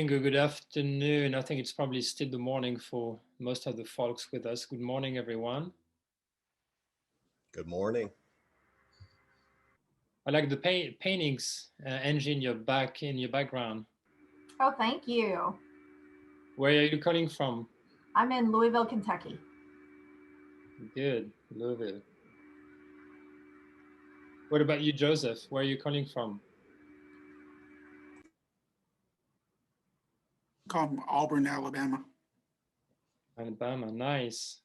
morning or good afternoon. I think it's probably still the morning for most of the folks with us. Good morning, everyone. Good morning. I like the paintings engine in your background. Oh, thank you. Where are you calling from? I'm in Louisville, Kentucky. Good, Louisville. What about you, Joseph? Where are you calling from? From Auburn, Alabama. Alabama, nice.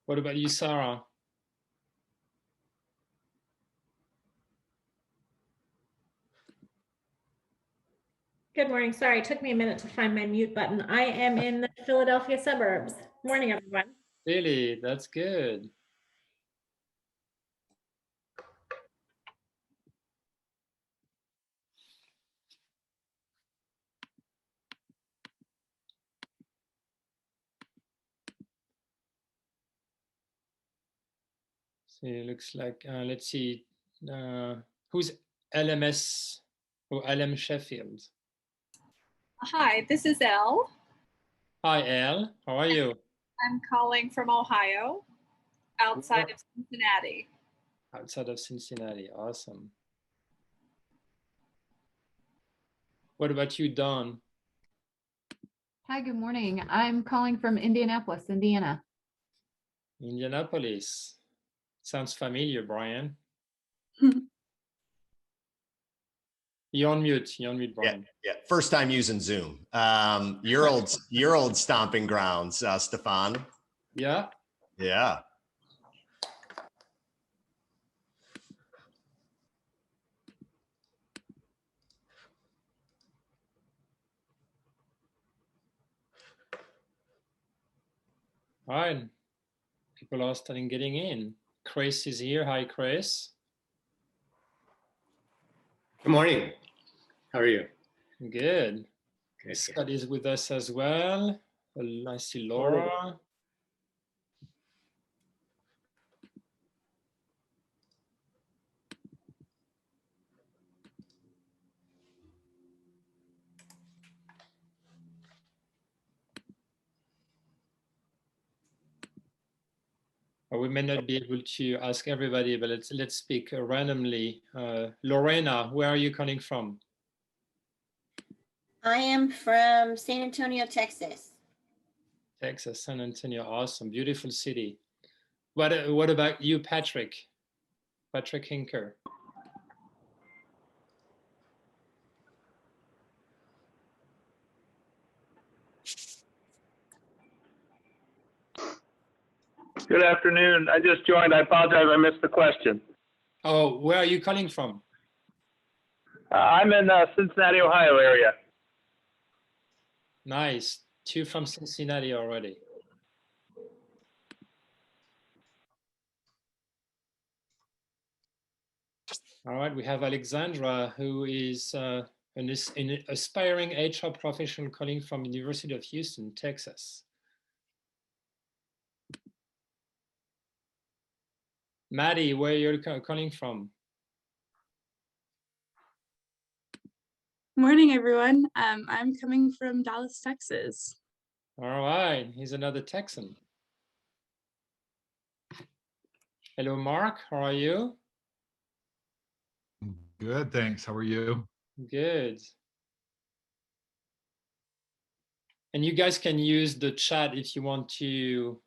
What about you, Sarah? Good morning. Sorry, it took me a minute to find my mute button. I am in the Philadelphia suburbs. Morning, everyone. Really, that's good. So it looks like, let's see, who's LMS or LM Sheffield? Hi, this is Elle. Hi, Elle. How are you? I'm calling from Ohio, outside of Cincinnati. Outside of Cincinnati. Awesome. What about you, Dawn? Hi, good morning. I'm calling from Indianapolis, Indiana. Indianapolis. Sounds familiar, Brian. You're on mute, Brian. Yeah. First time using Zoom. Your old stomping grounds, Stephan. Yeah. Yeah. All right. People are starting getting in. Chris is here. Hi, Chris. Good morning. How are you? Good. Good. Scott is with us as well. I see Laura. We may not be able to ask everybody, but let's speak randomly. Lorena, where are you calling from? I am from San Antonio, Texas. Texas, San Antonio, awesome, beautiful city. What about you, Patrick? Patrick Hinker. Good afternoon. I just joined. I apologize. I missed the question. Oh, where are you calling from? I'm in Cincinnati, Ohio area. Nice. Two from Cincinnati already. All right, we have Alexandra, who is an aspiring HR professional calling from University of Houston, Texas. Maddie, where you're calling from? Morning, everyone. I'm coming from Dallas, Texas. All right, he's another Texan. Hello, Mark. How are you? Good, thanks. How are you? Good. And you guys can use the chat if you want to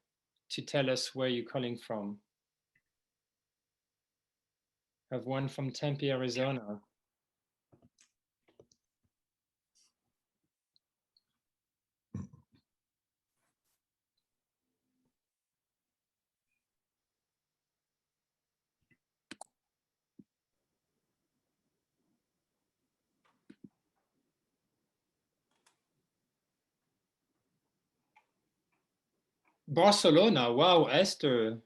tell us where you're calling from. I have one from Tempe, Arizona. Barcelona, wow, Esther.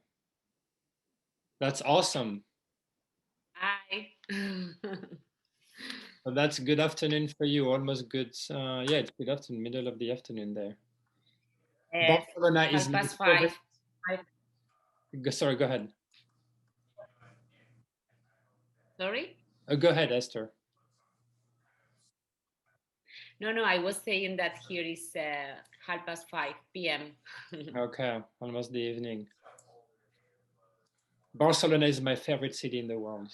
That's awesome. Hi. Well, that's good afternoon for you, almost good. Yeah, it's good afternoon, middle of the afternoon there. Barcelona is 5:05. Sorry, go ahead. Sorry? Go ahead, Esther. No, I was saying that here is 5:30 p.m. Okay, almost the evening. Barcelona is my favorite city in the world.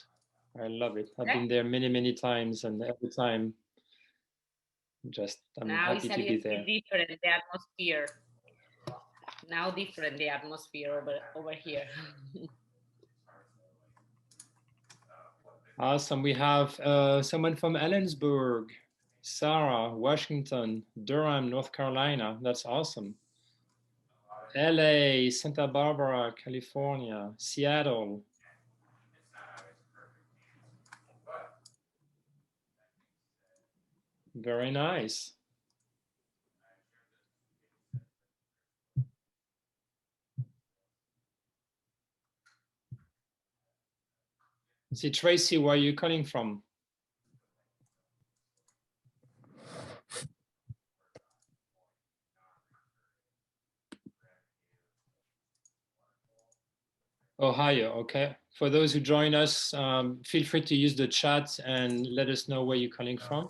I love it. I've been there many, many times, and every time, I'm now happy it's to a be little there. bit different, the atmosphere. Now different, the atmosphere over here. Awesome. We have someone from Ellensburg, Sarah, Washington, Durham, North Carolina. That's awesome. LA, Santa Barbara, California, Seattle. Very nice. See, Tracy, where are you calling from? Ohio, okay. For those who join us, feel free to use the chat and let us know where you're calling from.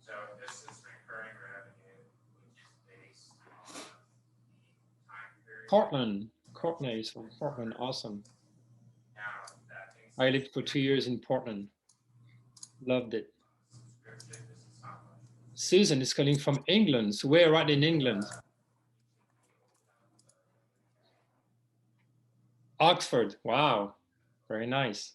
So this is recurring revenue, which is based on the time period. Portland, Courtney is from Portland, awesome. I lived for 2 years in Portland. Loved it. Susan is calling from England. So where right in England? Oxford, wow, very nice.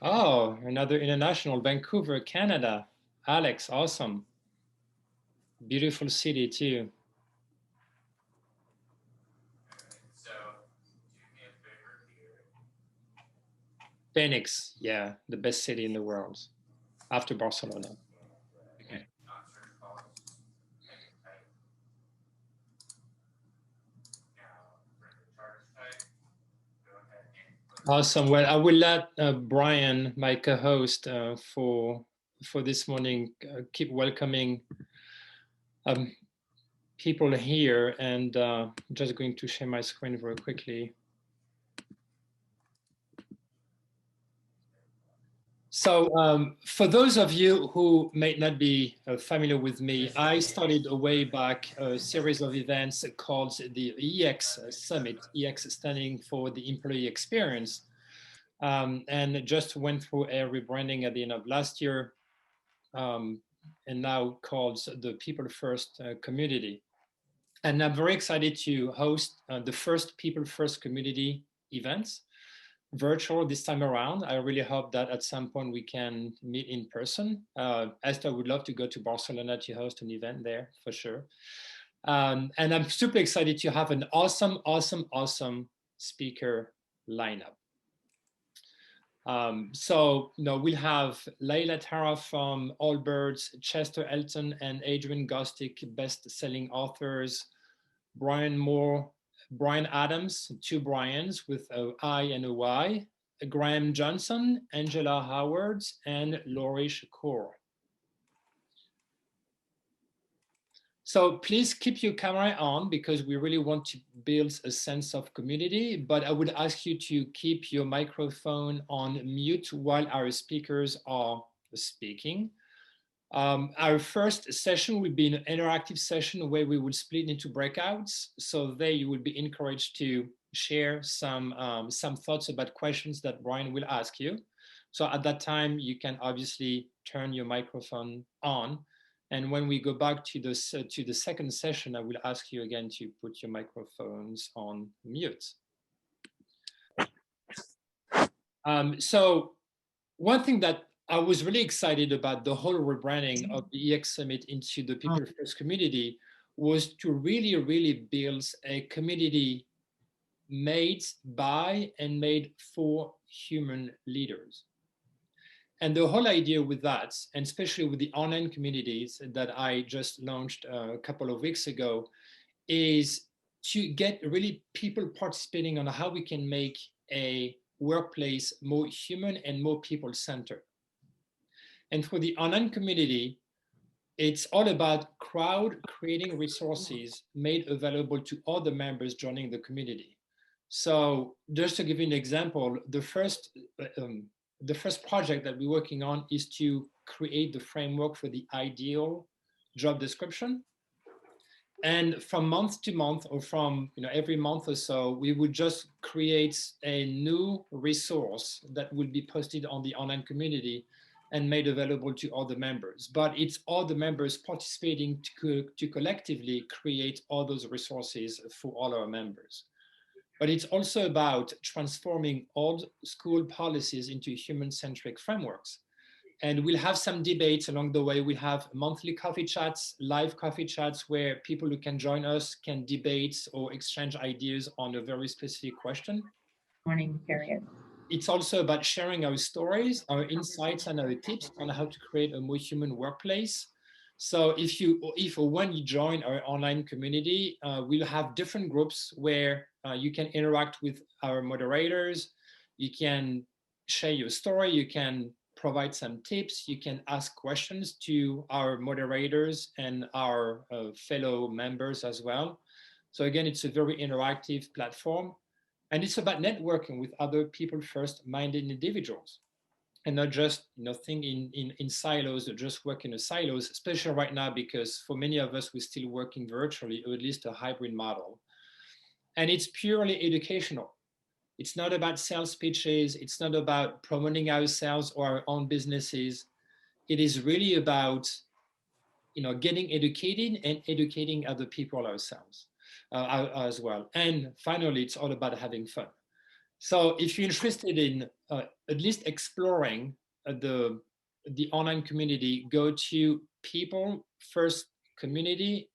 Oh, another international, Vancouver, Canada. Alex, awesome. Beautiful city too. So do me a favor here. Phoenix, yeah, the best city in the world after Barcelona. Okay. Awesome. Well, I will let Bryan, my co-host for this morning, keep welcoming people here, and just going to share my screen very quickly. So for those of you who may not be familiar with me, I started a way back a series of events called the EX Summit, EX standing for the employee experience, and just went through a rebranding at the end of last year, and now called the People First Community. And I'm very excited to host the first People First Community events, virtual this time around. I really hope that at some point we can meet in person. Esther would love to go to Barcelona to host an event there for sure. And I'm super excited to have an awesome speaker lineup. So we'll have Laila Tarraf from AllBirds, Chester Elton and Adrian Gostick, best-selling authors, Brian Mohr, Brian Adams, 2 Bryans with an I and a Y, Graeme Johnson, Angela Howard, and Laurie Shakur. So please keep your camera on because we really want to build a sense of community, but I would ask you to keep your microphone on mute while our speakers are speaking. Our first session will be an interactive session where we will split into breakouts. So there you will be encouraged to share some thoughts about questions that Brian will ask you. So at that time, you can obviously turn your microphone on. And when we go back to the second session, I will ask you again to put your microphones on mute. So one thing that I was really excited about the whole rebranding of the EX Summit into the People First community was to really build a community made by and made for human leaders. And the whole idea with that, and especially with the online communities that I just launched a couple of weeks ago, is to get really people participating on how we can make a workplace more human and more people-centered. And for the online community, it's all about crowd creating resources made available to all the members joining the community. So just to give you an example, the first project that we're working on is to create the framework for the ideal job description. And from month to month, or from every month or so, we would just create a new resource that would be posted on the online community and made available to all the members. But it's all the members participating to collectively create all those resources for all our members. But it's also about transforming old school policies into human-centric frameworks. And we'll have some debates along the way. We have monthly coffee chats, live coffee chats, where people who can join us can debate or exchange ideas on a very specific question. Morning, period. It's also about sharing our stories, our insights, and our tips on how to create a more human workplace. So if or when you join our online community, we'll have different groups where you can interact with our moderators. You can share your story. You can provide some tips. You can ask questions to our moderators and our fellow members as well. So again, it's a very interactive platform. And it's about networking with other people first minded individuals, and not just think in silos or just work in silos, especially right now, because for many of us, we're still working virtually, or at least a hybrid model. And it's purely educational. It's not about sales pitches. It's not about promoting ourselves or our own businesses. It is really about getting educated and educating other people ourselves as well. And finally, it's all about having fun. So if you're interested in at least exploring the online community, go to People First Community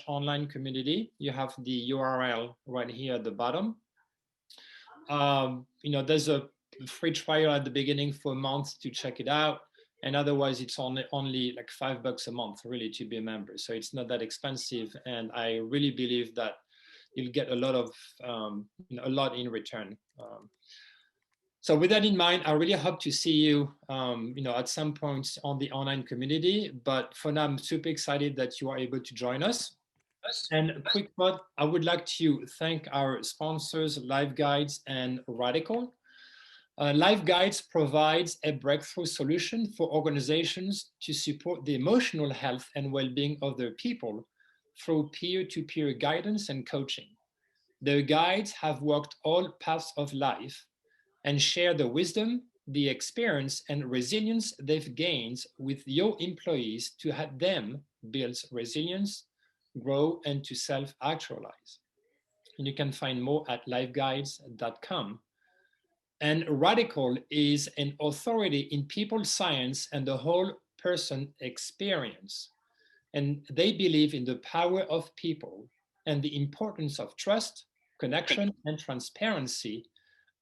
/online community. You have the URL right here at the bottom. There's a free trial at the beginning for a month to check it out. And otherwise, it's only like $5 a month, really, to be a member. So it's not that expensive. And I really believe that you'll get a lot in return. So with that in mind, I really hope to see you, at some point on the online community. But for now, I'm super excited that you are able to join us. And a quick note, I would like to thank our sponsors, Live Guides and Radical. Live Guides provides a breakthrough solution for organizations to support the emotional health and well-being of their people through peer-to-peer guidance and coaching. Their guides have walked all paths of life and share the wisdom, the experience, and resilience they've gained with your employees to help them build resilience, grow, and to self-actualize. And you can find more at liveguides.com. And Radical is an authority in people science and the whole person experience. And they believe in the power of people and the importance of trust, connection, and transparency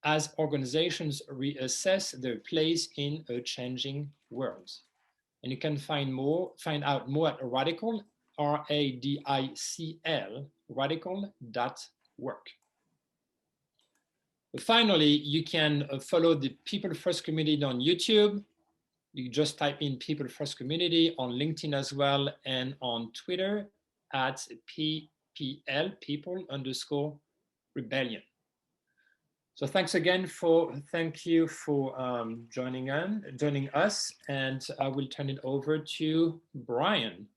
as organizations reassess their place in a changing world. And you can find out more at Radical, RADICL, radical.work. Finally, you can follow the People First Community on YouTube. You just type in People First Community, on LinkedIn as well, and on Twitter at PPL, People_Rebellion. So thank you for joining us, and I will turn it over to Bryan.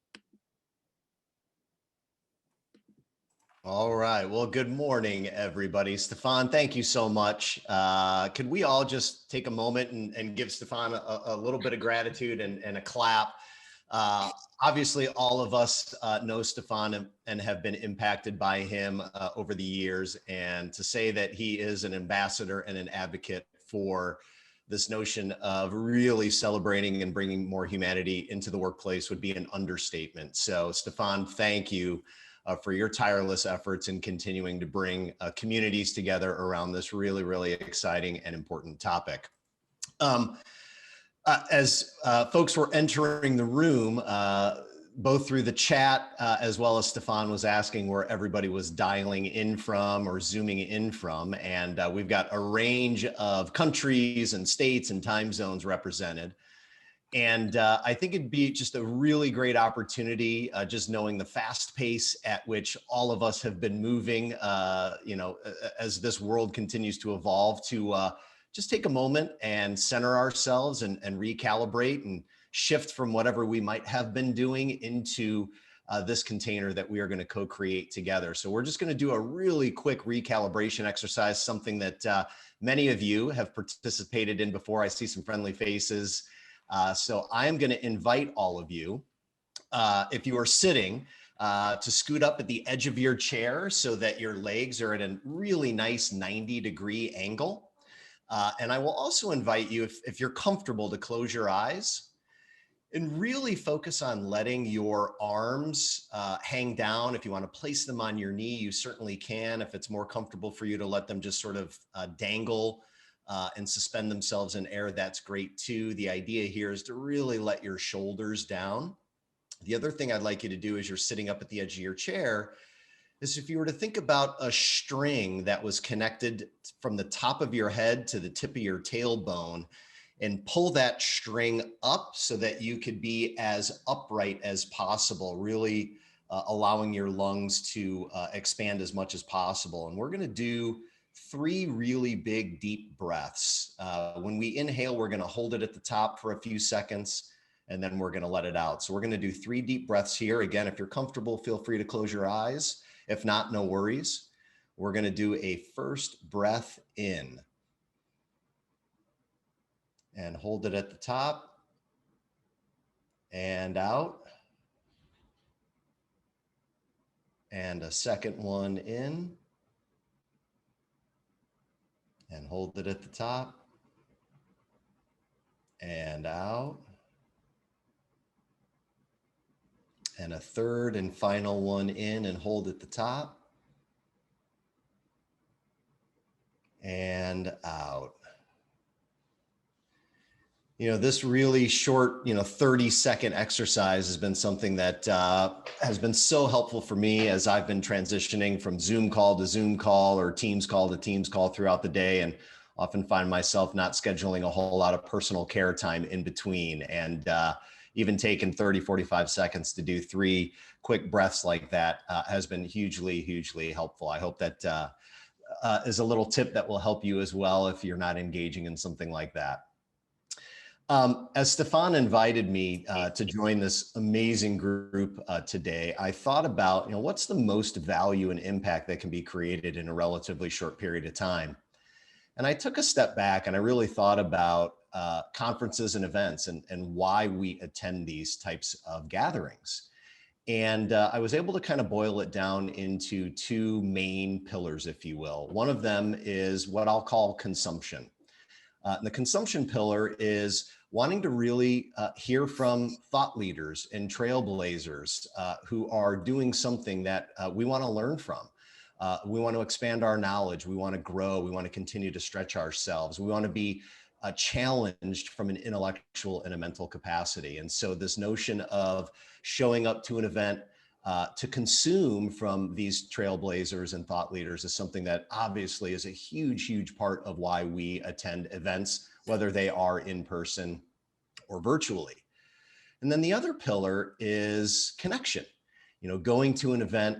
All right. Well, good morning, everybody. Stephan, thank you so much. Could we all just take a moment and give Stephan a little bit of gratitude and a clap? Obviously, all of us know Stephan and have been impacted by him over the years. And to say that he is an ambassador and an advocate for this notion of really celebrating and bringing more humanity into the workplace would be an understatement. So, Stephan, thank you for your tireless efforts in continuing to bring communities together around this really, really exciting and important topic. As folks were entering the room, both through the chat as well as Stephan was asking where everybody was dialing in from or zooming in from. And we've got a range of countries and states and time zones represented. And I think it'd be just a really great opportunity, just knowing the fast pace at which all of us have been moving, as this world continues to evolve, to just take a moment and center ourselves and recalibrate and shift from whatever we might have been doing into this container that we are going to co-create together. So we're just going to do a really quick recalibration exercise, something that many of you have participated in before. I see some friendly faces. So I am going to invite all of you, if you are sitting, to scoot up at the edge of your chair so that your legs are at a really nice 90-degree angle. And I will also invite you, if you're comfortable, to close your eyes and really focus on letting your arms hang down. If you want to place them on your knee, you certainly can. If it's more comfortable for you to let them just sort of dangle and suspend themselves in air, that's great too. The idea here is to really let your shoulders down. The other thing I'd like you to do as you're sitting up at the edge of your chair is, if you were to think about a string that was connected from the top of your head to the tip of your tailbone, and pull that string up so that you could be as upright as possible, really allowing your lungs to expand as much as possible. And we're going to do 3 really big, deep breaths. When we inhale, we're going to hold it at the top for a few seconds, and then we're going to let it out. So we're going to do 3 deep breaths here. Again, if you're comfortable, feel free to close your eyes. If not, no worries. We're going to do a first breath in and hold it at the top and out. And a second one in and hold it at the top and out. And a third and final one in and hold at the top and out. This really short, 30-second exercise has been something that has been so helpful for me as I've been transitioning from Zoom call to Zoom call or Teams call to Teams call throughout the day, and often find myself not scheduling a whole lot of personal care time in between. And even taking 30, 45 seconds to do 3 quick breaths like that has been hugely, hugely helpful. I hope that is a little tip that will help you as well if you're not engaging in something like that. As Stephan invited me to join this amazing group today, I thought about, what's the most value and impact that can be created in a relatively short period of time? And I took a step back and I really thought about conferences and events and why we attend these types of gatherings. And I was able to kind of boil it down into 2 main pillars, if you will. One of them is what I'll call consumption. The consumption pillar is wanting to really hear from thought leaders and trailblazers who are doing something that we want to learn from. We want to expand our knowledge. We want to grow. We want to continue to stretch ourselves. We want to be challenged from an intellectual and a mental capacity. And so this notion of showing up to an event to consume from these trailblazers and thought leaders is something that obviously is a huge, huge part of why we attend events, whether they are in person or virtually. And then the other pillar is connection. Going to an event,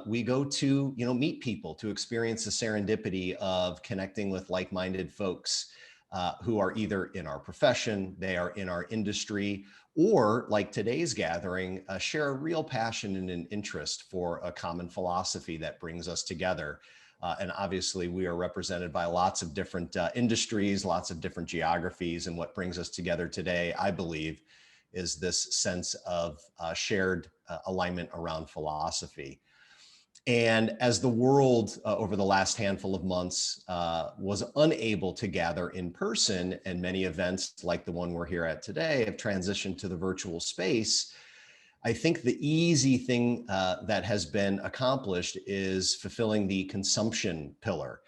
we go to, meet people, to experience the serendipity of connecting with like-minded folks who are either in our profession, they are in our industry, or like today's gathering, share a real passion and an interest for a common philosophy that brings us together. And obviously we are represented by lots of different industries, lots of different geographies. And what brings us together today, I believe, is this sense of shared alignment around philosophy. And as the world over the last handful of months was unable to gather in person, and many events like the one we're here at today have transitioned to the virtual space, I think the easy thing that has been accomplished is fulfilling the consumption pillar.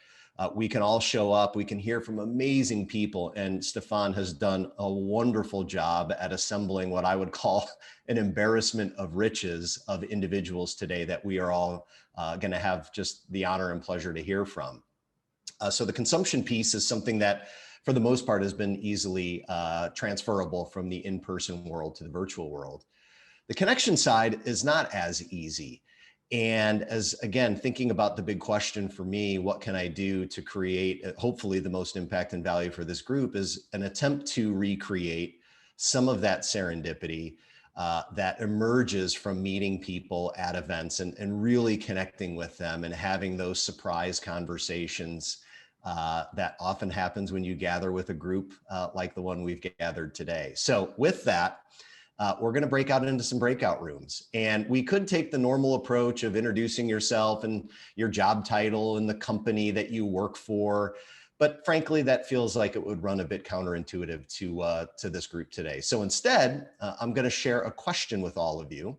We can all show up, we can hear from amazing people, and Stephan has done a wonderful job at assembling what I would call an embarrassment of riches of individuals today that we are all going to have just the honor and pleasure to hear from. So the consumption piece is something that for the most part has been easily transferable from the in-person world to the virtual world. The connection side is not as easy. And as, again, thinking about the big question for me, what can I do to create hopefully the most impact and value for this group, is an attempt to recreate some of that serendipity that emerges from meeting people at events and really connecting with them and having those surprise conversations that often happens when you gather with a group like the one we've gathered today. So with that, we're going to break out into some breakout rooms, and we could take the normal approach of introducing yourself and your job title and the company that you work for. But frankly, that feels like it would run a bit counterintuitive to this group today. So instead, I'm going to share a question with all of you,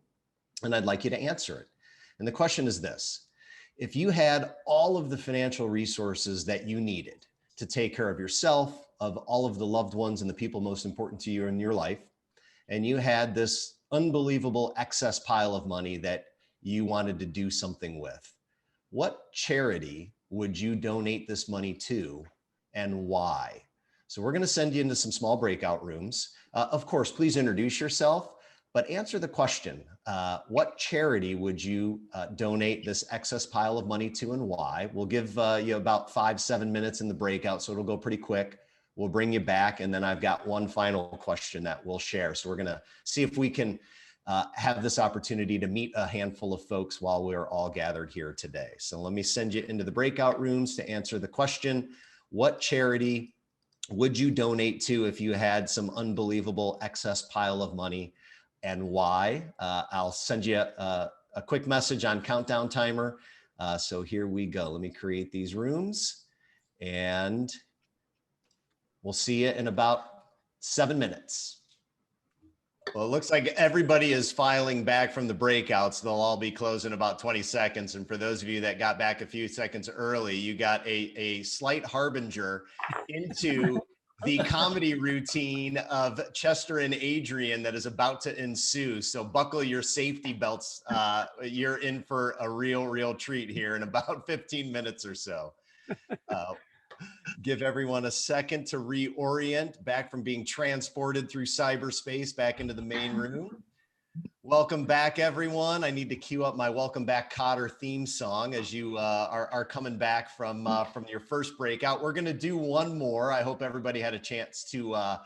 and I'd like you to answer it. And the question is this: if you had all of the financial resources that you needed to take care of yourself, of all of the loved ones and the people most important to you in your life, and you had this unbelievable excess pile of money that you wanted to do something with, what charity would you donate this money to, and why? So we're going to send you into some small breakout rooms. Of course, please introduce yourself, but answer the question. What charity would you donate this excess pile of money to, and why? We'll give you about 5-7 minutes in the breakout, so it'll go pretty quick. We'll bring you back, and then I've got one final question that we'll share. So we're going to see if we can have this opportunity to meet a handful of folks while we're all gathered here today. So let me send you into the breakout rooms to answer the question: what charity would you donate to if you had some unbelievable excess pile of money, and why? I'll send you a quick message on countdown timer. So here we go. Let me create these rooms, and we'll see you in about 7 minutes. Well, it looks like everybody is filing back from the breakouts. They'll all be closed in about 20 seconds. And for those of you that got back a few seconds early, you got a slight harbinger into the comedy routine of Chester and Adrian that is about to ensue. So buckle your safety belts. You're in for a real treat here in about 15 minutes or so. Give everyone a second to reorient back from being transported through cyberspace back into the main room. Welcome back, everyone. I need to cue up my Welcome Back Cotter theme song as you are coming back from your first breakout. We're going to do one more. I hope everybody had a chance to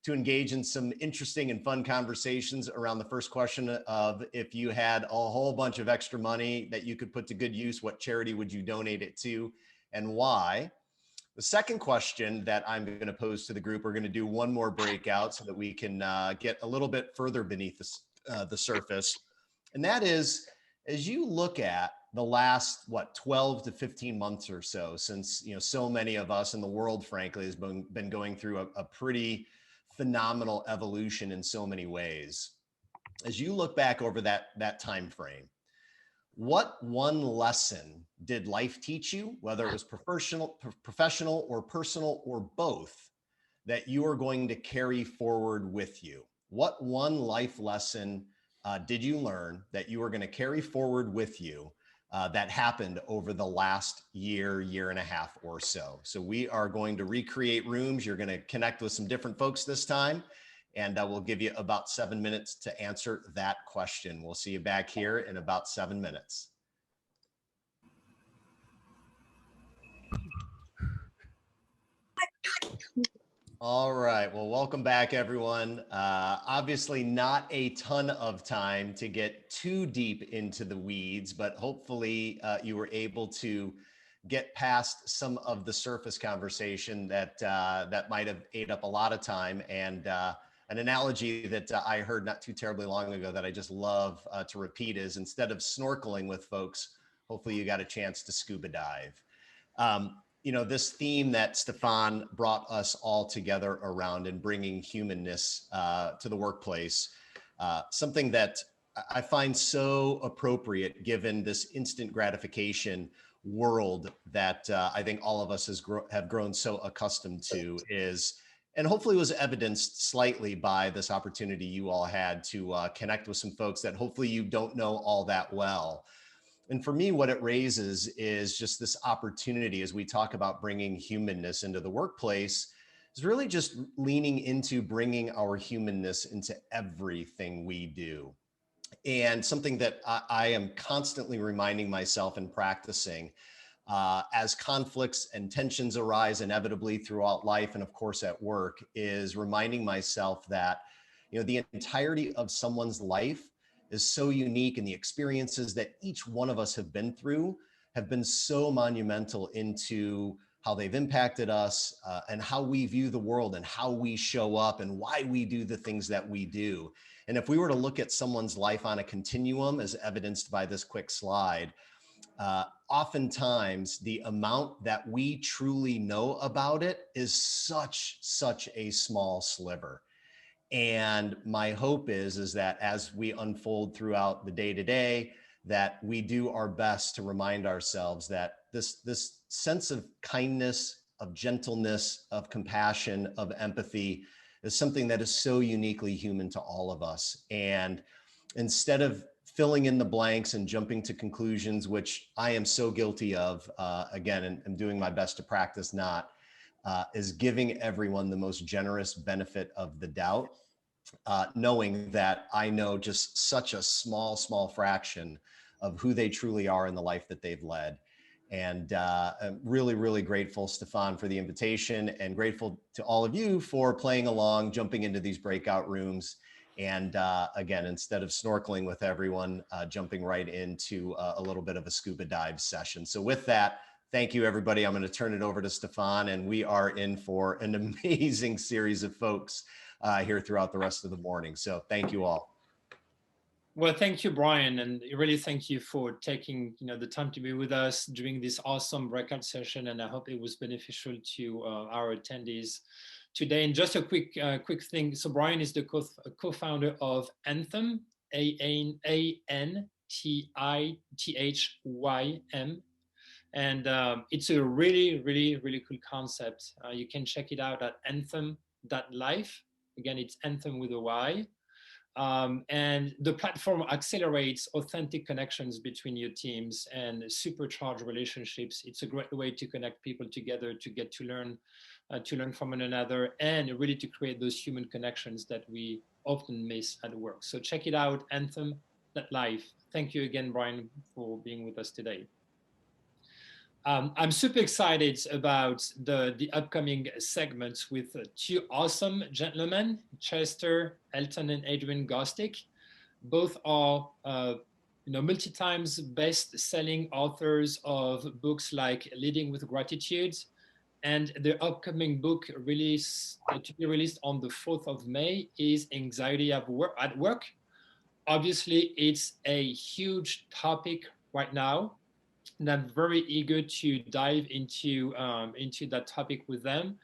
engage in some interesting and fun conversations around the first question of, if you had a whole bunch of extra money that you could put to good use, what charity would you donate it to, and why? The second question that I'm going to pose to the group, we're going to do one more breakout so that we can get a little bit further beneath the surface. And that is, as you look at the last, 12 to 15 months or so, since, so many of us in the world, frankly, has been going through a pretty phenomenal evolution in so many ways. As you look back over that time frame, what one lesson did life teach you, whether it was professional or personal or both, that you are going to carry forward with you? What one life lesson did you learn that you are going to carry forward with you that happened over the last year and a half or so? So we are going to recreate rooms. You're going to connect with some different folks this time. And we'll give you about 7 minutes to answer that question. We'll see you back here in about 7 minutes. All right. Well, welcome back, everyone. Obviously not a ton of time to get too deep into the weeds, but hopefully you were able to get past some of the surface conversation that might have ate up a lot of time. And an analogy that I heard not too terribly long ago that I just love to repeat is, instead of snorkeling with folks, hopefully you got a chance to scuba dive. This theme that Stephan brought us all together around and bringing humanness to the workplace, something that I find so appropriate given this instant gratification world that I think all of us have grown so accustomed to is, and hopefully was evidenced slightly by this opportunity you all had to connect with some folks that hopefully you don't know all that well. And for me, what it raises is just this opportunity as we talk about bringing humanness into the workplace, is really just leaning into bringing our humanness into everything we do. And something that I am constantly reminding myself and practicing as conflicts and tensions arise inevitably throughout life and of course at work, is reminding myself that, you know, the entirety of someone's life is so unique, and the experiences that each one of us have been through have been so monumental into how they've impacted us and how we view the world and how we show up and why we do the things that we do. And if we were to look at someone's life on a continuum, as evidenced by this quick slide, oftentimes the amount that we truly know about it is such a small sliver. And my hope is that as we unfold throughout the day-to-day, that we do our best to remind ourselves that this sense of kindness, of gentleness, of compassion, of empathy is something that is so uniquely human to all of us. And instead of filling in the blanks and jumping to conclusions, which I am so guilty of, again, and I'm doing my best to practice not, is giving everyone the most generous benefit of the doubt, knowing that I know just such a small fraction of who they truly are in the life that they've led. And I'm really grateful, Stephan, for the invitation, and grateful to all of you for playing along, jumping into these breakout rooms. And again, instead of snorkeling with everyone, jumping right into a little bit of a scuba dive session. So with that, thank you, everybody. I'm going to turn it over to Stephan, and we are in for an amazing series of folks here throughout the rest of the morning. So thank you all. Well, thank you, Brian, and really thank you for taking the time to be with us during this awesome breakout session. And I hope it was beneficial to our attendees today. And just a quick thing. So Brian is the co-founder of Anthym, ANTHYM. And it's a really cool concept. You can check it out at anthym.life. Again, it's Anthym with a Y. And the platform accelerates authentic connections between your teams and supercharge relationships. It's a great way to connect people together, to get to learn from one another, and really to create those human connections that we often miss at work. So check it out, Anthym.life. Thank you again, Brian, for being with us today. I'm super excited about the upcoming segments with two awesome gentlemen, Chester, Elton, and Adrian Gostick. Both are multi-times best-selling authors of books like Leading with Gratitude, and their upcoming book to be released on the 4th of May is Anxiety at Work. Obviously, it's a huge topic right now, and I'm very eager to dive into that topic with them.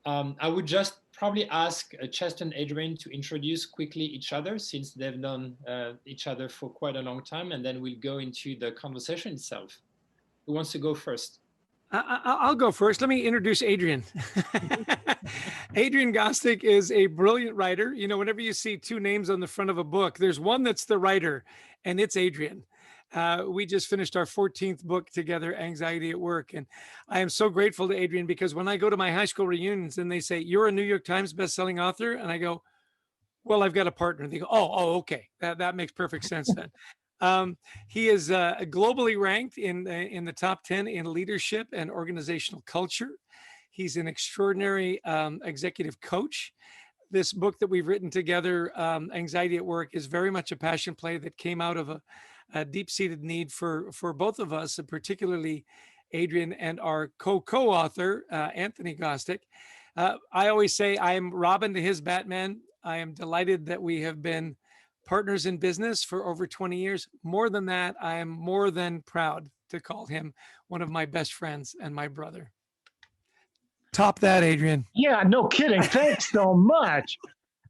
I would just probably ask Chester and Adrian to introduce quickly each other, since they've known each other for quite a long time, and then we'll go into the conversation itself. Who wants to go first? I'll go first. Let me introduce Adrian. Adrian Gostick is a brilliant writer. Whenever you see two names on the front of a book, there's one that's the writer, and it's Adrian. We just finished our 14th book together, Anxiety at Work. And I am so grateful to Adrian, because when I go to my high school reunions and they say, "You're a New York Times bestselling author," and I go, "Well, I've got a partner." And they go, oh, okay. That makes perfect sense then. He is globally ranked in the top 10 in leadership and organizational culture. He's an extraordinary executive coach. This book that we've written together, Anxiety at Work, is very much a passion play that came out of a deep-seated need for both of us, and particularly Adrian and our co-author, Anthony Gostick. I always say I am Robin to his Batman. I am delighted that we have been partners in business for over 20 years. More than that, I am more than proud to call him one of my best friends and my brother. Top that, Adrian. Yeah, no kidding. Thanks so much.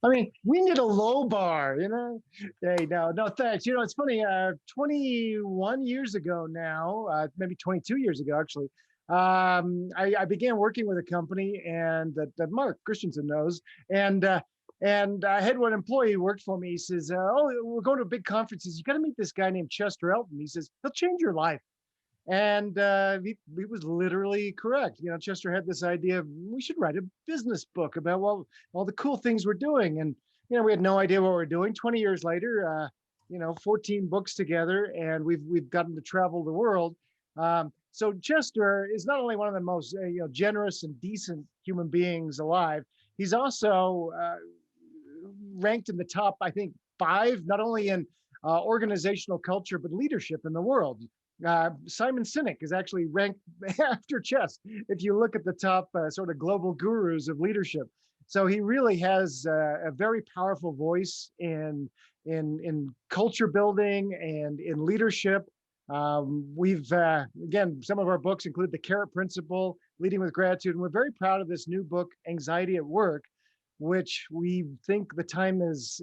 I mean, we need a low bar, Hey, no, thanks. It's funny, 21 years ago now, maybe 22 years ago, actually, I began working with a company and that Mark Christensen knows. And And I had one employee who worked for me. He says, oh, we're going to a big conference. He says, you got to meet this guy named Chester Elton. He says, he'll change your life. And he was literally correct. You know, Chester had this idea of we should write a business book about all the cool things we're doing. And, you know, we had no idea what we're doing. 20 years later, you know, 14 books together, and we've gotten to travel the world. So Chester is not only one of the most you know, generous and decent human beings alive, he's also ranked in the top, I think, 5, not only in organizational culture, but leadership in the world. Simon Sinek is actually ranked after Chess if you look at the top sort of global gurus of leadership. So he really has a very powerful voice in culture building and in leadership. We've again, some of our books include the Carrot Principle, Leading with Gratitude, and we're very proud of this new book, Anxiety at Work, which we think the time is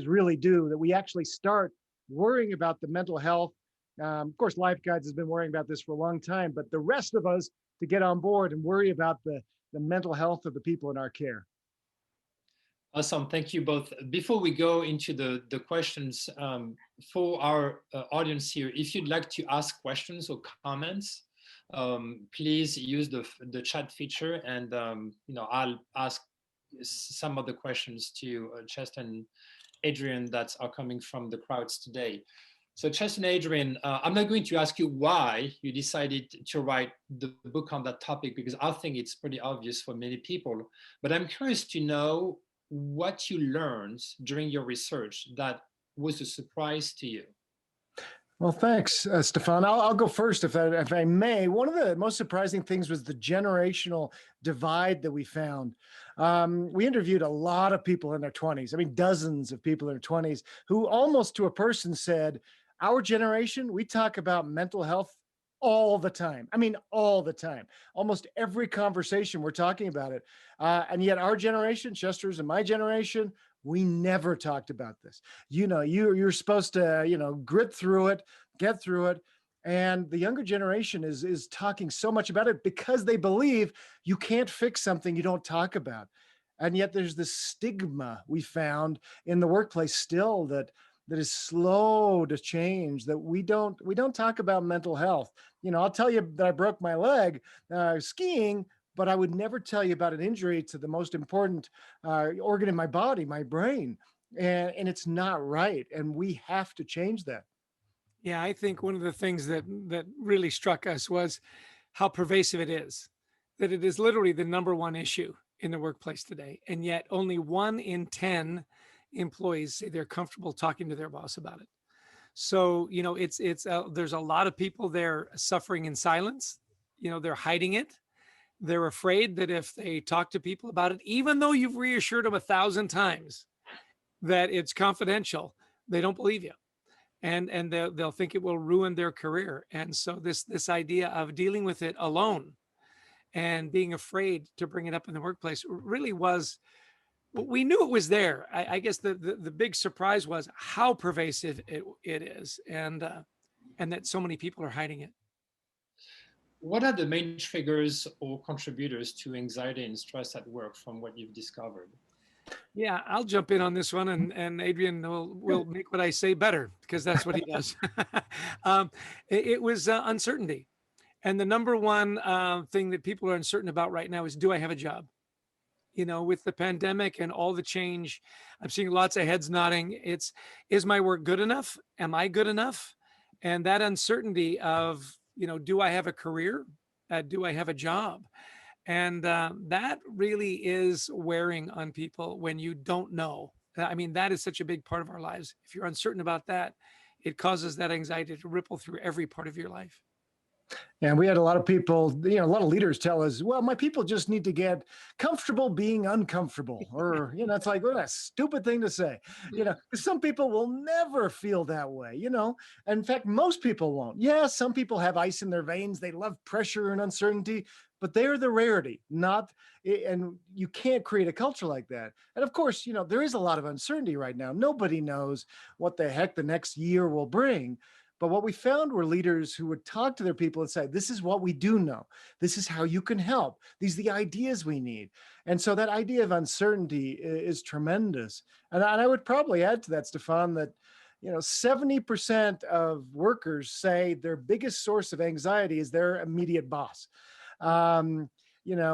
really due, that we actually start worrying about the mental health. Of course, Life Guides has been worrying about this for a long time, but the rest of us to get on board and worry about the mental health of the people in our care. Awesome, thank you both. Before we go into the questions, for our audience here, if you'd like to ask questions or comments, please use the chat feature, and you know, I'll ask some of the questions to Chester and Adrian that are coming from the crowds today. So Chester and Adrian, I'm not going to ask you why you decided to write the book on that topic, because I think it's pretty obvious for many people, but I'm curious to know what you learned during your research that was a surprise to you. Well, thanks, Stephan. I'll go first if I may. One of the most surprising things was the generational divide that we found. We interviewed a lot of people in their 20s. I mean, dozens of people in their 20s who almost to a person said, our generation, we talk about mental health all the time. I mean, all the time. Almost every conversation we're talking about it. And yet our generation, Chester's and my generation, we never talked about this. You know, you're supposed to, you know, grit through it, get through it. And the younger generation is talking so much about it because they believe you can't fix something you don't talk about. And yet there's this stigma we found in the workplace still that is slow to change, that we don't talk about mental health. You know, I'll tell you that I broke my leg skiing, but I would never tell you about an injury to the most important organ in my body, my brain. And it's not right. And we have to change that. Yeah, I think one of the things that really struck us was how pervasive it is, that it is literally the #1 issue in the workplace today. And yet only 1 in 10 employees say they're comfortable talking to their boss about it. So, you know, there's a lot of people there suffering in silence. You know, they're hiding it. They're afraid that if they talk to people about it, even though you've reassured them 1,000 times that it's confidential, they don't believe you. And they'll think it will ruin their career. And so this idea of dealing with it alone and being afraid to bring it up in the workplace really was, we knew it was there. I guess the big surprise was how pervasive it is, and that so many people are hiding it. What are the main triggers or contributors to anxiety and stress at work from what you've discovered? Yeah, I'll jump in on this one, and Adrian will make what I say better, because that's what he does. It was uncertainty. And the #1 thing that people are uncertain about right now is, do I have a job? You know, with the pandemic and all the change, I'm seeing lots of heads nodding. Is my work good enough? Am I good enough? And that uncertainty of, you know, do I have a career? Do I have a job? And that really is wearing on people when you don't know. I mean, that is such a big part of our lives. If you're uncertain about that, it causes that anxiety to ripple through every part of your life. And we had a lot of people, you know, a lot of leaders tell us, well, my people just need to get comfortable being uncomfortable. Or, you know, it's like, what a stupid thing to say. You know, some people will never feel that way, you know. In fact, most people won't. Yeah, some people have ice in their veins. They love pressure and uncertainty, but they're the rarity, and you can't create a culture like that. And of course, you know, there is a lot of uncertainty right now. Nobody knows what the heck the next year will bring. But what we found were leaders who would talk to their people and say, this is what we do know. This is how you can help. These are the ideas we need. And so that idea of uncertainty is tremendous. And I would probably add to that, Stephan, that 70% of workers say their biggest source of anxiety is their immediate boss.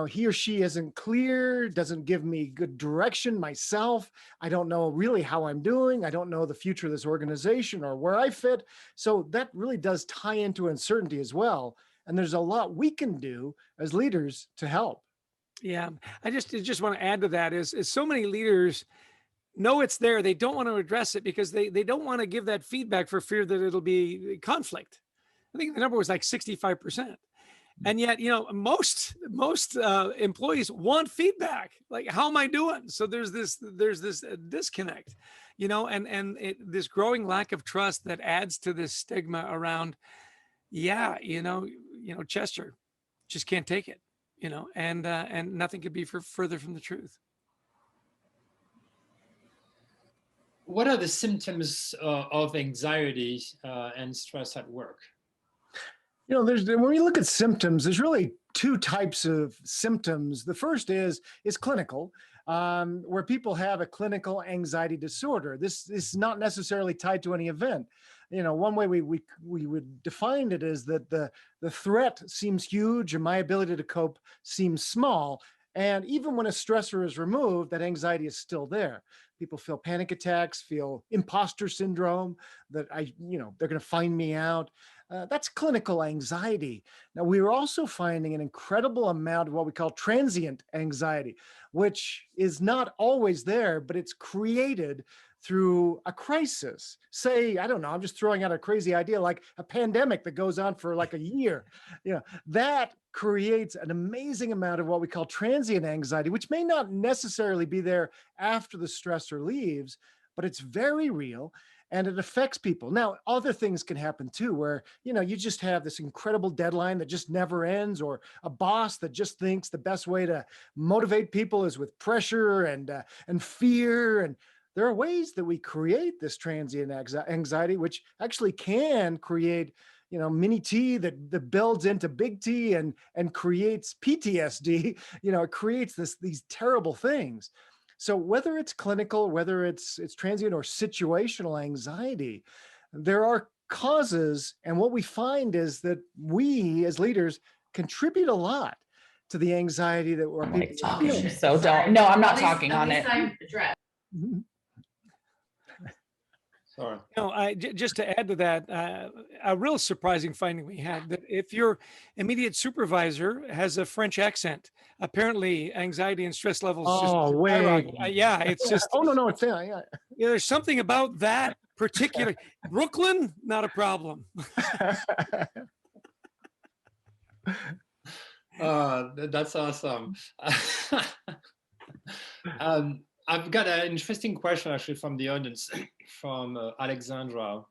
He or she isn't clear, doesn't give me good direction myself. I don't know really how I'm doing. I don't know the future of this organization or where I fit. So that really does tie into uncertainty as well. And there's a lot we can do as leaders to help. Yeah, I just want to add to that is so many leaders know it's there. They don't want to address it because they don't want to give that feedback for fear that it'll be conflict. I think the number was like 65%. And yet, most employees want feedback. Like, how am I doing? So there's this disconnect, and this growing lack of trust that adds to this stigma around, Chester just can't take it, and nothing could be further from the truth. What are the symptoms of anxiety and stress at work? When we look at symptoms, there's really two types of symptoms. The first is clinical, where people have a clinical anxiety disorder. This is not necessarily tied to any event. One way we would define it is that the threat seems huge and my ability to cope seems small. And even when a stressor is removed, that anxiety is still there. People feel panic attacks, feel imposter syndrome, that they're going to find me out. That's clinical anxiety. Now, we are also finding an incredible amount of what we call transient anxiety, which is not always there, but it's created through a crisis. Say, I don't know, I'm just throwing out a crazy idea, like a pandemic that goes on for like a year. That creates an amazing amount of what we call transient anxiety, which may not necessarily be there after the stressor leaves, but it's very real. And it affects people. Now, other things can happen too, where, you just have this incredible deadline that just never ends, or a boss that just thinks the best way to motivate people is with pressure and fear. And there are ways that we create this transient anxiety, which actually can create, mini T that builds into big T and creates PTSD. It creates these terrible things. So whether it's clinical, whether it's transient or situational anxiety, there are causes. And what we find is that we as leaders contribute a lot to the anxiety that we're feeling. So don't, no, I'm not talking on it. Sorry. Just to add to that, a real surprising finding we had that if your immediate supervisor has a French accent, apparently anxiety and stress levels. It's just. Oh no, it's there. Yeah. There's something about that particular Brooklyn, not a problem. That's awesome. I've got an interesting question actually from the audience, from Alexandra.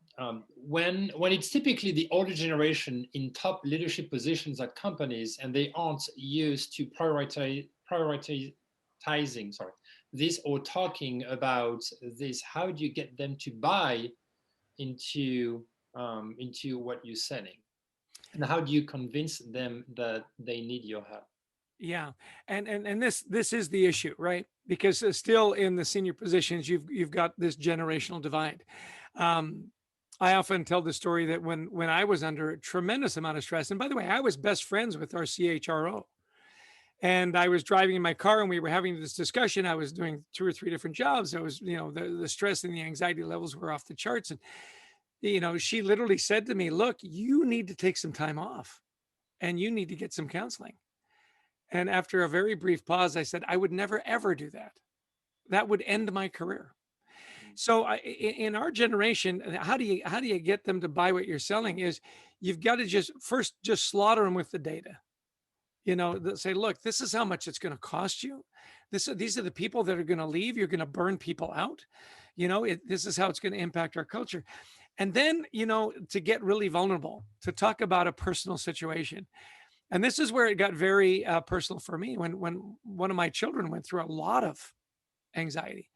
When it's typically the older generation in top leadership positions at companies, and they aren't used to prioritizing this or talking about this, how do you get them to buy into what you're selling? And how do you convince them that they need your help? Yeah, and this is the issue, right? Because still in the senior positions, you've got this generational divide. I often tell the story that when I was under a tremendous amount of stress, and by the way, I was best friends with our CHRO, and I was driving in my car and we were having this discussion. I was doing 2 or 3 different jobs. I was, the stress and the anxiety levels were off the charts, and she literally said to me, "Look, you need to take some time off, and you need to get some counseling." And after a very brief pause, I said, I would never, ever do that. That would end my career. So in our generation, how do you get them to buy what you're selling is you've got to just slaughter them with the data. Say, look, this is how much it's going to cost you. These are the people that are going to leave. You're going to burn people out. This is how it's going to impact our culture. And then, to get really vulnerable, to talk about a personal situation. And this is where it got very personal for me when one of my children went through a lot of anxiety.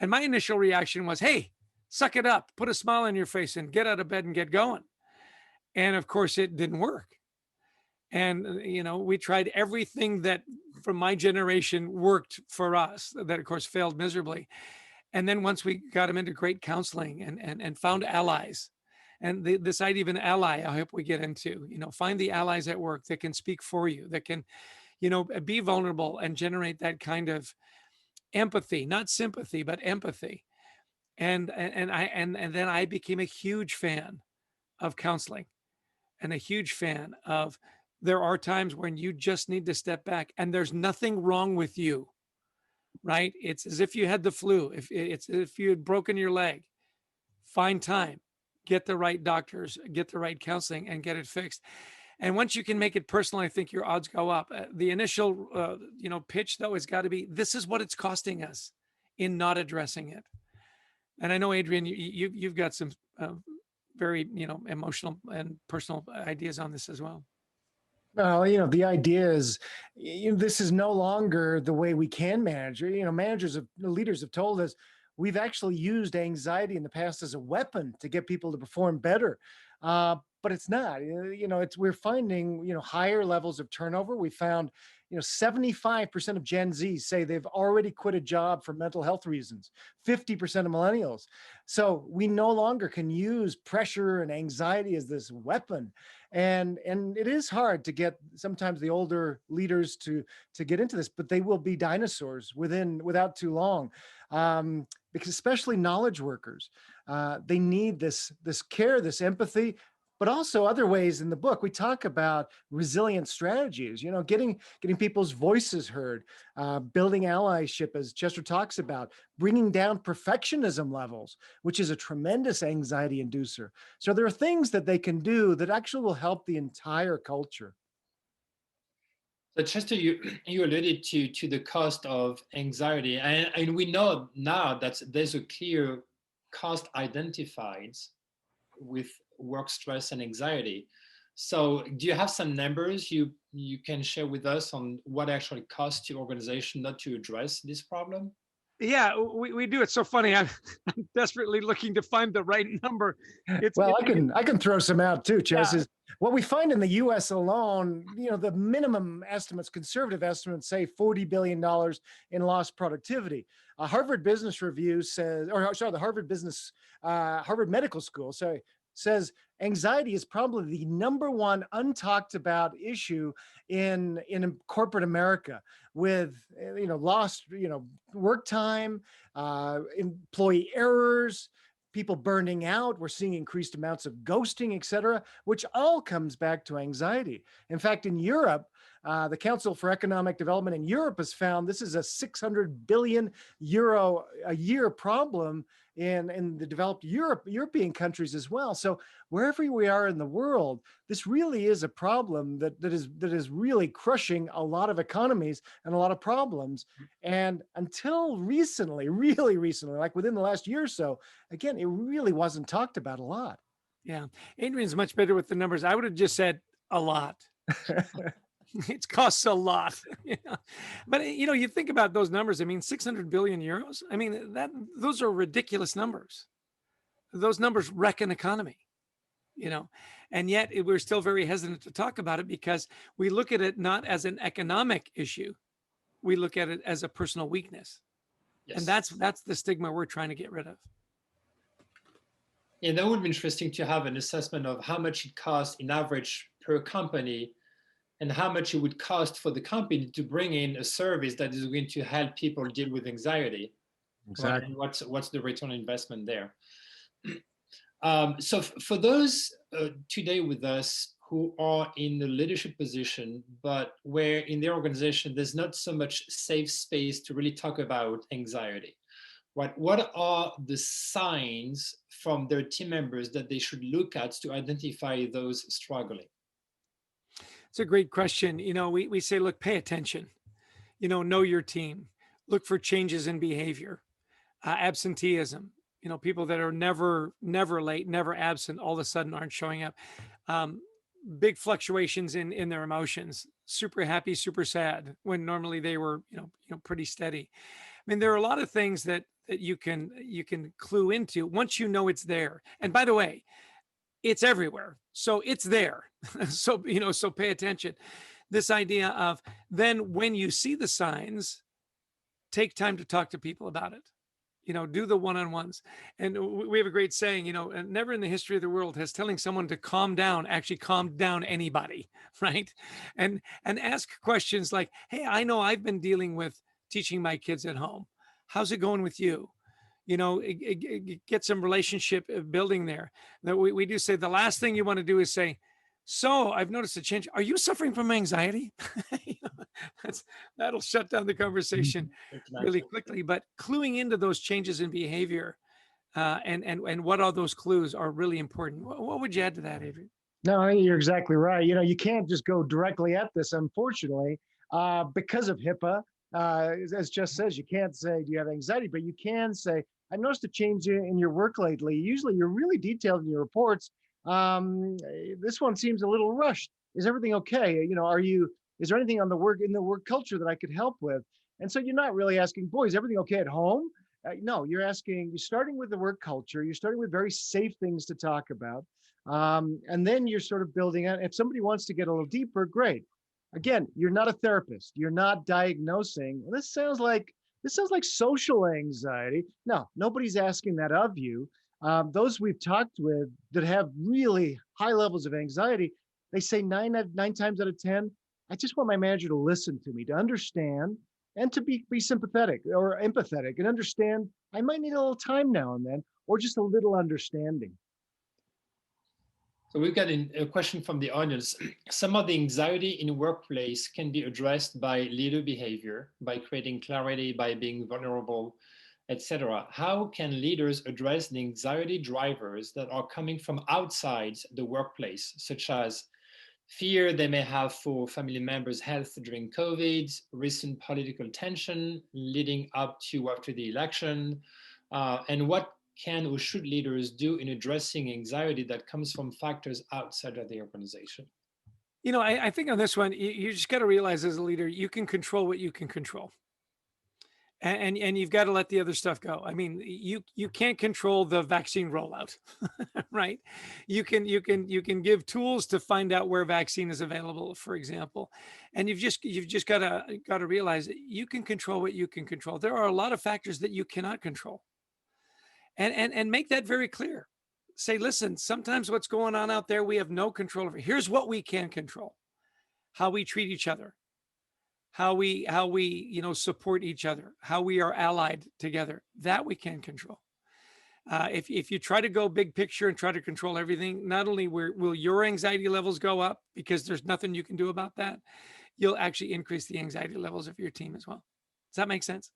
And my initial reaction was, hey, suck it up, put a smile on your face and get out of bed and get going. And of course, it didn't work. And, we tried everything that from my generation worked for us, that of course failed miserably. And then once we got him into great counseling and found allies, and this idea of an ally, I hope we get into, find the allies at work that can speak for you, that can, be vulnerable and generate that kind of empathy, not sympathy, but empathy. And then I became a huge fan of counseling and a huge fan of, there are times when you just need to step back and there's nothing wrong with you, right? It's as if you had the flu. If you had broken your leg, find time, get the right doctors, get the right counseling, and get it fixed. And once you can make it personal, I think your odds go up. The initial, pitch though has got to be, this is what it's costing us in not addressing it. And I know, Adrian, you've got some very, emotional and personal ideas on this as well. Well, the idea is, this is no longer the way we can manage. Leaders have told us we've actually used anxiety in the past as a weapon to get people to perform better. But it's not. We're finding, higher levels of turnover. We found, 75% of Gen Z say they've already quit a job for mental health reasons, 50% of millennials. So we no longer can use pressure and anxiety as this weapon. And it is hard to get sometimes the older leaders to get into this, but they will be dinosaurs without too long. Because especially knowledge workers, they need this care, this empathy, but also other ways. In the book, we talk about resilient strategies, getting people's voices heard, building allyship, as Chester talks about, bringing down perfectionism levels, which is a tremendous anxiety inducer. So there are things that they can do that actually will help the entire culture. So Chester, you alluded to the cost of anxiety, and we know now that there's a clear cost identified with work stress and anxiety. So do you have some numbers you can share with us on what actually costs your organization not to address this problem? Yeah, we do. It's so funny. I'm desperately looking to find the right number. I can throw some out too, Chess. Is what we find in the U.S. alone. The minimum estimates, conservative estimates, say $40 billion in lost productivity. Harvard Business Review says, the Harvard Medical School says anxiety is probably the #1 untalked about issue in corporate America, with lost work time, employee errors, people burning out. We're seeing increased amounts of ghosting, et cetera, which all comes back to anxiety. In fact, in Europe, the Council for Economic Development in Europe has found this is a 600 billion euro a year problem in the developed European countries as well. So wherever we are in the world, this really is a problem that is really crushing a lot of economies and a lot of problems. And until recently, really recently, like within the last year or so, again, it really wasn't talked about a lot. Yeah, Adrian's much better with the numbers. I would have just said a lot. It costs a lot. But you think about those numbers. I mean, 600 billion euros. I mean, those are ridiculous numbers. Those numbers wreck an economy, and yet we're still very hesitant to talk about it because we look at it not as an economic issue. We look at it as a personal weakness. Yes. And that's the stigma we're trying to get rid of. Yeah, that would be interesting to have an assessment of how much it costs in average per company, and how much it would cost for the company to bring in a service that is going to help people deal with anxiety. Exactly. Right? And what's the return on investment there? So for those today with us who are in the leadership position, but where in their organization there's not so much safe space to really talk about anxiety, what are the signs from their team members that they should look at to identify those struggling? It's a great question. We say, look, pay attention, know your team, look for changes in behavior, absenteeism, people that are never late, never absent, all of a sudden aren't showing up. Big fluctuations in their emotions, super happy, super sad, when normally they were, pretty steady. I mean, there are a lot of things that you can clue into once you know it's there. And by the way, it's everywhere. So it's there. So, so pay attention. This idea of then when you see the signs, take time to talk to people about it. Do the one-on-ones. And we have a great saying, and never in the history of the world has telling someone to calm down actually calmed down anybody, right? And ask questions like, hey, I know I've been dealing with teaching my kids at home. How's it going with you? Get some relationship building there. That we do say the last thing you want to do is say, so I've noticed a change. Are you suffering from anxiety? That'll shut down the conversation really quickly. But cluing into those changes in behavior and what are those clues are really important. What would you add to that, Adrian? No, you're exactly right. You can't just go directly at this, unfortunately, because of HIPAA. As Jess says, you can't say, do you have anxiety? But you can say, I noticed a change in your work lately. Usually you're really detailed in your reports. This one seems a little rushed. Is everything okay? Is there anything in the work culture that I could help with? And so you're not really asking, boy, is everything okay at home? No, you're starting with the work culture. You're starting with very safe things to talk about. And then you're sort of building out. If somebody wants to get a little deeper, great. Again, you're not a therapist. You're not diagnosing. This sounds like social anxiety. No, nobody's asking that of you. Those we've talked with that have really high levels of anxiety, they say 9 times out of 10, I just want my manager to listen to me, to understand, and to be sympathetic or empathetic and understand I might need a little time now and then, or just a little understanding. So we've got a question from the audience. Some of the anxiety in the workplace can be addressed by leader behavior, by creating clarity, by being vulnerable, etc. How can leaders address the anxiety drivers that are coming from outside the workplace, such as fear they may have for family members' health during COVID, recent political tension leading up to after the election, and what can or should leaders do in addressing anxiety that comes from factors outside of the organization? I think on this one, you just got to realize as a leader, you can control what you can control. And you've got to let the other stuff go. I mean, you can't control the vaccine rollout, right? You can give tools to find out where vaccine is available, for example. And you've just got to realize that you can control what you can control. There are a lot of factors that you cannot control. And make that very clear. Say, listen, sometimes what's going on out there, we have no control over. Here's what we can control: how we treat each other, how we support each other, how we are allied together. That we can control. If you try to go big picture and try to control everything, not only will your anxiety levels go up because there's nothing you can do about that, you'll actually increase the anxiety levels of your team as well. Does that make sense?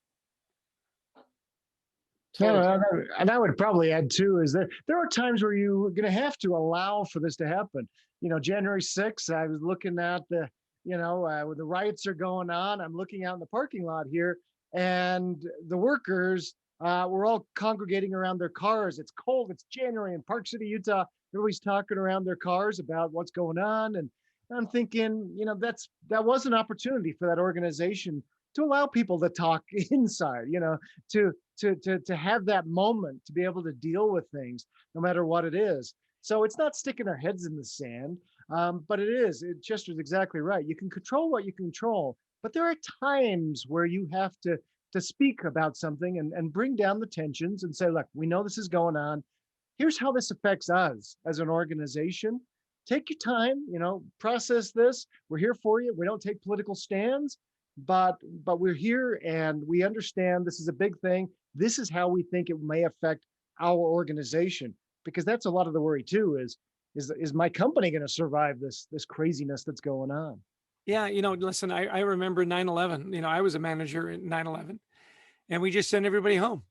Yeah, and I would probably add too is that there are times where you're going to have to allow for this to happen. January 6th, I was looking at when the riots are going on, I'm looking out in the parking lot here, and the workers were all congregating around their cars. It's cold. It's January in Park City, Utah. Everybody's talking around their cars about what's going on, and I'm thinking, that was an opportunity for that organization to allow people to talk inside, to have that moment to be able to deal with things no matter what it is. So it's not sticking our heads in the sand, but Chester is exactly right. You can control what you control, but there are times where you have to speak about something and bring down the tensions and say, look, we know this is going on. Here's how this affects us as an organization. Take your time, process this. We're here for you. We don't take political stands, but we're here and we understand this is a big thing. This is how we think it may affect our organization, because that's a lot of the worry too, is my company going to survive this craziness that's going on? Yeah. Listen, I remember 9/11, I was a manager in 9/11 and we just sent everybody home.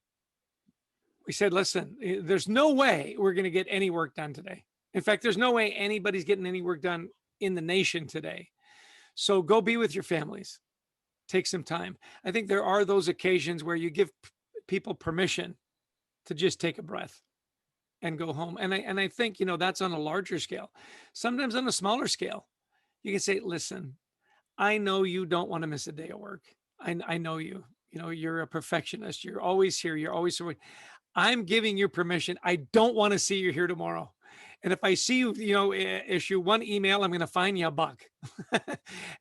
We said, listen, there's no way we're going to get any work done today. In fact, there's no way anybody's getting any work done in the nation today. So go be with your families. Take some time. I think there are those occasions where you give people permission to just take a breath and go home. And I think, that's on a larger scale. Sometimes on a smaller scale, you can say, listen, I know you don't want to miss a day of work. I know you're a perfectionist. You're always here. You're always. I'm giving you permission. I don't want to see you here tomorrow. And if I see you, issue one email, I'm going to fine you $1.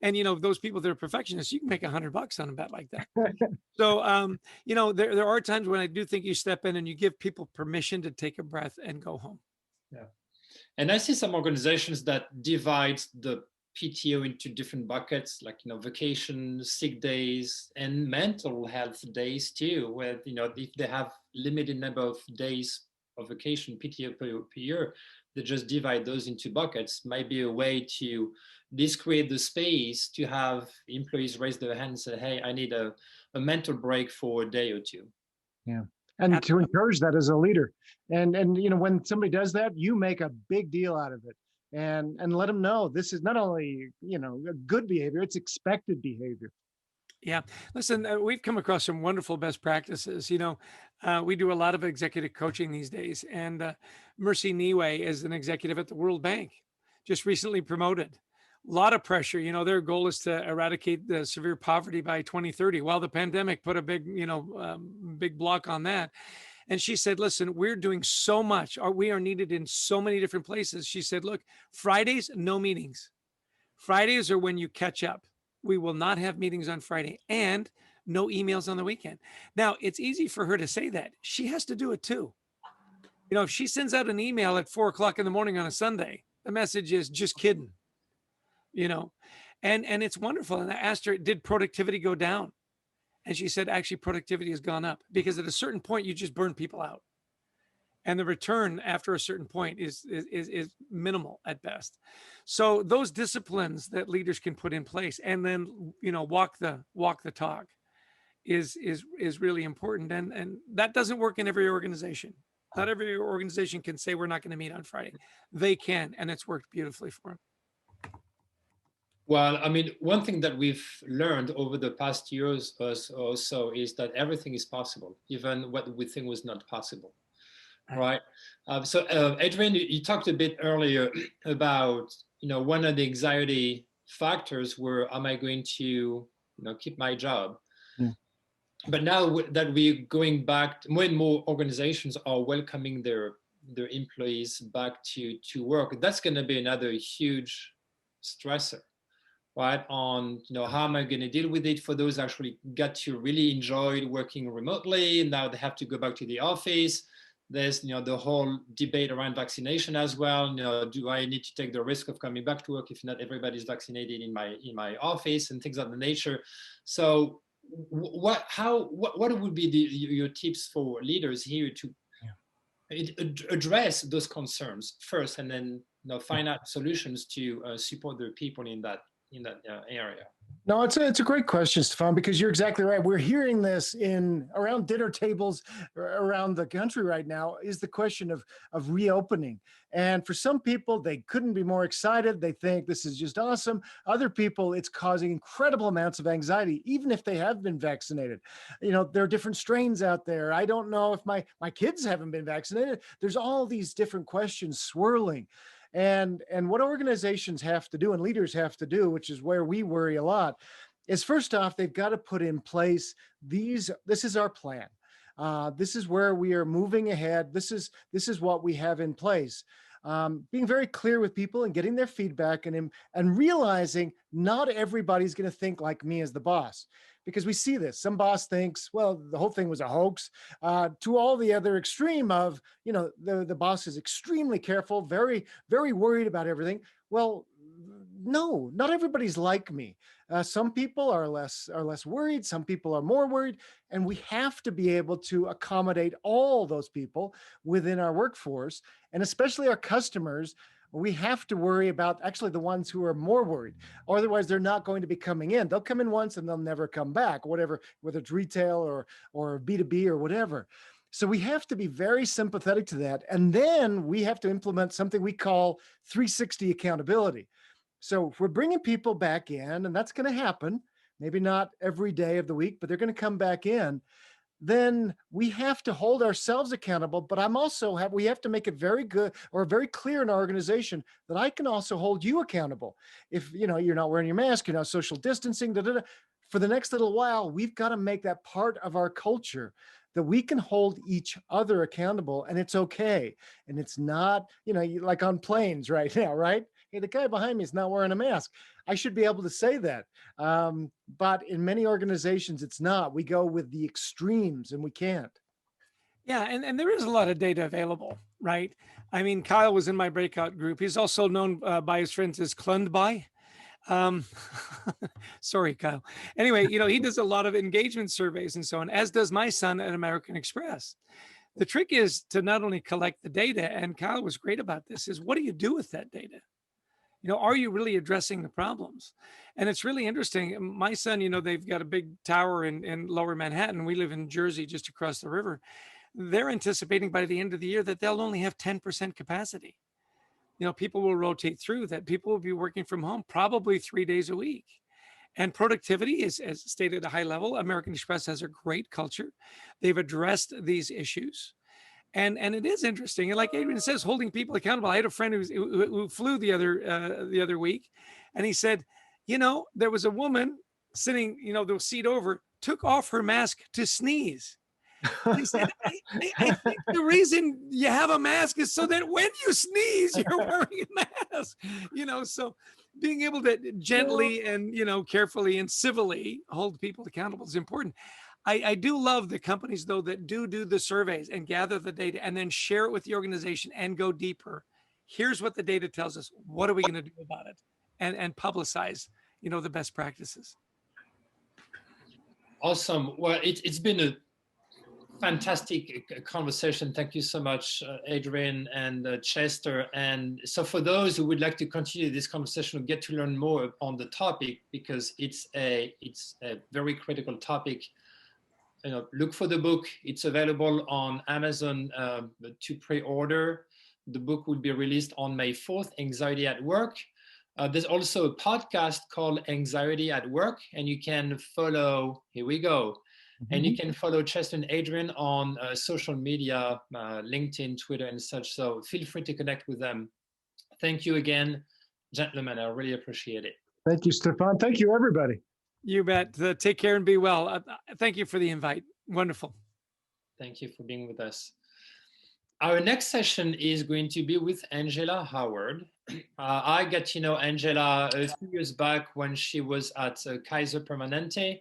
And, those people that are perfectionists, you can make $100 on a bet like that. So, there are times when I do think you step in and you give people permission to take a breath and go home. Yeah. And I see some organizations that divide the PTO into different buckets, like, vacation, sick days, and mental health days too, where, if they have limited number of days of vacation, PTO per year, they just divide those into buckets. Might be a way to create the space to have employees raise their hand and say, hey, I need a mental break for a day or two. Yeah. And to encourage that as a leader. And when somebody does that, you make a big deal out of it. And let them know this is not only, a good behavior, it's expected behavior. Yeah. Listen, we've come across some wonderful best practices. We do a lot of executive coaching these days, and Mercy Niwe is an executive at the World Bank, just recently promoted. A lot of pressure. Their goal is to eradicate the severe poverty by 2030. Well, the pandemic put a big, big block on that. And she said, listen, we're doing so much. We are needed in so many different places. She said, look, Fridays, no meetings. Fridays are when you catch up. We will not have meetings on Friday, and no emails on the weekend. Now, it's easy for her to say that. She has to do it too. If she sends out an email at 4:00 in the morning on a Sunday, the message is just kidding, and it's wonderful. And I asked her, did productivity go down? And she said, actually, productivity has gone up, because at a certain point, you just burn people out. And the return after a certain point is minimal at best. So those disciplines that leaders can put in place, and then, walk the talk is really important. And that doesn't work in every organization. Not every organization can say we're not going to meet on Friday. They can, and it's worked beautifully for them. Well, one thing that we've learned over the past years or so is that everything is possible, even what we think was not possible, right? So Adrian, you talked a bit earlier about, one of the anxiety factors were, am I going to, keep my job? Yeah. But now that we're going back, more and more organizations are welcoming their employees back to work. That's going to be another huge stressor, right? On, how am I going to deal with it for those actually got to really enjoy working remotely, and now they have to go back to the office. There's, the whole debate around vaccination as well. Do I need to take the risk of coming back to work if not everybody's vaccinated in my office, and things of the nature. So what would be your tips for leaders here to address those concerns first, and then find out solutions to support their people in that area? No, it's a great question, Stephan, because you're exactly right. We're hearing this around dinner tables around the country right now, is the question of reopening. And for some people, they couldn't be more excited. They think this is just awesome. Other people, it's causing incredible amounts of anxiety, even if they have been vaccinated. There are different strains out there. I don't know if my kids haven't been vaccinated. There's all these different questions swirling. And what organizations have to do, and leaders have to do, which is where we worry a lot, is first off, they've got to put in place this is our plan. This is where we are moving ahead. This is what we have in place. Being very clear with people and getting their feedback, and realizing not everybody's going to think like me as the boss. Because we see this. Some boss thinks, well, the whole thing was a hoax, to all the other extreme of, the boss is extremely careful, very, very worried about everything. Well, no, not everybody's like me. Some people are less worried. Some people are more worried. And we have to be able to accommodate all those people within our workforce, and especially our customers. We have to worry about actually the ones who are more worried, or otherwise they're not going to be coming in. They'll come in once and they'll never come back, whatever, whether it's retail or B2B or whatever. So we have to be very sympathetic to that. And then we have to implement something we call 360 accountability. So if we're bringing people back in, and that's going to happen, maybe not every day of the week, but they're going to come back in, then we have to hold ourselves accountable. But we have to make it very good or very clear in our organization that I can also hold you accountable. If you're not wearing your mask, you're not social distancing, for the next little while, we've got to make that part of our culture, that we can hold each other accountable, and it's okay. And it's not, like on planes right now, right? Hey, the guy behind me is not wearing a mask. I should be able to say that. But in many organizations, it's not. We go with the extremes and we can't. Yeah, and there is a lot of data available, right? I mean, Kyle was in my breakout group. He's also known by his friends as Klundby. Sorry, Kyle. Anyway, he does a lot of engagement surveys and so on, as does my son at American Express. The trick is to not only collect the data, and Kyle was great about this, is what do you do with that data? Are you really addressing the problems? And it's really interesting. My son, they've got a big tower in Lower Manhattan. We live in Jersey, just across the river. They're anticipating by the end of the year that they'll only have 10% capacity. People will rotate through, that people will be working from home probably 3 days a week. And productivity is, as stated at a high level. American Express has a great culture. They've addressed these issues. And it is interesting. And like Adrian says, holding people accountable. I had a friend who flew the other week, and he said, there was a woman sitting, the seat over, took off her mask to sneeze. He said, I think the reason you have a mask is so that when you sneeze, you're wearing a mask. So being able to gently and, carefully and civilly hold people accountable is important. I do love the companies, though, that do the surveys and gather the data and then share it with the organization and go deeper. Here's what the data tells us. What are we going to do about it? And publicize, the best practices. Awesome. Well, it's been a fantastic conversation. Thank you so much, Adrian and Chester. And so for those who would like to continue this conversation, get to learn more on the topic, because it's a very critical topic. Look for the book. It's available on Amazon to pre-order. The book will be released on May 4th, Anxiety at Work. There's also a podcast called Anxiety at Work, and you can follow, here we go. And you can follow Chester and Adrian on social media, LinkedIn, Twitter, and such. So feel free to connect with them. Thank you again, gentlemen. I really appreciate it. Thank you, Stephan. Thank you, everybody. You bet. Take care and be well. Thank you for the invite. Wonderful. Thank you for being with us. Our next session is going to be with Angela Howard. I got to know Angela a few years back when she was at Kaiser Permanente.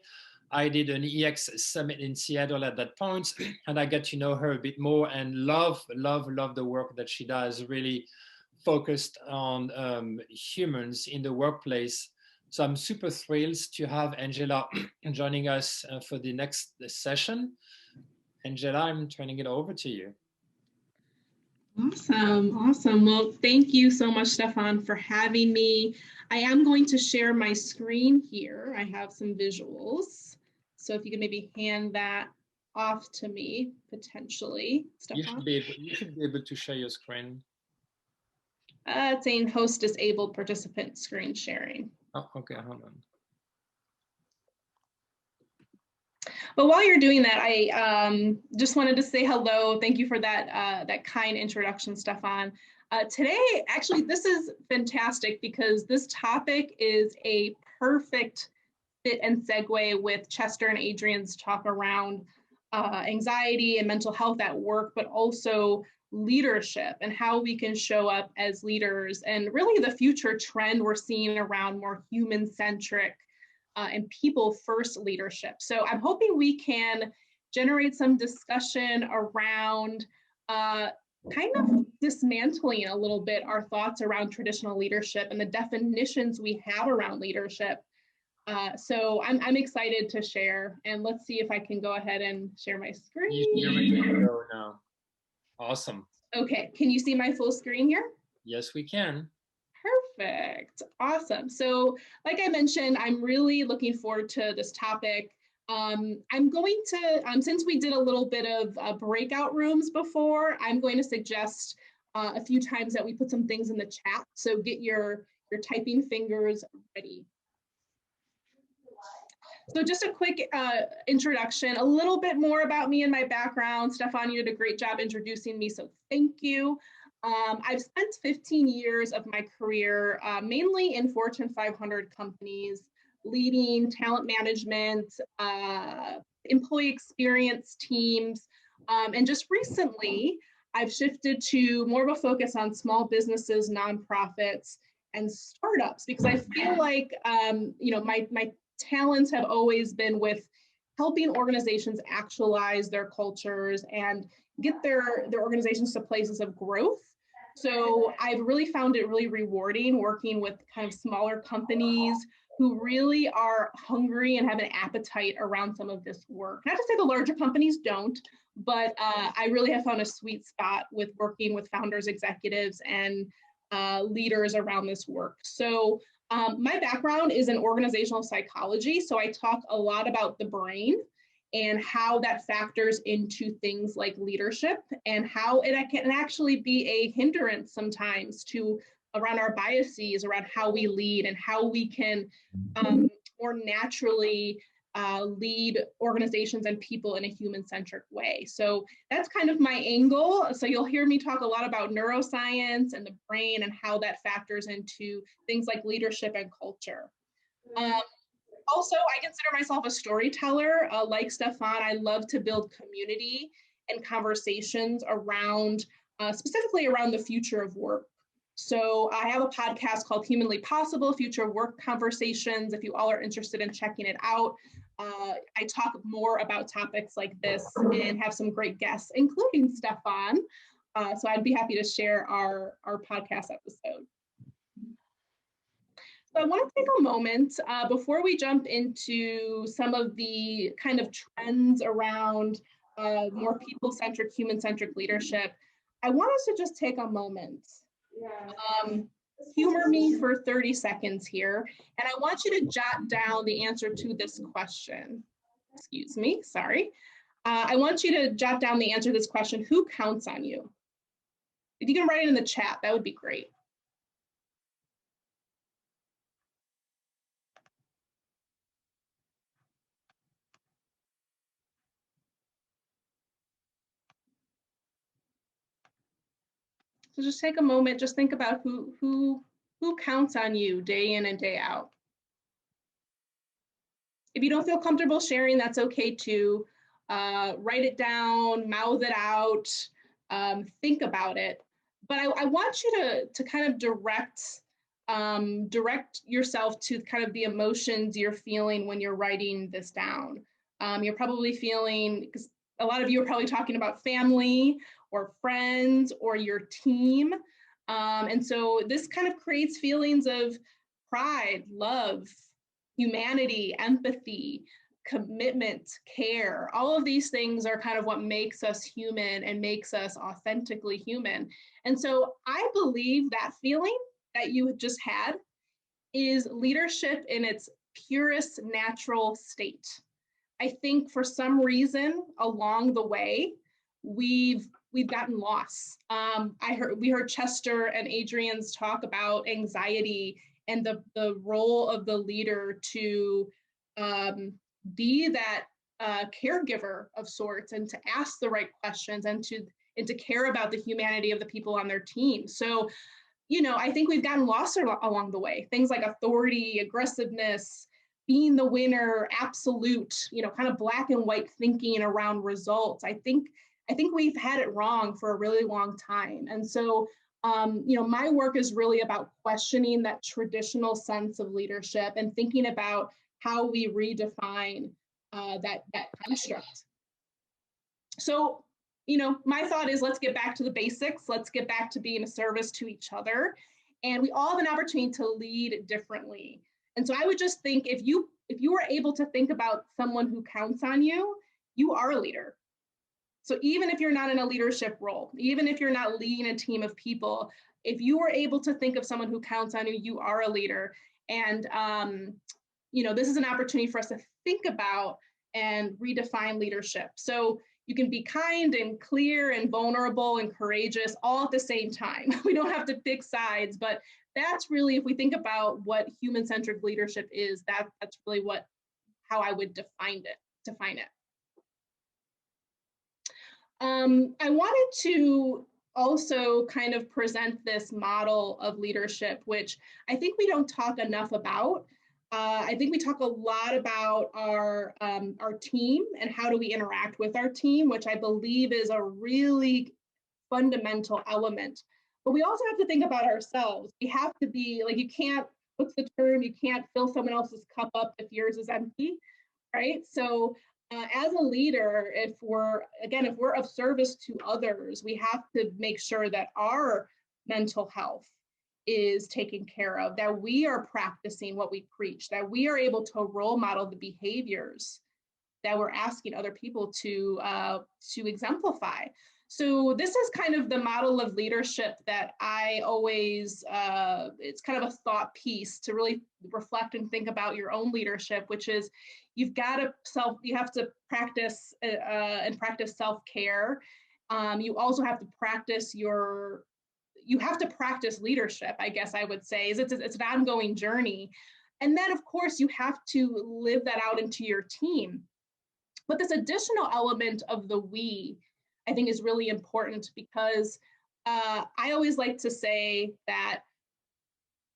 I did an EX summit in Seattle at that point, and I got to know her a bit more and love the work that she does, really focused on humans in the workplace. So I'm super thrilled to have Angela joining us for the next session. Angela, I'm turning it over to you. Awesome. Well, thank you so much, Stephan, for having me. I am going to share my screen here. I have some visuals. So if you could maybe hand that off to me, potentially, Stephan. You should be able to share your screen. It's saying host disabled participant screen sharing. Oh, okay, hold on. But while you're doing that, I just wanted to say hello. Thank you for that kind introduction, Stephan. Today, actually, this is fantastic because this topic is a perfect fit and segue with Chester and Adrian's talk around anxiety and mental health at work, but also leadership and how we can show up as leaders, and really the future trend we're seeing around more human-centric and people-first leadership. So I'm hoping we can generate some discussion around kind of dismantling a little bit our thoughts around traditional leadership and the definitions we have around leadership. So I'm excited to share, and let's see if I can go ahead and share my screen. You're ready to go now. Awesome. Okay, can you see my full screen here? Yes, we can. Perfect. Awesome. So like I mentioned, I'm really looking forward to this topic. I'm going to, since we did a little bit of breakout rooms before, I'm going to suggest a few times that we put some things in the chat. So get your typing fingers ready. So just a quick introduction, a little bit more about me and my background. Stephan, you did a great job introducing me, so thank you. I've spent 15 years of my career mainly in Fortune 500 companies, leading talent management, employee experience teams. And just recently, I've shifted to more of a focus on small businesses, nonprofits, and startups, because I feel like, my talents have always been with helping organizations actualize their cultures and get their organizations to places of growth. So I've really found it really rewarding working with kind of smaller companies who really are hungry and have an appetite around some of this work. Not to say the larger companies don't, but I really have found a sweet spot with working with founders, executives, and leaders around this work. So my background is in organizational psychology. So I talk a lot about the brain and how that factors into things like leadership and how it can actually be a hindrance sometimes to around our biases, around how we lead and how we can more naturally lead organizations and people in a human-centric way. So that's kind of my angle. So you'll hear me talk a lot about neuroscience and the brain and how that factors into things like leadership and culture. Also, I consider myself a storyteller. Like Stephan, I love to build community and conversations around, specifically around the future of work. So I have a podcast called Humanly Possible, Future of Work Conversations. If you all are interested in checking it out, I talk more about topics like this and have some great guests, including Stephan. So I'd be happy to share our podcast episode. So I want to take a moment before we jump into some of the kind of trends around more people-centric, human-centric leadership. I want us to just take a moment. Humor me for 30 seconds here, and I want you to jot down the answer to this question. Excuse me, sorry. I want you to jot down the answer to this question. Who counts on you? If you can write it in the chat, that would be great. So just take a moment, just think about who counts on you day in and day out. If you don't feel comfortable sharing, that's okay too. Write it down, mouth it out, think about it. But I want you to kind of direct yourself to kind of the emotions you're feeling when you're writing this down. You're probably feeling, because a lot of you are probably talking about family or friends or your team. And so this kind of creates feelings of pride, love, humanity, empathy, commitment, care. All of these things are kind of what makes us human and makes us authentically human. And so I believe that feeling that you just had is leadership in its purest natural state. I think for some reason along the way, we've gotten lost. We heard Chester and Adrian's talk about anxiety and the role of the leader to be that caregiver of sorts and to ask the right questions and to care about the humanity of the people on their team. So, I think we've gotten lost along the way. Things like authority, aggressiveness, being the winner, absolute, kind of black and white thinking around results. I think we've had it wrong for a really long time. And so, my work is really about questioning that traditional sense of leadership and thinking about how we redefine that construct. So, my thought is let's get back to the basics. Let's get back to being a service to each other. And we all have an opportunity to lead differently. And so I would just think if you were able to think about someone who counts on you, you are a leader. So even if you're not in a leadership role, even if you're not leading a team of people, if you were able to think of someone who counts on you, you are a leader. And, this is an opportunity for us to think about and redefine leadership. So you can be kind and clear and vulnerable and courageous all at the same time. We don't have to pick sides, but that's really, if we think about what human-centric leadership is, that's really how I would define it. I wanted to also kind of present this model of leadership, which I think we don't talk enough about. I think we talk a lot about our team and how do we interact with our team, which I believe is a really fundamental element. But we also have to think about ourselves. We have to be like, you can't, what's the term? You can't fill someone else's cup up if yours is empty, right? So as a leader, if we're of service to others, we have to make sure that our mental health is taken care of, that we are practicing what we preach, that we are able to role model the behaviors that we're asking other people to exemplify. So this is kind of the model of leadership that I always, it's kind of a thought piece to really reflect and think about your own leadership, which is you have to practice and practice self-care. You also have to practice leadership, I guess I would say. It's an ongoing journey. And then of course you have to live that out into your team. But this additional element of the we, I think, is really important because I always like to say that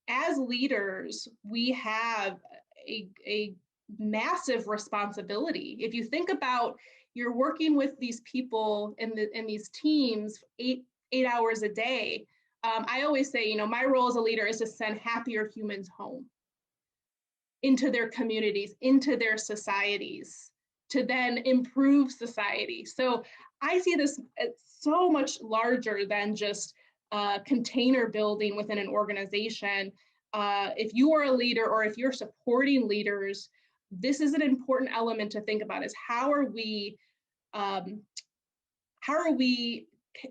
as leaders, we have a massive responsibility. If you think about, you're working with these people in these teams 8 hours a day. I always say, my role as a leader is to send happier humans home into their communities, into their societies, to then improve society. So I see this as so much larger than just container building within an organization. If you are a leader or if you're supporting leaders, this is an important element to think about, is how are we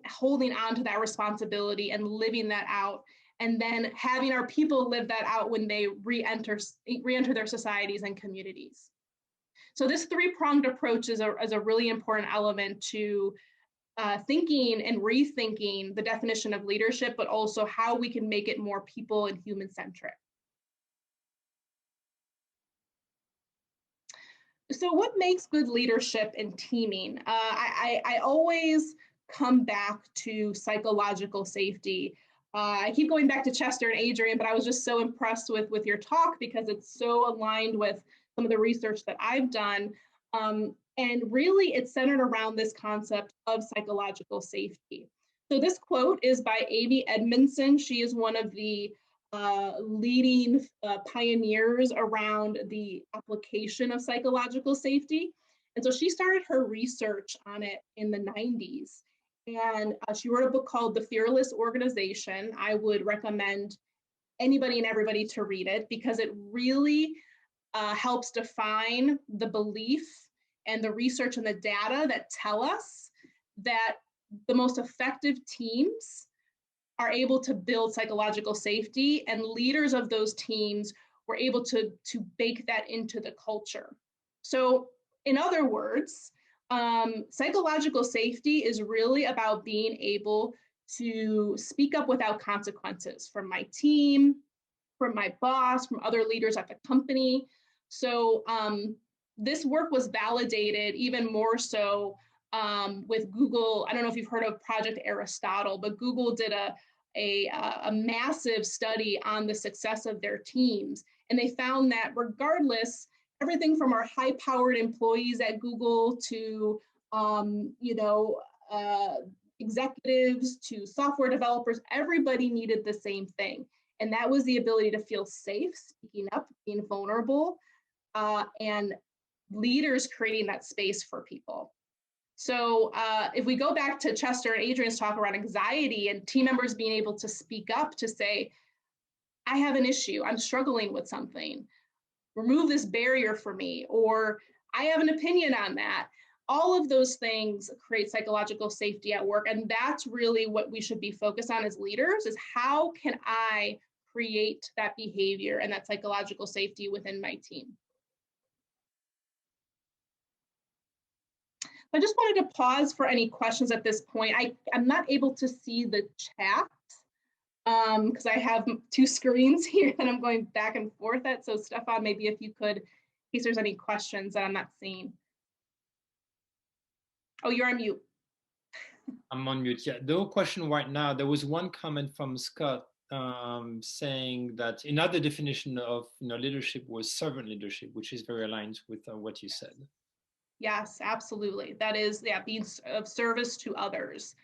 holding on to that responsibility and living that out, and then having our people live that out when they re-enter their societies and communities. So this three-pronged approach is a really important element to thinking and rethinking the definition of leadership, but also how we can make it more people and human-centric. So what makes good leadership and teaming? I always come back to psychological safety. I keep going back to Chester and Adrian, but I was just so impressed with your talk because it's so aligned with some of the research that I've done. And really it's centered around this concept of psychological safety. So this quote is by Amy Edmondson. She is one of the leading pioneers around the application of psychological safety. And so she started her research on it in the 90s. And she wrote a book called The Fearless Organization. I would recommend anybody and everybody to read it because it really helps define the belief and the research and the data that tell us that the most effective teams are able to build psychological safety, and leaders of those teams were able to bake that into the culture. So in other words, psychological safety is really about being able to speak up without consequences from my team, from my boss, from other leaders at the company. So this work was validated even more so with Google. I don't know if you've heard of Project Aristotle, but Google did a massive study on the success of their teams. And they found that regardless, everything from our high-powered employees at Google to executives to software developers, everybody needed the same thing. And that was the ability to feel safe, speaking up, being vulnerable, and leaders creating that space for people. So if we go back to Chester and Adrian's talk around anxiety and team members being able to speak up to say, I have an issue, I'm struggling with something, remove this barrier for me, or I have an opinion on that. All of those things create psychological safety at work. And that's really what we should be focused on as leaders, is how can I create that behavior and that psychological safety within my team. I just wanted to pause for any questions at this point. I'm not able to see the chat because I have two screens here and I'm going back and forth at. So Stephan, maybe if you could, in case there's any questions that I'm not seeing. Oh, you're on mute. I'm on mute. Yeah, no question right now. There was one comment from Scott saying that another definition of leadership was servant leadership, which is very aligned with what you said. Yes, absolutely. That is, yeah, being of service to others.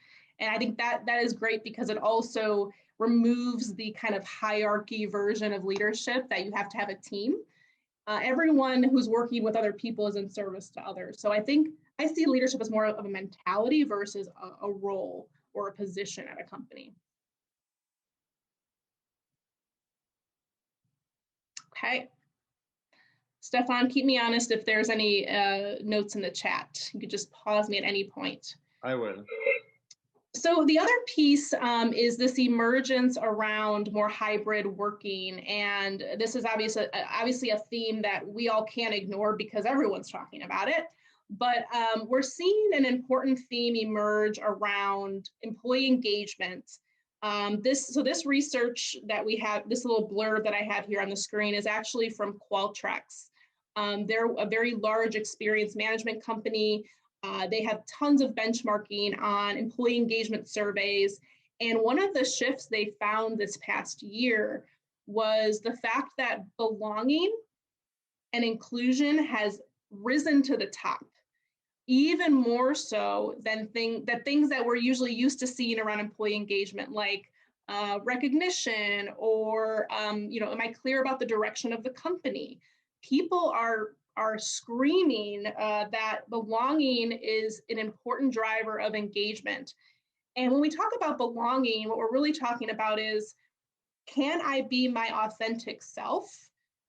And I think that is great because it also removes the kind of hierarchy version of leadership that you have to have a team. Everyone who's working with other people is in service to others. So I think I see leadership as more of a mentality versus a role or a position at a company. Okay. Stephan, keep me honest if there's any notes in the chat. You could just pause me at any point. I will. So the other piece is this emergence around more hybrid working. And this is obviously a theme that we all can't ignore because everyone's talking about it. But we're seeing an important theme emerge around employee engagement. This research that we have, this little blurb that I have here on the screen is actually from Qualtrics. They're a very large experience management company. They have tons of benchmarking on employee engagement surveys. And one of the shifts they found this past year was the fact that belonging and inclusion has risen to the top, even more so than things that we're usually used to seeing around employee engagement, like recognition or, am I clear about the direction of the company? People are screaming that belonging is an important driver of engagement. And when we talk about belonging, what we're really talking about is, can I be my authentic self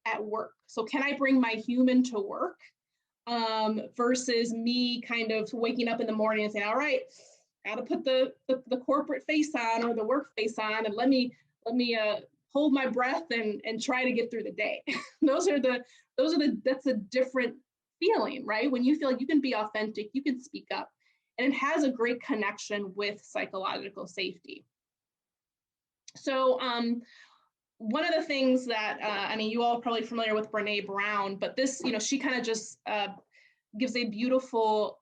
at work? So can I bring my human to work versus me kind of waking up in the morning and saying, all right, got to put the corporate face on or the work face on, and let me hold my breath and try to get through the day. That's a different feeling, right? When you feel like you can be authentic, you can speak up, and it has a great connection with psychological safety. So one of the things that, you all are probably familiar with Brené Brown, but this, she kind of just gives a beautiful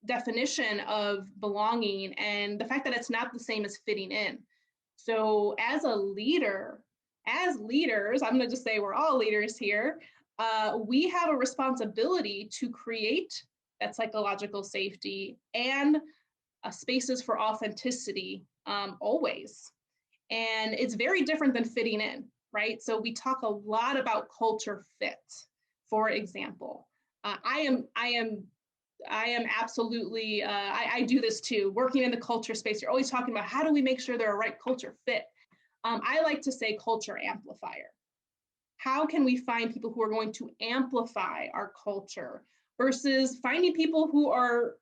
definition of belonging and the fact that it's not the same as fitting in. So as leaders, I'm going to just say we're all leaders here. We have a responsibility to create that psychological safety and spaces for authenticity always. And it's very different than fitting in, right? So we talk a lot about culture fit, for example. I am absolutely, I do this too, working in the culture space. You're always talking about how do we make sure they're a right culture fit? I like to say culture amplifier. How can we find people who are going to amplify our culture versus finding people who are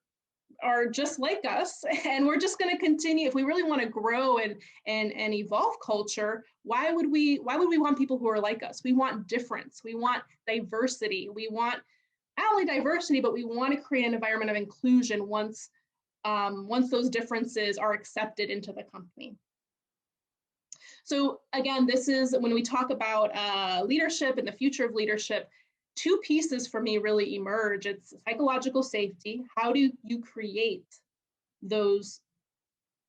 just like us, and we're just going to continue. If we really want to grow and evolve culture, why would we want people who are like us? We want difference. We want diversity. We want not only diversity, but we want to create an environment of inclusion once those differences are accepted into the company. So again, this is when we talk about leadership and the future of leadership, two pieces for me really emerge. It's psychological safety. How do you create those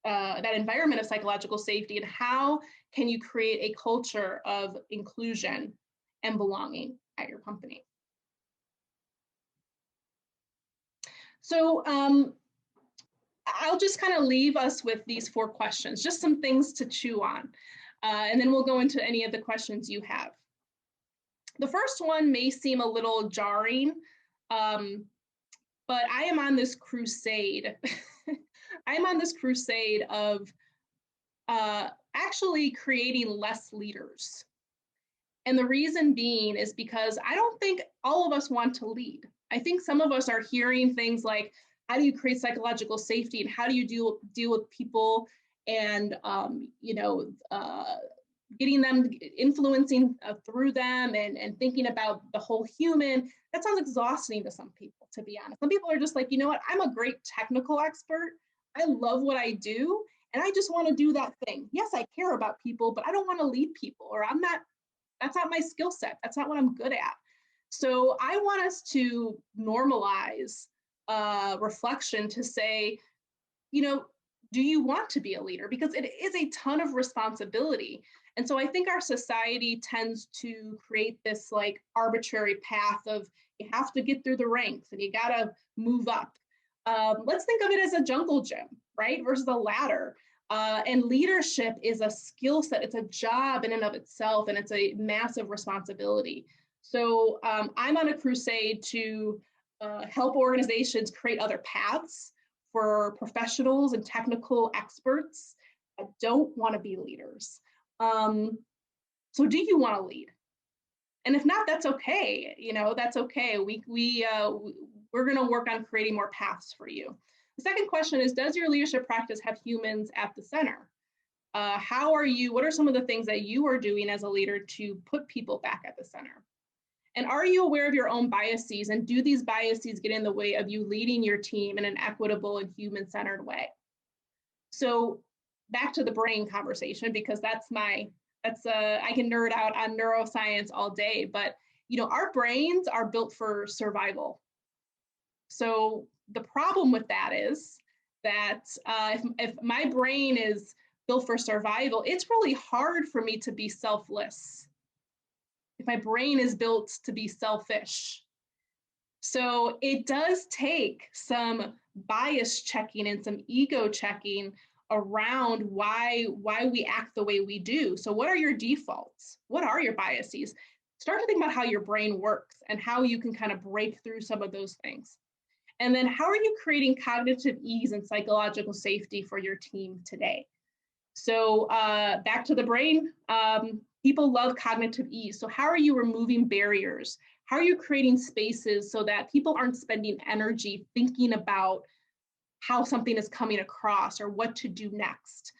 that environment of psychological safety, and how can you create a culture of inclusion and belonging at your company? So I'll just kind of leave us with these 4 questions, just some things to chew on, and then we'll go into any of the questions you have. The first one may seem a little jarring, but I am on this crusade. I'm on this crusade of actually creating less leaders. And the reason being is because I don't think all of us want to lead. I think some of us are hearing things like, how do you create psychological safety, and how do you deal with people, and getting them, influencing through them, and thinking about the whole human. That sounds exhausting to some people, to be honest. Some people are just like, you know what, I'm a great technical expert. I love what I do, and I just want to do that thing. Yes, I care about people, but I don't want to lead people, or that's not my skill set. That's not what I'm good at. So I want us to normalize reflection to say, do you want to be a leader? Because it is a ton of responsibility. And so I think our society tends to create this like arbitrary path of you have to get through the ranks and you got to move up. Let's think of it as a jungle gym, right? Versus a ladder. And leadership is a skill set. It's a job in and of itself, and it's a massive responsibility. So I'm on a crusade to help organizations create other paths for professionals and technical experts that don't want to be leaders. So do you want to lead? And if not, that's okay. You know, that's okay. We're going to work on creating more paths for you. The second question is, does your leadership practice have humans at the center? What are some of the things that you are doing as a leader to put people back at the center? And are you aware of your own biases, and do these biases get in the way of you leading your team in an equitable and human-centered way? So back to the brain conversation, because I can nerd out on neuroscience all day, but you know, our brains are built for survival. So the problem with that is that if my brain is built for survival, it's really hard for me to be selfless if my brain is built to be selfish. So it does take some bias checking and some ego checking around why we act the way we do. So what are your defaults? What are your biases? Start to think about how your brain works and how you can kind of break through some of those things. And then how are you creating cognitive ease and psychological safety for your team today? So back to the brain, people love cognitive ease. So how are you removing barriers? How are you creating spaces so that people aren't spending energy thinking about how something is coming across or what to do next?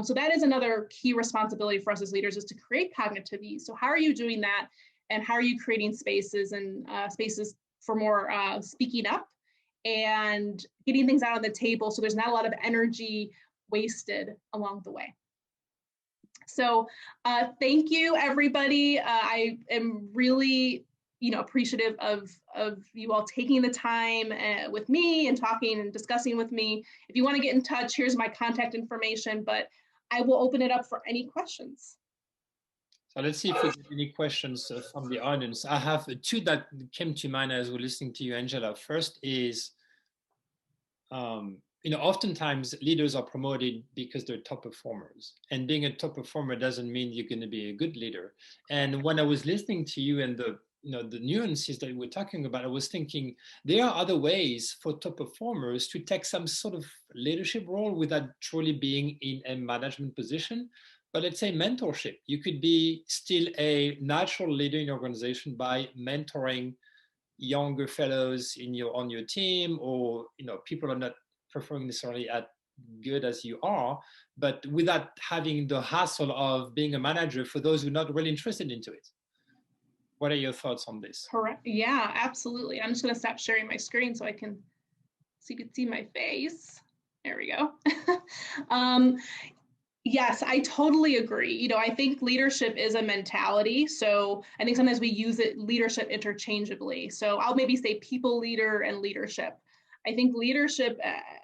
So that is another key responsibility for us as leaders, is to create cognitive ease. So how are you doing that? And how are you creating spaces and spaces for more speaking up and getting things out on the table so there's not a lot of energy wasted along the way? So thank you, everybody. I am really appreciative of you all taking the time with me and talking and discussing with me. If you want to get in touch, here's my contact information, but I will open it up for any questions. So let's see if we get any questions from the audience. I have two that came to mind as we're listening to you, Angela. First is, oftentimes leaders are promoted because they're top performers, and being a top performer doesn't mean you're going to be a good leader. And when I was listening to you and the nuances that we're talking about, I was thinking there are other ways for top performers to take some sort of leadership role without truly being in a management position. But let's say mentorship. You could be still a natural leader in your organization by mentoring younger fellows on your team, or people are not performing necessarily as good as you are, but without having the hassle of being a manager for those who are not really interested into it. What are your thoughts on this? Correct. Yeah, absolutely. I'm just going to stop sharing my screen so you can see my face. There we go. Yes, I totally agree. I think leadership is a mentality. So I think sometimes we use leadership interchangeably. So I'll maybe say people leader and leadership. I think leadership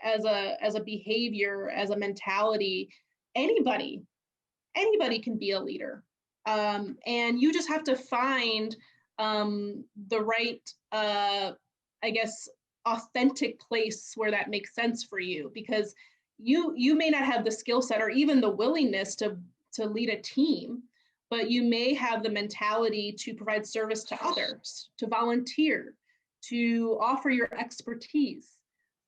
as a behavior, as a mentality, anybody can be a leader. And you just have to find the right, authentic place where that makes sense for you, because you may not have the skill set or even the willingness to lead a team, but you may have the mentality to provide service to others, to volunteer, to offer your expertise.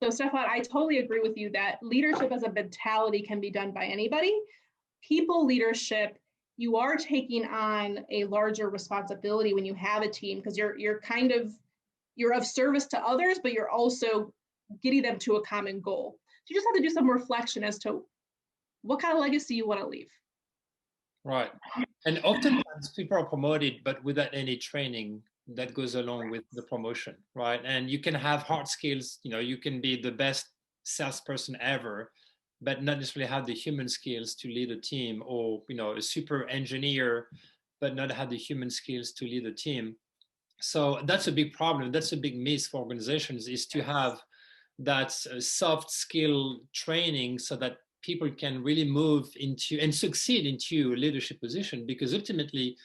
So Stephan, I totally agree with you that leadership as a mentality can be done by anybody. People leadership, you are taking on a larger responsibility when you have a team, because you're of service to others, but you're also getting them to a common goal. So you just have to do some reflection as to what kind of legacy you want to leave. Right. And oftentimes people are promoted, but without any training that goes along with the promotion, right? And you can have hard skills, you can be the best salesperson ever, but not necessarily have the human skills to lead a team, or, a super engineer, but not have the human skills to lead a team. So that's a big problem. That's a big miss for organizations, is to have that's a soft skill training so that people can really move into and succeed into a leadership position, because ultimately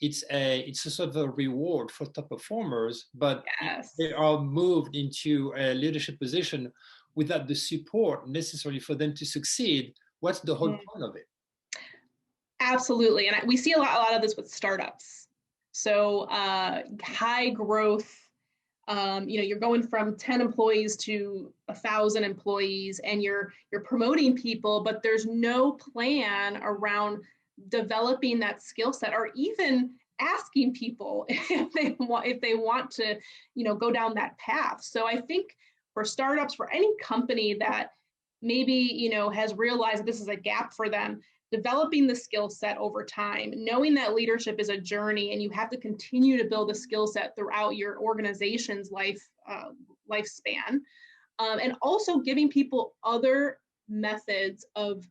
it's a sort of a reward for top performers, but they are moved into a leadership position without the support necessary for them to succeed. What's the whole point of it? Absolutely. And we see a lot of this with startups. So high growth, you're going from 10 employees to 1,000 employees, and you're promoting people, but there's no plan around developing that skill set, or even asking people if they want to, go down that path. So I think for startups, for any company that maybe, has realized that this is a gap for them, developing the skill set over time, knowing that leadership is a journey and you have to continue to build a skill set throughout your organization's lifespan, and also giving people other methods of,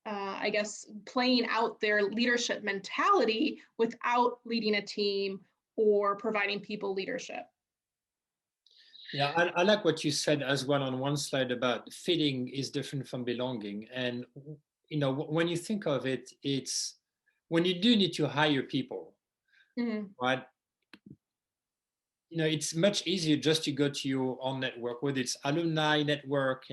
I guess, playing out their leadership mentality without leading a team or providing people leadership. Yeah, I like what you said as well on one slide about fitting is different from belonging. And, when you think of it, it's when you do need to hire people, right? It's much easier just to go to your own network, whether it's alumni network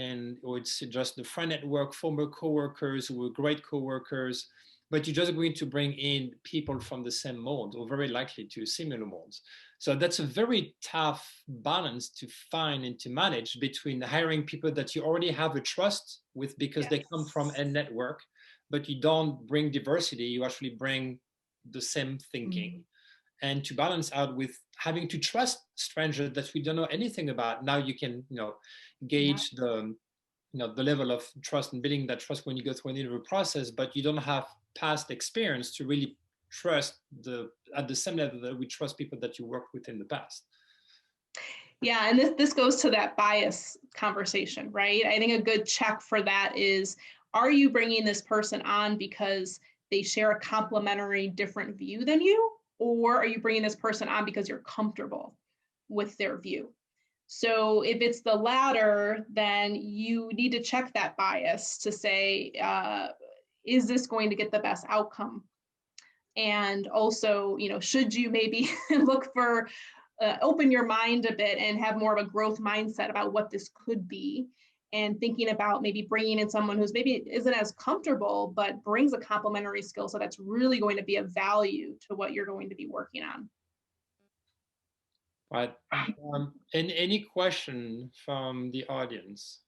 or it's just the friend network, former coworkers who were great coworkers, but you're just going to bring in people from the same mold, or very likely to similar molds. So that's a very tough balance to find and to manage between hiring people that you already have a trust with because they come from a network, but you don't bring diversity, you actually bring the same thinking. And to balance out with having to trust strangers that we don't know anything about. Now you can, gauge the level of trust and building that trust when you go through an interview process, but you don't have past experience to really trust at the same level that we trust people that you worked with in the past. Yeah, and this goes to that bias conversation, right? I think a good check for that is, are you bringing this person on because they share a complementary different view than you? Or are you bringing this person on because you're comfortable with their view? So if it's the latter, then you need to check that bias to say, is this going to get the best outcome? And also, should you maybe look for, open your mind a bit and have more of a growth mindset about what this could be, and thinking about maybe bringing in someone who's maybe isn't as comfortable, but brings a complementary skill set that's really going to be of value to what you're going to be working on. Right. And any question from the audience?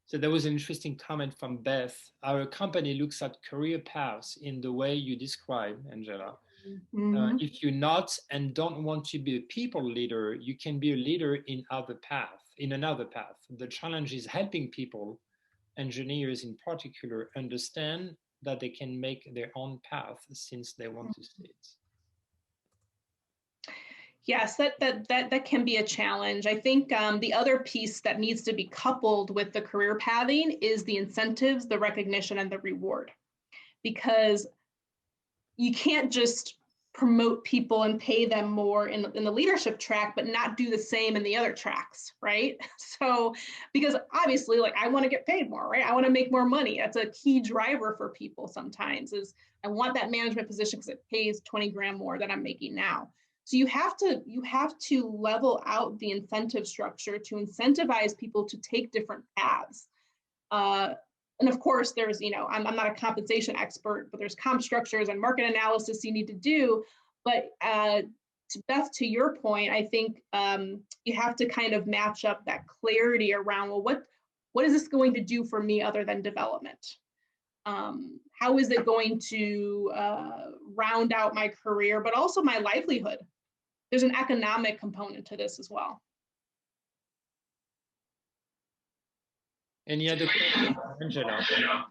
So there was an interesting comment from Beth. Our company looks at career paths in the way you describe, Angela. If you're not and don't want to be a people leader, you can be a leader in another path. The challenge is helping people, engineers in particular, understand that they can make their own path since they want to see it. Yes, that can be a challenge. I think the other piece that needs to be coupled with the career pathing is the incentives, the recognition, and the reward. Because you can't just promote people and pay them more in the leadership track, but not do the same in the other tracks, right? So, because obviously, like, I want to get paid more, right? I want to make more money. That's a key driver for people sometimes, is I want that management position because it pays 20 grand more than I'm making now. So you have to level out the incentive structure to incentivize people to take different paths. And of course, there's, I'm not a compensation expert, but there's comp structures and market analysis you need to do. But Beth, to your point, I think you have to kind of match up that clarity around, well, what is this going to do for me other than development? How is it going to round out my career, but also my livelihood? There's an economic component to this as well. Any other questions, Angela?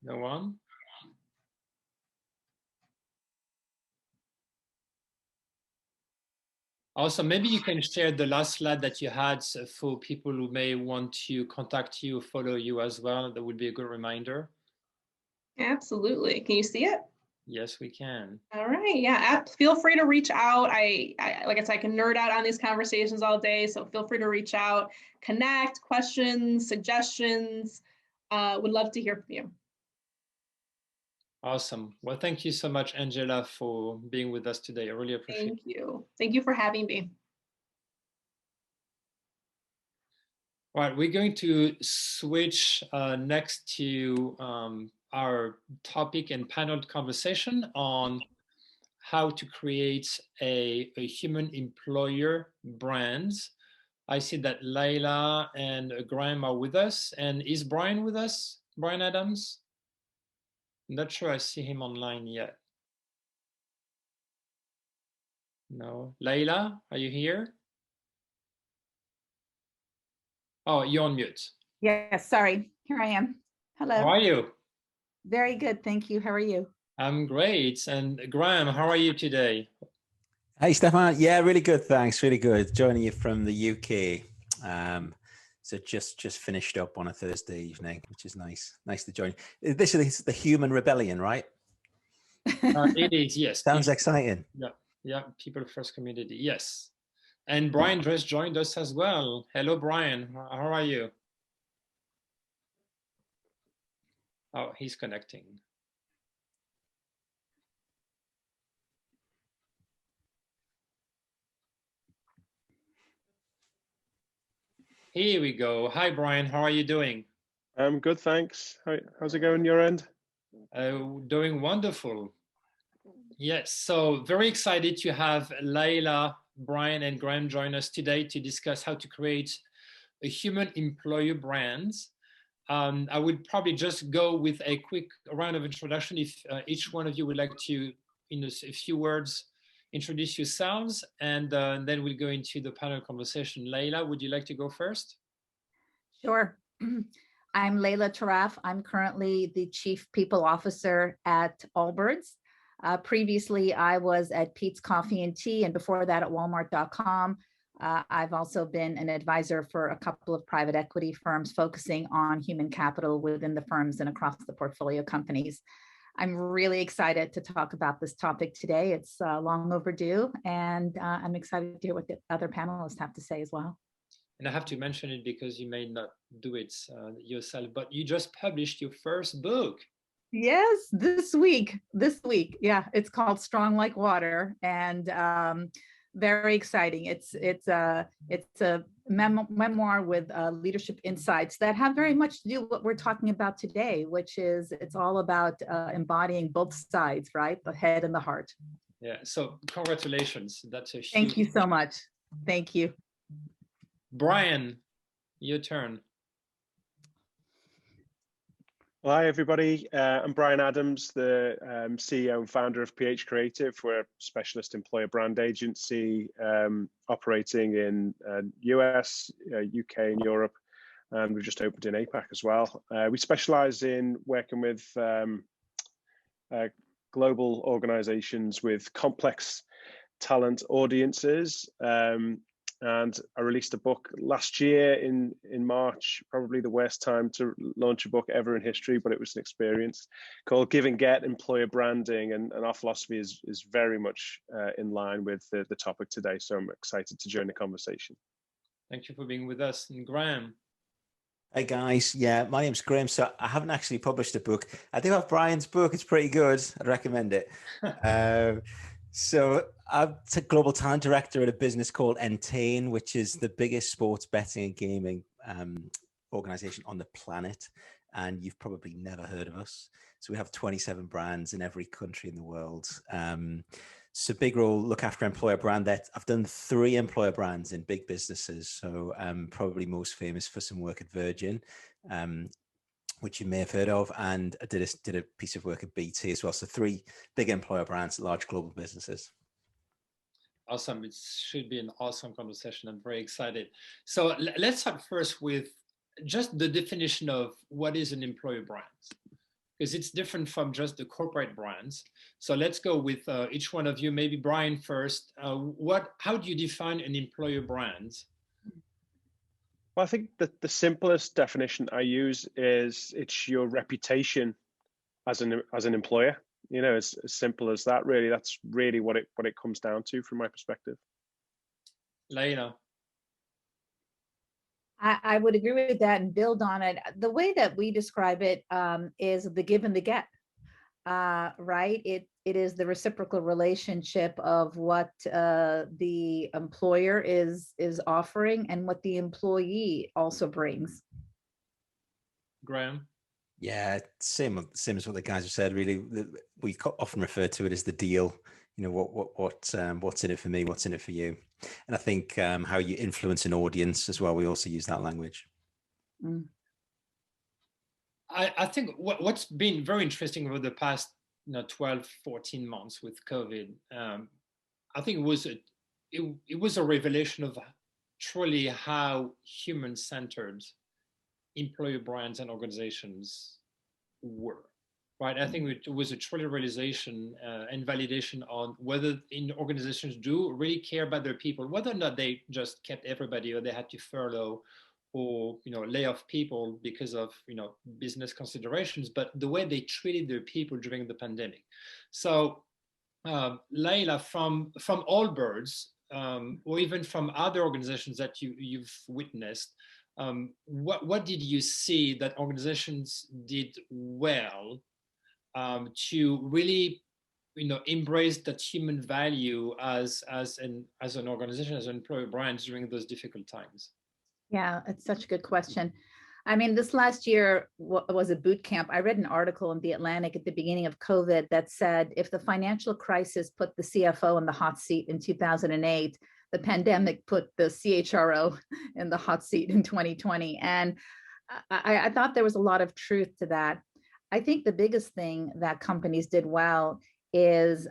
No one? Also, maybe you can share the last slide that you had for people who may want to contact you, follow you as well. That would be a good reminder. Absolutely. Can you see it? Yes, we can. All right. Yeah. Feel free to reach out. I like I said, I can nerd out on these conversations all day. So feel free to reach out, connect, questions, suggestions. Would love to hear from you. Awesome. Well, thank you so much, Angela, for being with us today. I really appreciate it. Thank you. Thank you for having me. All right, we're going to switch next to our topic and panel conversation on how to create a human employer brand. I see that Laila and Graeme are with us. And is Bryan with us? Bryan Adams? I'm not sure I see him online yet. No. Laila, are you here? Oh, you're on mute. Yes, sorry. Here I am. Hello. How are you? Very good, thank you. How are you? I'm great. And Graeme, how are you today? Hey, Stephan. Yeah, really good. Thanks. Really good. Joining you from the UK. So just finished up on a Thursday evening, which is nice. Nice to join. This is the Human Rebellion, right? It is, yes. Sounds exciting. Yeah, People First Community, yes. And Bryan just joined us as well. Hello, Bryan. How are you? Oh, he's connecting. Here we go. Hi, Bryan. How are you doing? I'm good, thanks. How's it going your end? Doing wonderful. Yes, so very excited to have Laila, Bryan, and Graeme join us today to discuss how to create a human employer brand. I would probably just go with a quick round of introduction if each one of you would like to, in a few words, introduce yourselves, and then we'll go into the panel conversation. Laila, would you like to go first? Sure. I'm Laila Tarraf. I'm currently the Chief People Officer at AllBirds. Previously, I was at Pete's Coffee and Tea, and before that at Walmart.com. I've also been an advisor for a couple of private equity firms focusing on human capital within the firms and across the portfolio companies. I'm really excited to talk about this topic today. It's long overdue, and I'm excited to hear what the other panelists have to say as well. And I have to mention it because you may not do it yourself, but you just published your first book. Yes, this week. Yeah, it's called Strong Like Water, and very exciting. It's a memoir with leadership insights that have very much to do with what we're talking about today, which is it's all about embodying both sides, right? The head and the heart. Yeah, so congratulations. That's a huge... Thank you so much. Thank you. Bryan, your turn. Well, hi, everybody. I'm Bryan Adams, the CEO and founder of Ph.Creative. We're a specialist employer brand agency operating in US, UK, and Europe. And we've just opened in APAC as well. We specialize in working with global organizations with complex talent audiences. And I released a book last year in March, probably the worst time to launch a book ever in history, but it was an experience, called Give and Get Employer Branding. And our philosophy is very much in line with the topic today. So I'm excited to join the conversation. Thank you for being with us. And Graeme. Hey guys, yeah, my name's Graeme. So I haven't actually published a book. I do have Bryan's book. It's pretty good. I'd recommend it. So I'm a global talent director at a business called Entain, which is the biggest sports betting and gaming organization on the planet. And you've probably never heard of us. So we have 27 brands in every country in the world. So big role, look after employer brand. That I've done 3 employer brands in big businesses. So probably most famous for some work at Virgin, which you may have heard of, and I did a piece of work at BT as well. So 3 big employer brands, large global businesses. Awesome. It should be an awesome conversation. I'm very excited. So let's start first with just the definition of what is an employer brand, because it's different from just the corporate brands. So let's go with each one of you, maybe Bryan first. How do you define an employer brand? Well, I think that the simplest definition I use is it's your reputation as an employer. You know, it's as simple as that. Really, that's really what it comes down to from my perspective. Laila. I would agree with that and build on it. The way that we describe it is the give and the get, right? It is the reciprocal relationship of what the employer is offering and what the employee also brings. Graeme. Yeah, same as what the guys have said. Really, we often refer to it as the deal. You know, what's in it for me, what's in it for you, and I think how you influence an audience as well. We also use that language. Mm. I think what's been very interesting over the past 12, 14 months with COVID, I think it was a revelation of truly how human-centered employer brands and organizations were. Right, I think it was a truly realization and validation on whether organizations do really care about their people, whether or not they just kept everybody or they had to furlough or lay off people because of business considerations, but the way they treated their people during the pandemic. So, Laila, from AllBirds or even from other organizations that you've witnessed, what did you see that organizations did well to really embrace that human value as an organization, as an employer brand during those difficult times? Yeah, it's such a good question. I mean, this last year was a boot camp. I read an article in The Atlantic at the beginning of COVID that said if the financial crisis put the CFO in the hot seat in 2008, the pandemic put the CHRO in the hot seat in 2020. And I thought there was a lot of truth to that. I think the biggest thing that companies did well is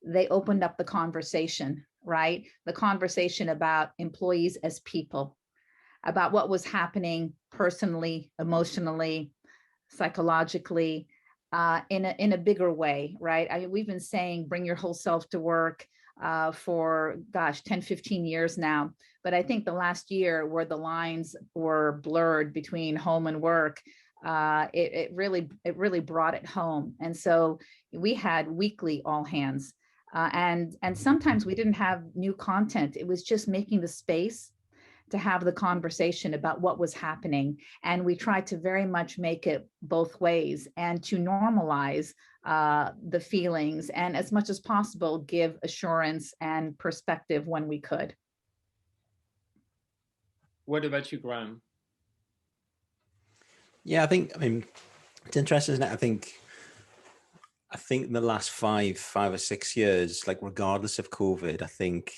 they opened up the conversation, right? The conversation about employees as people, about what was happening personally, emotionally, psychologically, in a bigger way, right? We've been saying bring your whole self to work for 10, 15 years now. But I think the last year where the lines were blurred between home and work, it really brought it home. And so we had weekly all hands, and sometimes we didn't have new content. It was just making the space to have the conversation about what was happening. And we tried to very much make it both ways and to normalize the feelings and as much as possible give assurance and perspective when we could. What about you, Graeme? Yeah, I mean, it's interesting, isn't it? I think in the last five or 6 years, like regardless of COVID, I think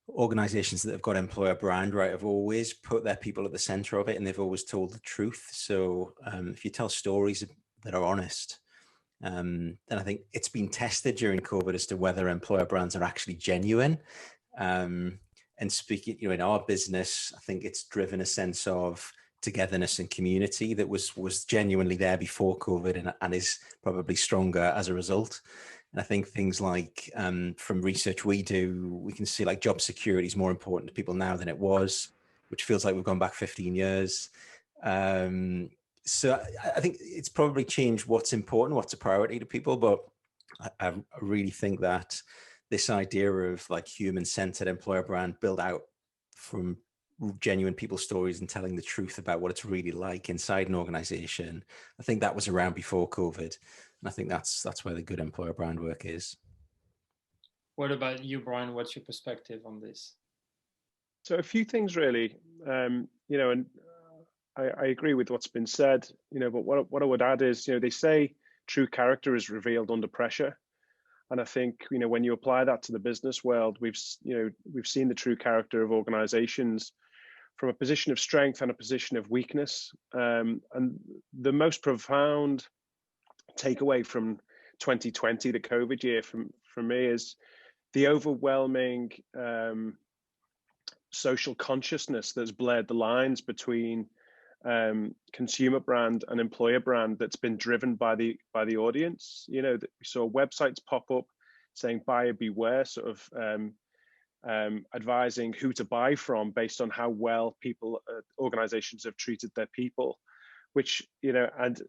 organizations that have got employer brand right have always put their people at the center of it, and they've always told the truth. So if you tell stories that are honest, then I think it's been tested during COVID as to whether employer brands are actually genuine. And speaking, in our business, I think it's driven a sense of togetherness and community that was genuinely there before COVID and is probably stronger as a result. And I think things like from research we do, we can see like job security is more important to people now than it was, which feels like we've gone back 15 years. So I think it's probably changed what's important, what's a priority to people. But I really think that this idea of like human-centered employer brand built out from genuine people stories and telling the truth about what it's really like inside an organization, I think that was around before COVID. And I think that's where the good employer brand work is. What about you, Brian? What's your perspective on this? So a few things really, and I agree with what's been said, but what I would add is, they say true character is revealed under pressure. And I think, when you apply that to the business world, we've seen the true character of organizations from a position of strength and a position of weakness. And the most profound takeaway from 2020, the COVID year, for me, is the overwhelming social consciousness that's blurred the lines between consumer brand and employer brand that's been driven by the audience. We saw websites pop up saying buyer beware, sort of advising who to buy from based on how well organizations have treated their people, which, and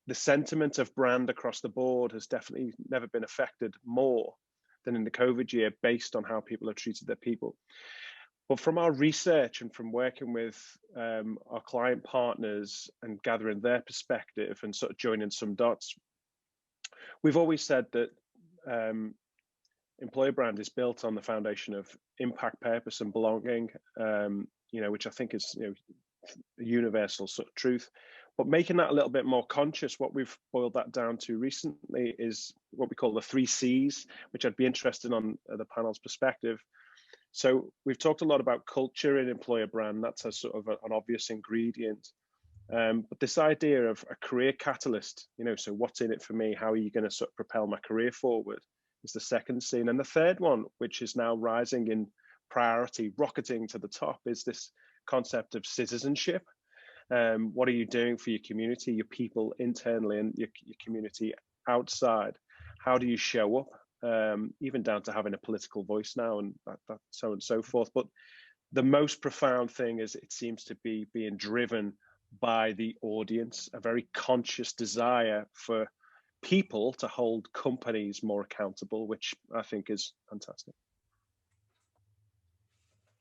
the sentiment of brand across the board has definitely never been affected more than in the COVID year based on how people have treated their people. But from our research and from working with our client partners and gathering their perspective and sort of joining some dots, we've always said that employer brand is built on the foundation of impact, purpose, and belonging, which I think is a universal sort of truth. But making that a little bit more conscious, what we've boiled that down to recently is what we call the 3 C's, which I'd be interested on the panel's perspective. So we've talked a lot about culture in employer brand. That's a sort of an obvious ingredient. But this idea of a career catalyst, so what's in it for me? How are you going to sort of propel my career forward is the second C. And the third one, which is now rising in priority, rocketing to the top, is this concept of citizenship. What are you doing for your community, your people internally, and your community outside? How do you show up? Even down to having a political voice now, and that so on and so forth. But the most profound thing is it seems to be being driven by the audience, a very conscious desire for people to hold companies more accountable, which I think is fantastic.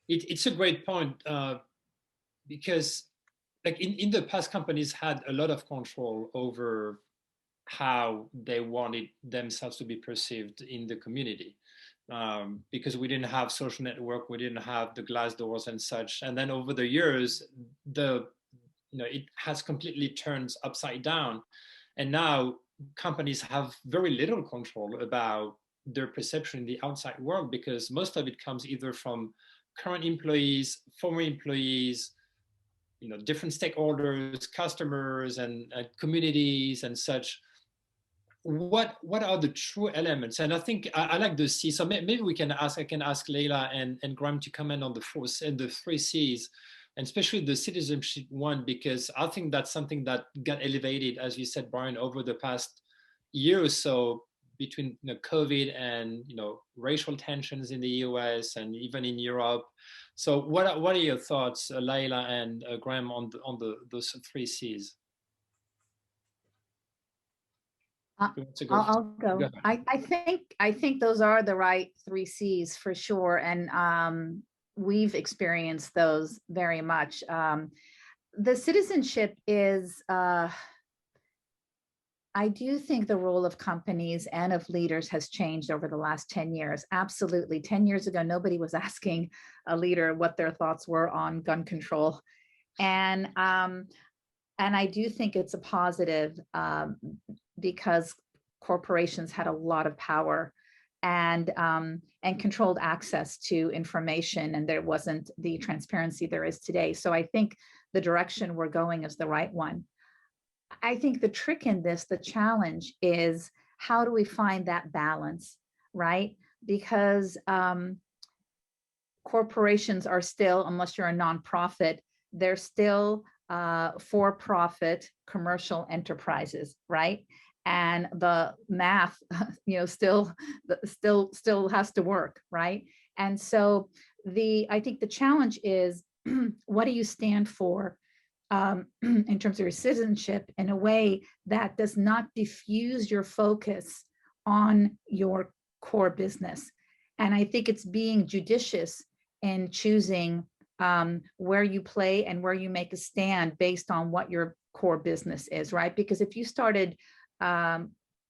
It's a great point, because like in the past, companies had a lot of control over how they wanted themselves to be perceived in the community, because we didn't have social network, we didn't have the glass doors and such. And then over the years, it has completely turned upside down. And now companies have very little control about their perception in the outside world, because most of it comes either from current employees, former employees, different stakeholders, customers, and communities and such. What are the true elements? And I think I like the C. So maybe I can ask Laila and Graeme to comment on the 3 C's, and especially the citizenship one, because I think that's something that got elevated, as you said, Brian, over the past year or so, between COVID and racial tensions in the US and even in Europe. So what are your thoughts, Laila and Graeme, on those 3 C's? I'll go. I think those are the right 3 C's for sure, and we've experienced those very much. The citizenship is. I do think the role of companies and of leaders has changed over the last 10 years. Absolutely. 10 years ago, nobody was asking a leader what their thoughts were on gun control. And I do think it's a positive, because corporations had a lot of power and controlled access to information, and there wasn't the transparency there is today. So I think the direction we're going is the right one. I think the trick in this, the challenge, is how do we find that balance, right? Because corporations are still, unless you're a nonprofit, they're still for-profit commercial enterprises, right? And the math, still has to work, right? And so I think the challenge is, what do you stand for in terms of your citizenship in a way that does not diffuse your focus on your core business? And I think it's being judicious in choosing where you play and where you make a stand based on what your core business is, right? Because if you started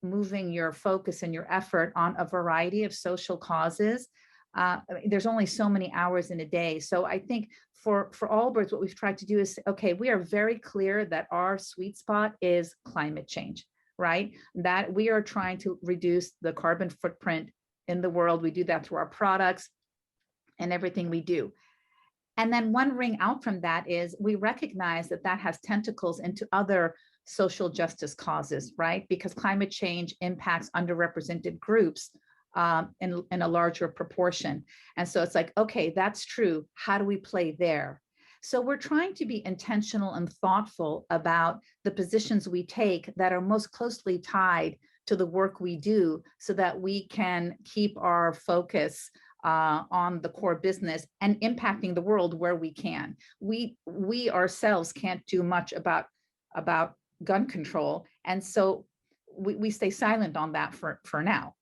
moving your focus and your effort on a variety of social causes, there's only so many hours in a day. So I think for AllBirds, what we've tried to do is, okay, we are very clear that our sweet spot is climate change, right? That we are trying to reduce the carbon footprint in the world. We do that through our products and everything we do. And then one ring out from that is we recognize that that has tentacles into other social justice causes, right? Because climate change impacts underrepresented groups in a larger proportion. And so it's like, okay, that's true. How do we play there? So we're trying to be intentional and thoughtful about the positions we take that are most closely tied to the work we do, so that we can keep our focus on the core business and impacting the world where we can. We ourselves can't do much about gun control. And so we stay silent on that for now.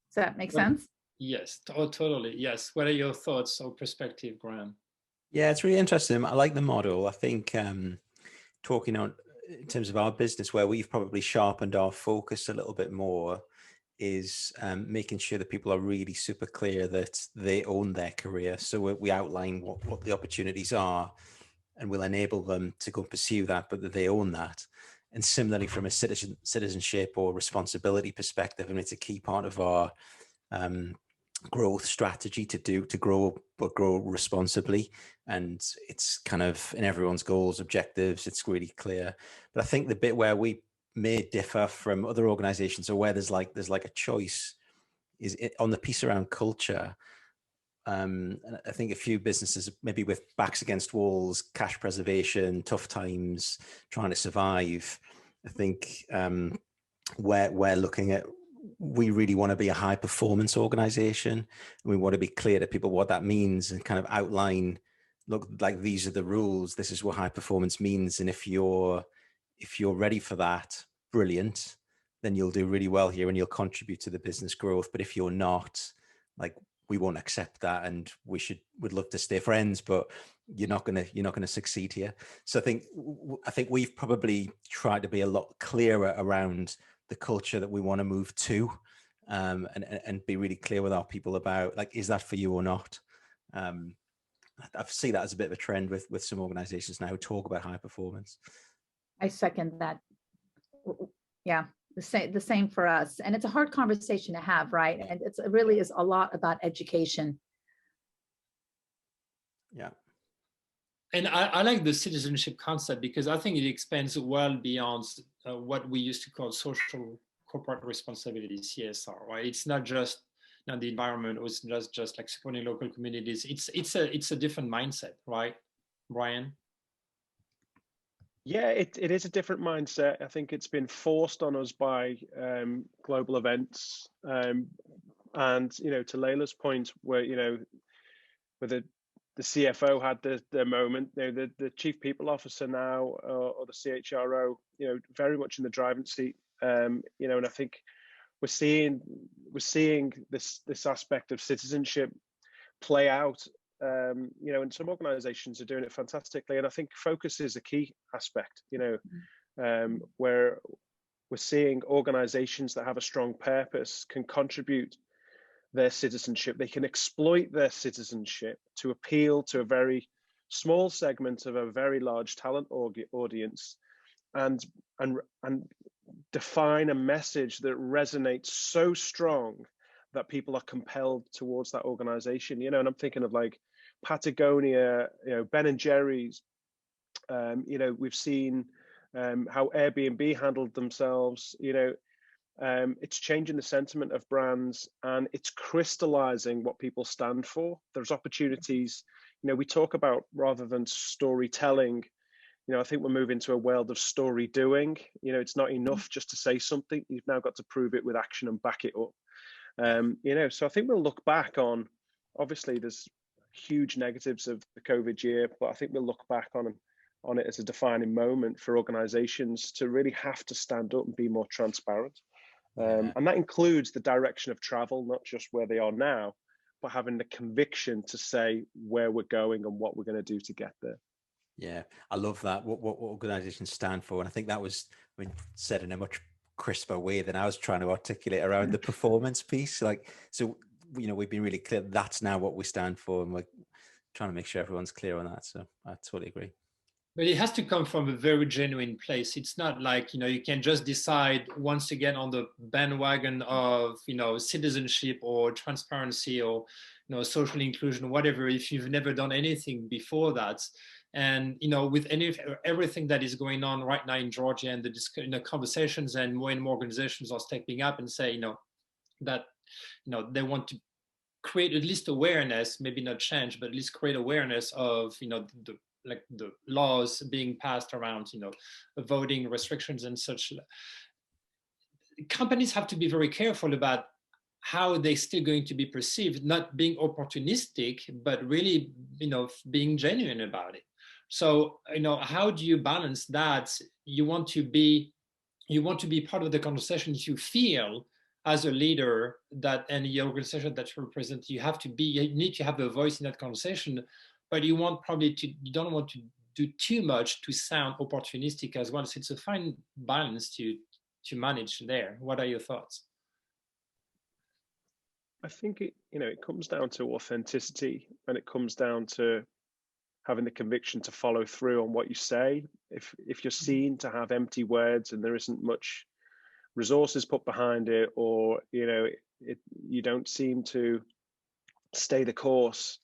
Does that make sense? Yes, totally. Yes. What are your thoughts or perspective, Graeme? Yeah, it's really interesting. I like the model. I think talking on in terms of our business, where we've probably sharpened our focus a little bit more is making sure that people are really super clear that they own their career. So we outline what the opportunities are, and we'll enable them to go and pursue that, but that they own that. And similarly, from a citizenship or responsibility perspective, and it's a key part of our growth strategy to grow, but grow responsibly. And it's kind of in everyone's goals, objectives, it's really clear. But I think the bit where we may differ from other organizations, or where there's like a choice, is on the piece around culture. And I think a few businesses, maybe with backs against walls, cash preservation, tough times, trying to survive. I think we're looking at, we really want to be a high performance organization. And we want to be clear to people what that means, and kind of outline, look, like these are the rules. This is what high performance means. And if you're ready for that, brilliant, then you'll do really well here and you'll contribute to the business growth. But if you're not, like, we won't accept that, and we'd love to stay friends, but you're not gonna succeed here. So I think we've probably tried to be a lot clearer around the culture that we want to move to, and be really clear with our people about, like, is that for you or not? I see that as a bit of a trend with some organizations now who talk about high performance. I second that. Yeah. The same for us. And it's a hard conversation to have, right? And it really is a lot about education. Yeah. And I like the citizenship concept, because I think it expands well beyond what we used to call social corporate responsibility, CSR, right? It's not just the environment, or it's just like supporting local communities. It's a different mindset, right, Bryan? Yeah, it is a different mindset. I think it's been forced on us by global events. And, to Laila's point, where, where the CFO had the moment, the chief people officer now, or the CHRO, very much in the driving seat. And I think we're seeing this aspect of citizenship play out. And some organizations are doing it fantastically. And I think focus is a key aspect, where we're seeing organizations that have a strong purpose can contribute their citizenship. They can exploit their citizenship to appeal to a very small segment of a very large talent audience, and define a message that resonates so strong that people are compelled towards that organization. And I'm thinking of like Patagonia, Ben and Jerry's. We've seen how Airbnb handled themselves. It's changing the sentiment of brands, and it's crystallizing what people stand for. There's opportunities. We talk about, rather than storytelling, I think we're moving to a world of story doing. It's not enough just to say something. You've now got to prove it with action and back it up. So I think we'll look back on, obviously there's huge negatives of the COVID year, but I think we'll look back on it as a defining moment for organizations to really have to stand up and be more transparent. And that includes the direction of travel, not just where they are now, but having the conviction to say where we're going and what we're going to do to get there. Yeah, I love that. What organizations stand for. And I think that was said in a much crisper way than I was trying to articulate around the performance piece. So we've been really clear that's now what we stand for, and we're trying to make sure everyone's clear on that. So I totally agree. But it has to come from a very genuine place. It's not like, you can just decide once again on the bandwagon of, citizenship or transparency or, social inclusion, whatever, if you've never done anything before that. And, with everything that is going on right now in Georgia, and the conversations, and more organizations are stepping up and say, that, they want to create at least awareness, maybe not change, but at least create awareness of, the laws being passed around, voting restrictions and such. Companies have to be very careful about how they're still going to be perceived, not being opportunistic, but really, being genuine about it. So, how do you balance that? You want to be part of the conversation. If you feel as a leader that any organization that you represent, you need to have a voice in that conversation, but you don't want to do too much to sound opportunistic as well. So it's a fine balance to manage there. What are your thoughts? I think it comes down to authenticity, and it comes down to having the conviction to follow through on what you say. If you're seen to have empty words and there isn't much resources put behind it, or you don't seem to stay the course,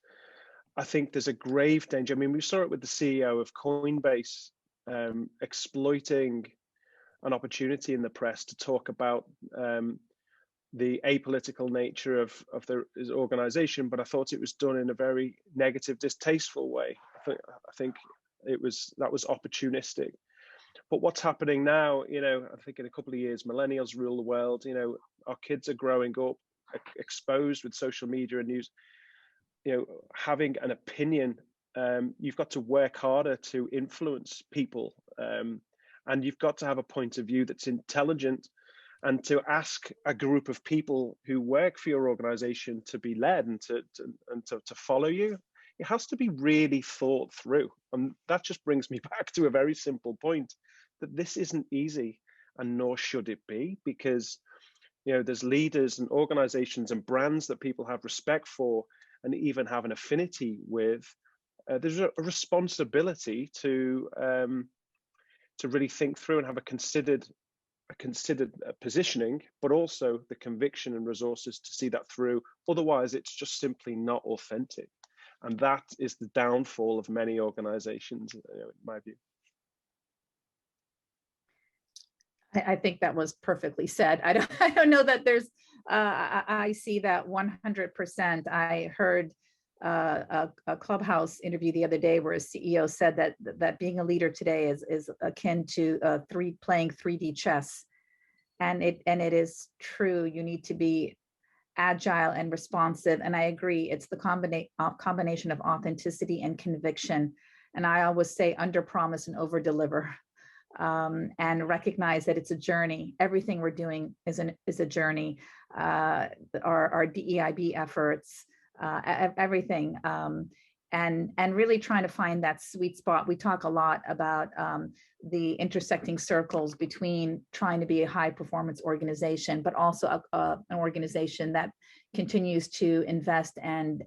I think there's a grave danger. I mean, we saw it with the CEO of Coinbase exploiting an opportunity in the press to talk about the apolitical nature of his organization, but I thought it was done in a very negative, distasteful way. I think that was opportunistic. But what's happening now, I think in a couple of years, millennials rule the world. Our kids are growing up exposed with social media and news. Having an opinion, you've got to work harder to influence people, and you've got to have a point of view that's intelligent, and to ask a group of people who work for your organization to be led and to follow you. It has to be really thought through. And that just brings me back to a very simple point, that this isn't easy, and nor should it be, because there's leaders and organizations and brands that people have respect for and even have an affinity with. There's a responsibility to really think through and have a considered positioning, but also the conviction and resources to see that through. Otherwise, it's just simply not authentic. And that is the downfall of many organizations, in my view. I think that was perfectly said. I don't know that there's, I see that 100%. I heard a Clubhouse interview the other day where a CEO said that being a leader today is akin to playing 3D chess, and it is true. You need to be agile and responsive, and I agree. It's the combination of authenticity and conviction. And I always say under promise and over deliver, and recognize that it's a journey. Everything we're doing is a journey. Our DEIB efforts. Everything, and really trying to find that sweet spot. We talk a lot about the intersecting circles between trying to be a high performance organization, but also an organization that continues to invest and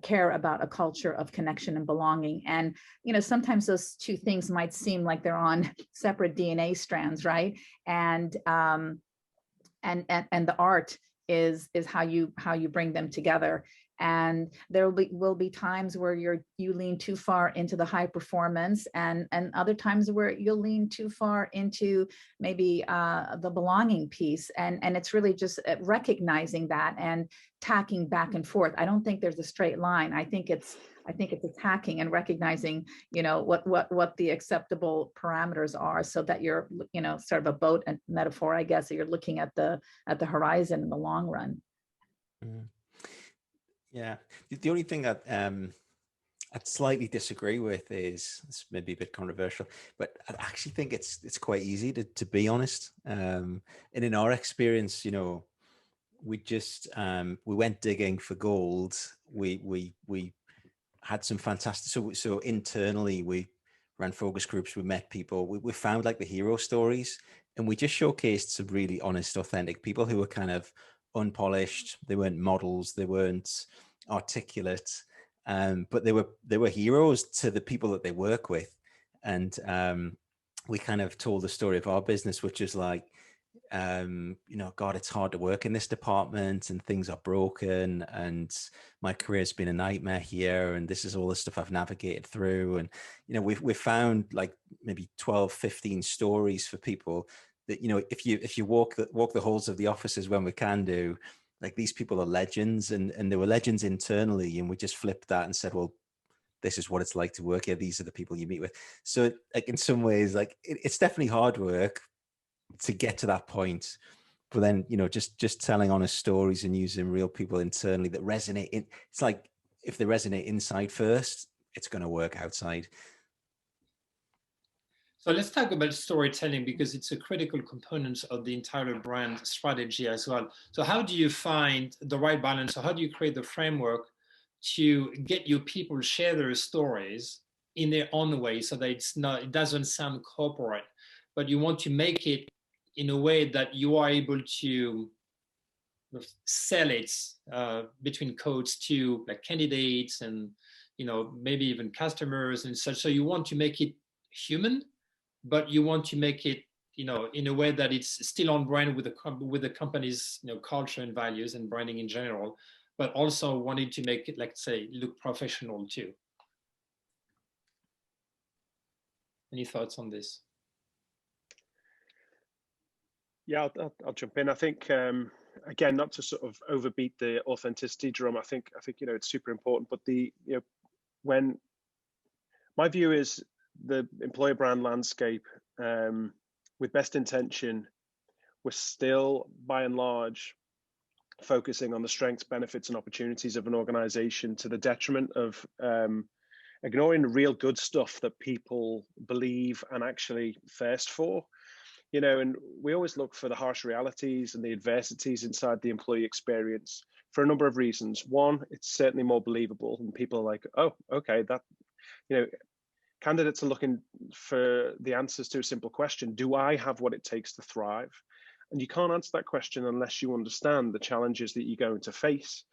care about a culture of connection and belonging. And sometimes those two things might seem like they're on separate DNA strands, right? And the art is how you bring them together. And there will be times where you lean too far into the high performance, and other times where you'll lean too far into maybe the belonging piece. And it's really just recognizing that and tacking back and forth. I don't think there's a straight line. I think it's attacking and recognizing, what the acceptable parameters are, so that you're, sort of a boat metaphor, I guess, that you're looking at the horizon in the long run. Mm. Yeah, the only thing that I'd slightly disagree with is, it's maybe a bit controversial, but I actually think it's quite easy to be honest. And in our experience, we just we went digging for gold. We had some fantastic. So internally, we ran focus groups. We met people. We found like the hero stories, and we just showcased some really honest, authentic people who were kind of unpolished. They weren't models. They weren't articulate, but they were heroes to the people that they work with. And we kind of told the story of our business, which is like, God, it's hard to work in this department, and things are broken, and my career's been a nightmare here, and this is all the stuff I've navigated through. And we've found like maybe 12, 15 stories for people that, if you walk the halls of the offices when we can do, like, these people are legends, and they were legends internally, and we just flipped that and said, well, this is what it's like to work here. These are the people you meet with. So like, in some ways, like it's definitely hard work to get to that point, but then, just telling honest stories and using real people internally that resonate it's like, if they resonate inside first, it's going to work outside. So let's talk about storytelling, because it's a critical component of the entire brand strategy as well. So how do you find the right balance? So how do you create the framework to get your people share their stories in their own way, so that it doesn't sound corporate, but you want to make it in a way that you are able to sell it between codes to like candidates and, you know, maybe even customers and such. So you want to make it human, but you want to make it, you know, in a way that it's still on brand with the company's, you know, culture and values and branding in general, but also wanting to make it, like, say, look professional too. Any thoughts on this? Yeah, I'll jump in. I think again, not to sort of overbeat the authenticity drum. I think you know, it's super important. But when my view is the employer brand landscape, with best intention, we're still by and large focusing on the strengths, benefits, and opportunities of an organization to the detriment of ignoring the real good stuff that people believe and actually thirst for. You know, and we always look for the harsh realities and the adversities inside the employee experience for a number of reasons. One, it's certainly more believable, and people are like, oh, okay, that, you know, candidates are looking for the answers to a simple question. Do I have what it takes to thrive? And you can't answer that question unless you understand the challenges that you're going to face.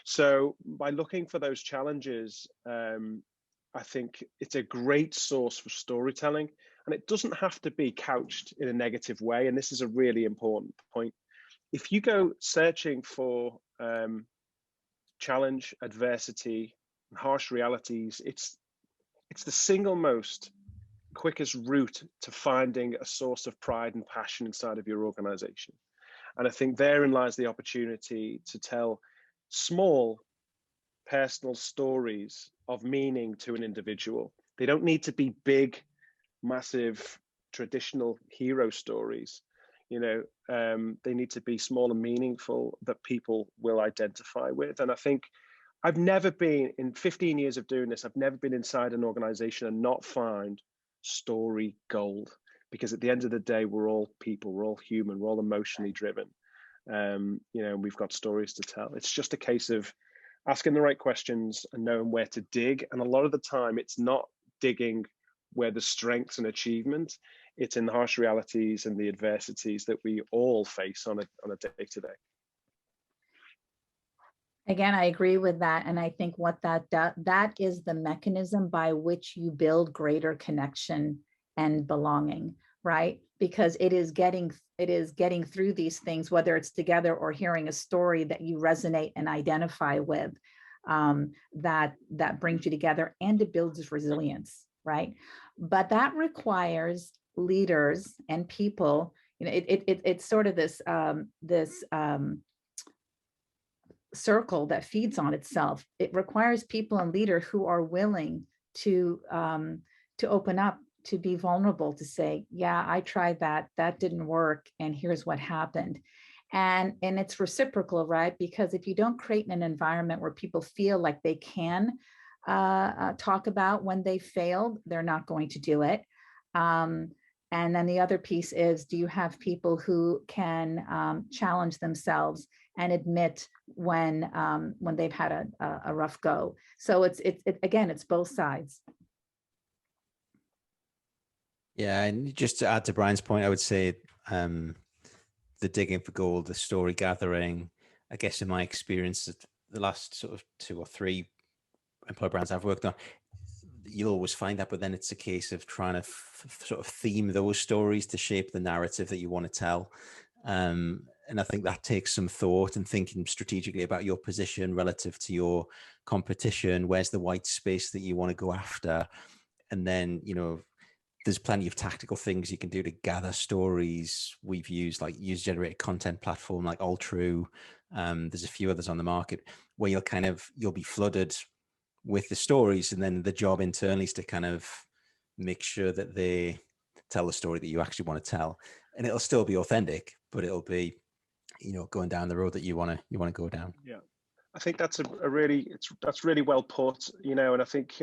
So by looking for those challenges, I think it's a great source for storytelling, and it doesn't have to be couched in a negative way. And this is a really important point. If you go searching for challenge, adversity, and harsh realities, it's the single most quickest route to finding a source of pride and passion inside of your organization. And I think therein lies the opportunity to tell small personal stories of meaning to an individual. They don't need to be big, massive, traditional hero stories. You know, they need to be small and meaningful that people will identify with. And I think I've never been, in 15 years of doing this, I've never been inside an organization and not find story gold, because at the end of the day, we're all people, we're all human, we're all emotionally driven. You know, we've got stories to tell. It's just a case of asking the right questions and knowing where to dig. And a lot of the time, it's not digging where the strengths and achievement, it's in the harsh realities and the adversities that we all face on a day-to-day. Again, I agree with that. And I think what that is the mechanism by which you build greater connection and belonging, right? Because it is getting through these things, whether it's together or hearing a story that you resonate and identify with, that brings you together, and it builds resilience, right? But that requires leaders and people, you know, it's sort of this circle that feeds on itself. It requires people and leaders who are willing to open up, to be vulnerable, to say, yeah, I tried that didn't work, and here's what happened. And it's reciprocal, right? Because if you don't create an environment where people feel like they can talk about when they failed, they're not going to do it. And then the other piece is, do you have people who can challenge themselves and admit when they've had a rough go? So it's again, it's both sides. Yeah, and just to add to Brian's point, I would say the digging for gold, the story gathering, I guess in my experience, the last sort of 2 or 3 employer brands I've worked on, you'll always find that, but then it's a case of trying to sort of theme those stories to shape the narrative that you want to tell. And I think that takes some thought and thinking strategically about your position relative to your competition. Where's the white space that you want to go after? And then, you know, there's plenty of tactical things you can do to gather stories. We've used like user-generated content platform like Alltrue. There's a few others on the market where you'll be flooded with the stories, and then the job internally is to kind of make sure that they tell the story that you actually want to tell, and it'll still be authentic, but it'll be, you know, going down the road that you want to go down. Yeah, I think that's that's really well put, you know, and I think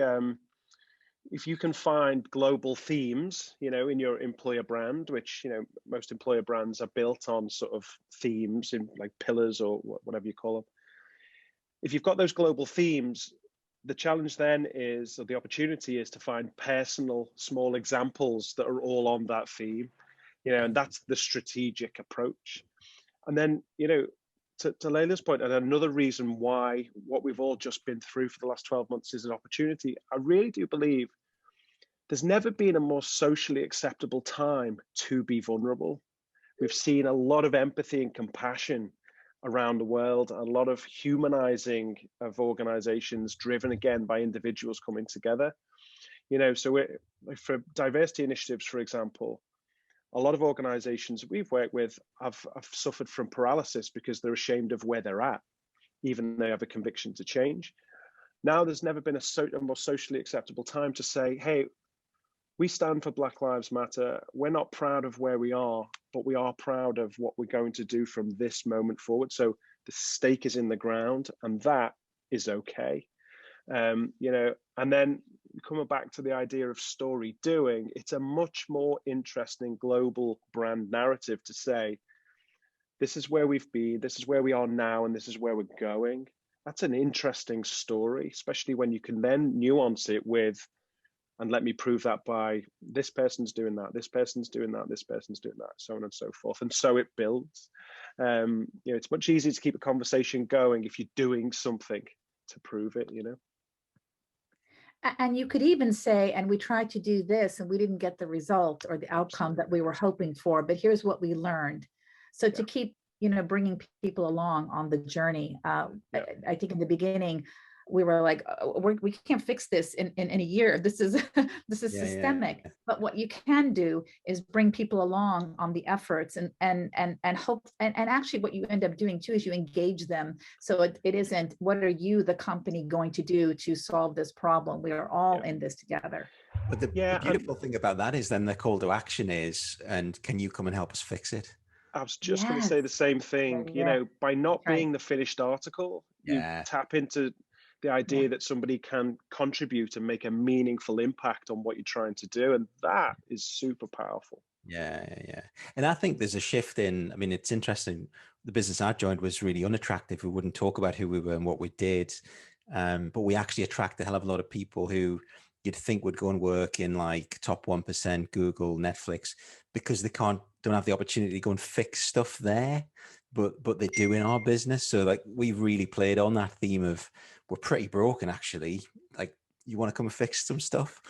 if you can find global themes, in your employer brand, which, most employer brands are built on sort of themes in like pillars or whatever you call them. If you've got those global themes, the challenge then is, or the opportunity is, to find personal small examples that are all on that theme, and that's the strategic approach. And then, to Laila's point, and another reason why what we've all just been through for the last 12 months is an opportunity, I really do believe there's never been a more socially acceptable time to be vulnerable. We've seen a lot of empathy and compassion around the world, a lot of humanizing of organizations driven again by individuals coming together. So for diversity initiatives, for example, a lot of organizations we've worked with have suffered from paralysis because they're ashamed of where they're at, even though they have a conviction to change. Now there's never been a more socially acceptable time to say, hey, we stand for Black Lives Matter. We're not proud of where we are, but we are proud of what we're going to do from this moment forward. So the stake is in the ground, and that is okay. And then coming back to the idea of story doing, it's a much more interesting global brand narrative to say, this is where we've been, this is where we are now, and this is where we're going. That's an interesting story, especially when you can then nuance it with, and let me prove that by this person's doing that, this person's doing that, this person's doing that, so on and so forth. And so it builds. It's much easier to keep a conversation going if you're doing something to prove it, And you could even say, and we tried to do this and we didn't get the result or the outcome that we were hoping for, but here's what we learned. So to keep, bringing people along on the journey. I think in the beginning, we were like, we can't fix this in a year. This is systemic. But what you can do is bring people along on the efforts and hope. And actually what you end up doing too is you engage them. So it isn't, what are you, the company, going to do to solve this problem? We are all in this together. But the beautiful thing about that is then the call to action is, and can you come and help us fix it? I was just going to say the same thing. By not being the finished article, you tap into the idea that somebody can contribute and make a meaningful impact on what you're trying to do. And that is super powerful. Yeah. And I think there's a shift in, it's interesting. The business I joined was really unattractive. We wouldn't talk about who we were and what we did. But we actually attract a hell of a lot of people who you'd think would go and work in like top 1%, Google, Netflix, because they don't have the opportunity to go and fix stuff there, but they do in our business. So like we've really played on that theme of, we're pretty broken actually. Like, you want to come and fix some stuff?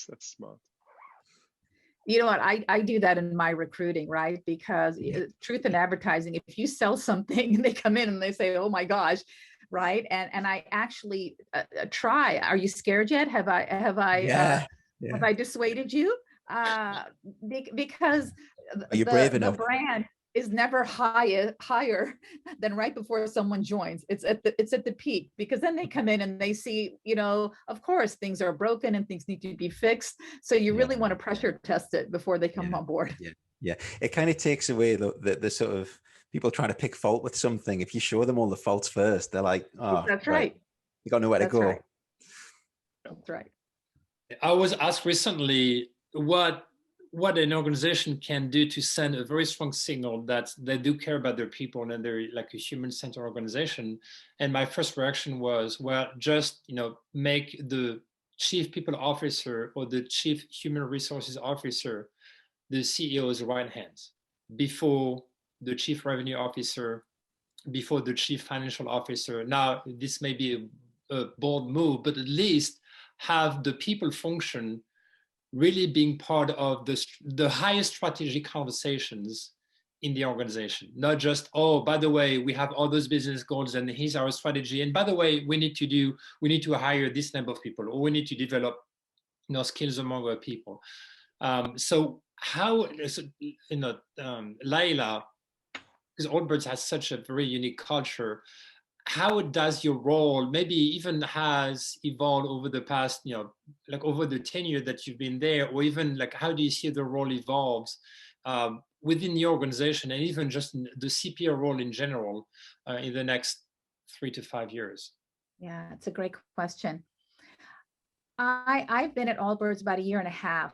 That's smart. You know what? I do that in my recruiting, right? Because truth in advertising, if you sell something and they come in and they say, oh my gosh, right? And I actually try. Are you scared yet? Have I dissuaded you? Because are you brave enough? The brand is never higher than right before someone joins. It's at the peak, because then they come in and they see, of course things are broken and things need to be fixed. So you really want to pressure test it before they come on board. Yeah. It kind of takes away the sort of people trying to pick fault with something. If you show them all the faults first, they're like, oh, that's right. You got nowhere to go. Right. That's right. I was asked recently what an organization can do to send a very strong signal that they do care about their people and they're like a human-centered organization. And my first reaction was, well, just make the chief people officer or the chief human resources officer the CEO's right hands, before the chief revenue officer, before the chief financial officer. Now, this may be a bold move, but at least have the people function really being part of the highest strategic conversations in the organization. Not just, oh, by the way, we have all those business goals and here's our strategy. And by the way, we need to hire this number of people, or we need to develop skills among our people. So how, Laila, because AllBirds has such a very unique culture, how does your role maybe even has evolved over the past, like over the 10 years that you've been there, or even like, how do you see the role evolves within the organization, and even just the CPO role in general in the next 3 to 5 years? Yeah, it's a great question. I've been at AllBirds about a year and a half,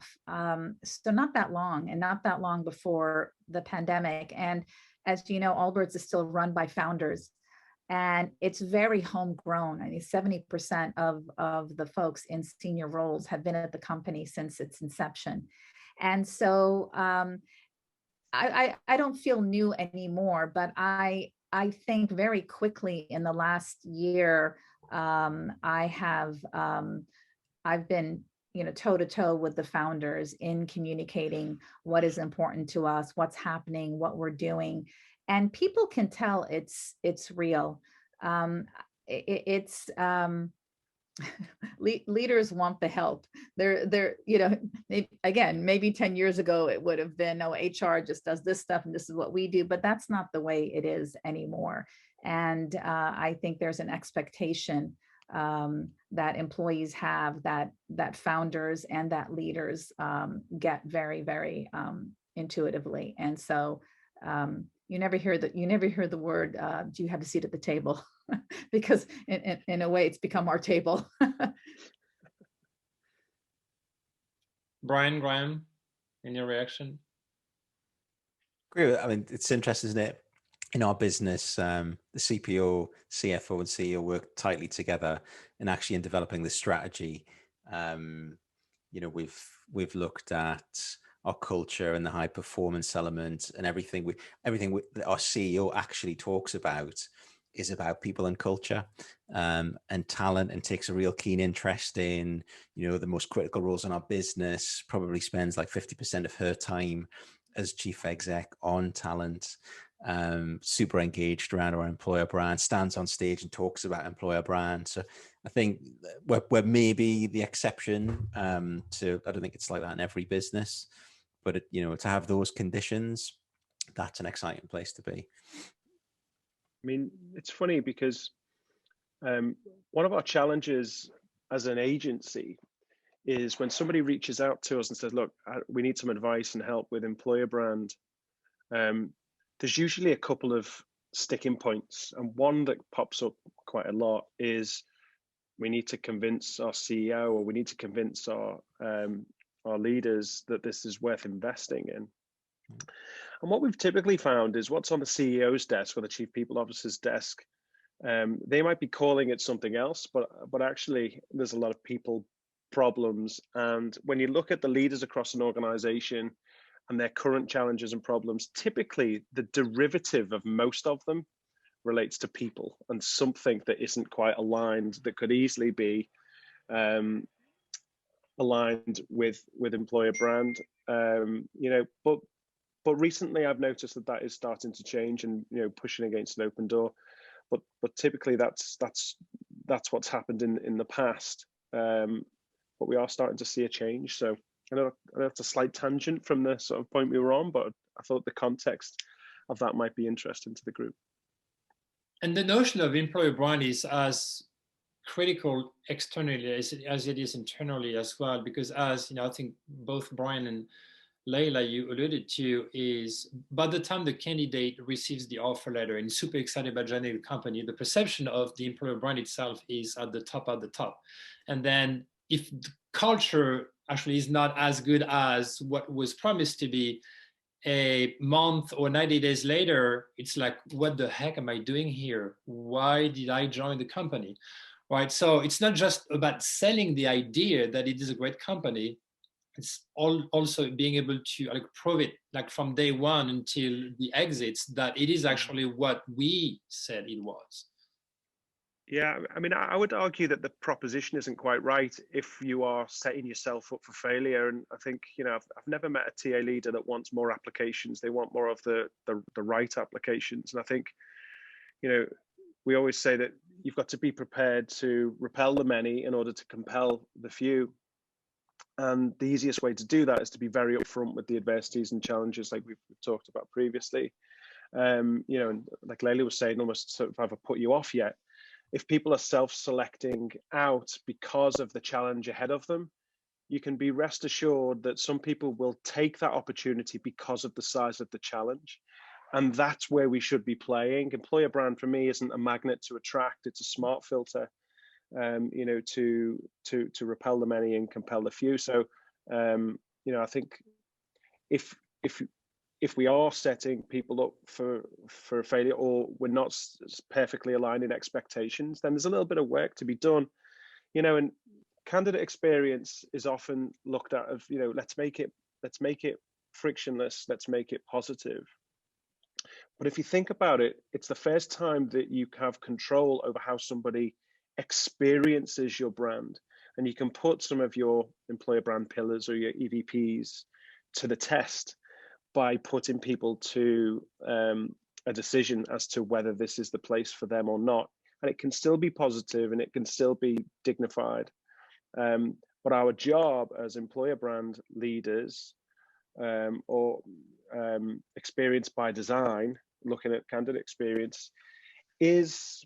so not that long, and not that long before the pandemic. And as you know, AllBirds is still run by founders, and it's very homegrown. I mean, 70% of the folks in senior roles have been at the company since its inception. And so I don't feel new anymore, but I think very quickly in the last year, I've been, toe to toe with the founders in communicating what is important to us, what's happening, what we're doing, and people can tell it's real. Leaders want the help. They're again, maybe 10 years ago it would have been, no, HR just does this stuff and this is what we do, but that's not the way it is anymore. And I think there's an expectation that employees have, that founders and that leaders get very, very intuitively. And so you never hear the word, do you have a seat at the table? Because in a way it's become our table. Bryan, Graeme, any reaction? Great. I mean, it's interesting, isn't it? In our business, the CPO, CFO, and CEO work tightly together, and actually in developing the strategy. We've looked at our culture and the high performance element, and everything that our CEO actually talks about is about people and culture, and talent, and takes a real keen interest in, the most critical roles in our business. Probably spends like 50% of her time as chief exec on talent. Super engaged around our employer brand, stands on stage and talks about employer brand. So I think we're maybe the exception to, I don't think it's like that in every business, but to have those conditions, that's an exciting place to be. I mean, it's funny because one of our challenges as an agency is when somebody reaches out to us and says, look, we need some advice and help with employer brand. There's usually a couple of sticking points, and one that pops up quite a lot is we need to convince our CEO, or we need to convince our leaders that this is worth investing in. And what we've typically found is what's on the CEO's desk or the chief people officer's desk, they might be calling it something else, but actually there's a lot of people problems. And when you look at the leaders across an organization and their current challenges and problems, typically the derivative of most of them relates to people and something that isn't quite aligned, that could easily be aligned with employer brand. But recently I've noticed that is starting to change, and pushing against an open door. But typically that's what's happened in the past. But we are starting to see a change. So I know it's a slight tangent from the sort of point we were on, but I thought the context of that might be interesting to the group. And the notion of employer brand is as critical externally as it is internally as well, because as I think both Bryan and Laila, you alluded to, is by the time the candidate receives the offer letter and is super excited about joining the company, the perception of the employer brand itself is at the top. And then if the culture actually is not as good as what was promised to be, a month or 90 days later, it's like, what the heck am I doing here? Why did I join the company? Right? So it's not just about selling the idea that it is a great company. It's also being able to prove it from day one until the exits that it is actually what we said it was. Yeah, I mean, I would argue that the proposition isn't quite right if you are setting yourself up for failure. And I think, I've never met a TA leader that wants more applications. They want more of the right applications. And I think, we always say that you've got to be prepared to repel the many in order to compel the few. And the easiest way to do that is to be very upfront with the adversities and challenges like we've talked about previously. And like Laila was saying, almost sort of have I put you off yet? If people are self-selecting out because of the challenge ahead of them, you can be rest assured that some people will take that opportunity because of the size of the challenge. And that's where we should be playing. Employer brand for me isn't a magnet to attract, it's a smart filter. you know, to repel the many and compel the few. So, you know, I think if we are setting people up for failure, or we're not perfectly aligned in expectations, then there's a little bit of work to be done, you know. And candidate experience is often looked at of, you know, let's make it frictionless, let's make it positive. But if you think about it, it's the first time that you have control over how somebody experiences your brand, and you can put some of your employer brand pillars or your EVPs to the test by putting people to a decision as to whether this is the place for them or not. And it can still be positive and it can still be dignified. But our job as employer brand leaders, or experience by design, looking at candidate experience, is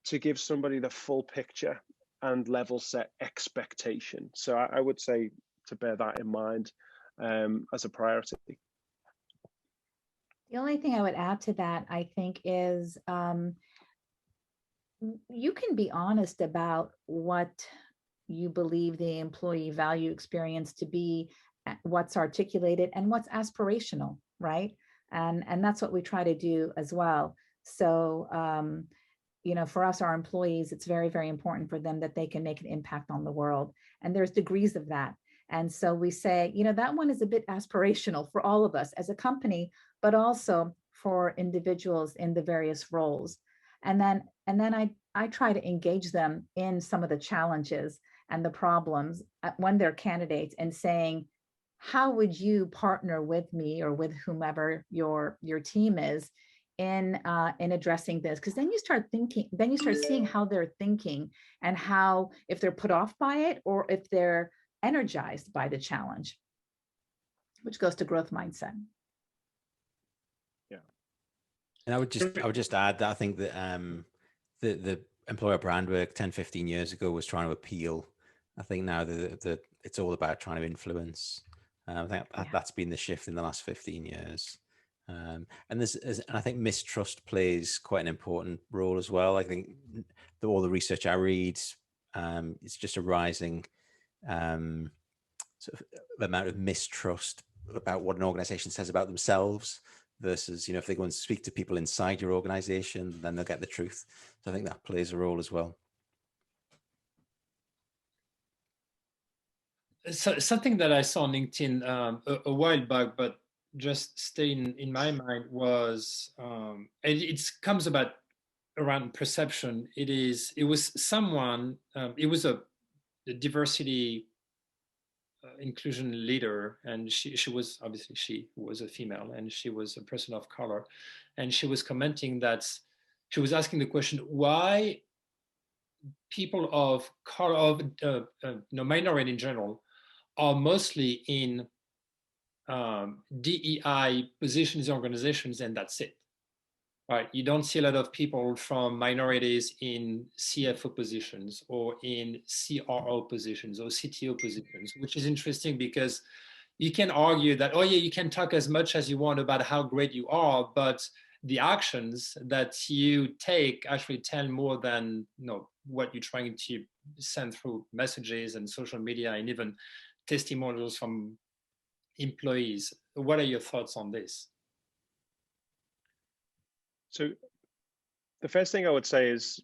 to give somebody the full picture and level set expectation. So I would say to bear that in mind as a priority. The only thing I would add to that, I think, is you can be honest about what you believe the employee value experience to be, what's articulated and what's aspirational, right? And that's what we try to do as well. So, you know, for us, our employees, it's very, very important for them that they can make an impact on the world. And there's degrees of that. And so we say, you know, that one is a bit aspirational for all of us as a company, but also for individuals in the various roles. And then I try to engage them in some of the challenges and the problems when they're candidates, and saying, how would you partner with me or with whomever your team is in addressing this? Because then you start thinking, then you start seeing how they're thinking, and how, if they're put off by it or if they're energized by the challenge, which goes to growth mindset. Yeah. And I would just add that I think that the employer brand work 10, 15 years ago was trying to appeal. I think now that it's all about trying to influence. I think that's been the shift in the last 15 years. And I think mistrust plays quite an important role as well. I think all the research I read, it's just a rising sort of amount of mistrust about what an organization says about themselves versus, you know, if they go and speak to people inside your organization, then they'll get the truth. So I think that plays a role as well. So, something that I saw on LinkedIn a while back, but just staying in my mind, was, and it comes about around perception. It was someone, it was a diversity inclusion leader, and she was a female, and she was a person of color, and she was commenting that she was asking the question, why people of color, of minority in general, are mostly in DEI positions in organizations, and that's it. Right? You don't see a lot of people from minorities in CFO positions or in CRO positions or CTO positions, which is interesting, because you can argue that, oh yeah, you can talk as much as you want about how great you are, but the actions that you take actually tell more than, you know, what you're trying to send through messages and social media and even testimonials from employees. What are your thoughts on this? So the first thing I would say is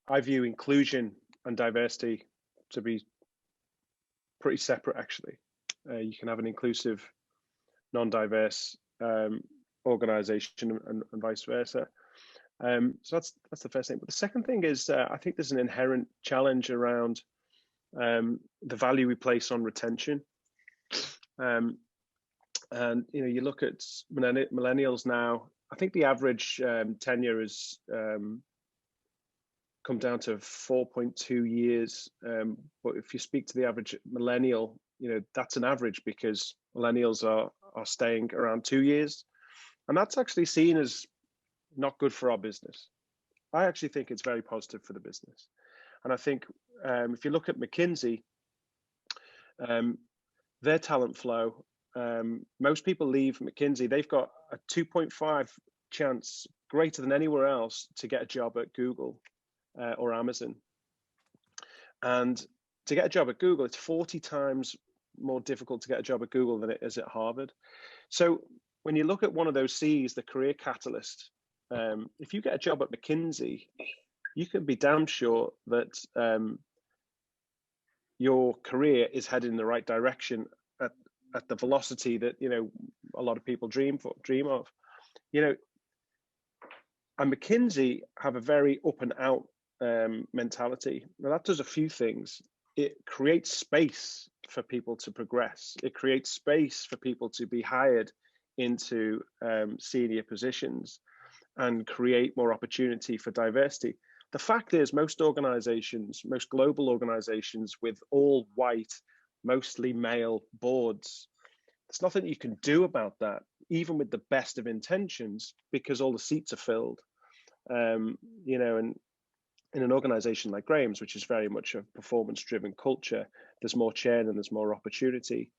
I view inclusion and diversity to be pretty separate, actually. You can have an inclusive, non-diverse organization and vice versa. So that's the first thing. But the second thing is I think there's an inherent challenge around the value we place on retention. And you know, you look at millennials now, I think the average tenure has come down to 4.2 years. But if you speak to the average millennial, you know, that's an average, because millennials are staying around 2 years. And that's actually seen as not good for our business. I actually think it's very positive for the business. And I think if you look at McKinsey, their talent flow, most people leave McKinsey, they've got a 2.5 chance greater than anywhere else to get a job at Google or Amazon. And to get a job at Google, it's 40 times more difficult to get a job at Google than it is at Harvard. So when you look at one of those C's, the career catalyst, if you get a job at McKinsey, you can be damn sure that your career is headed in the right direction at the velocity that, you know, a lot of people dream of. You know, and McKinsey have a very up and out mentality. Now that does a few things. It creates space for people to progress. It creates space for people to be hired into senior positions and create more opportunity for diversity. The fact is, most organizations, most global organizations with all white, mostly male boards, there's nothing you can do about that, even with the best of intentions, because all the seats are filled. You know, and in an organization like Graeme's, which is very much a performance-driven culture, there's more churn and there's more opportunity.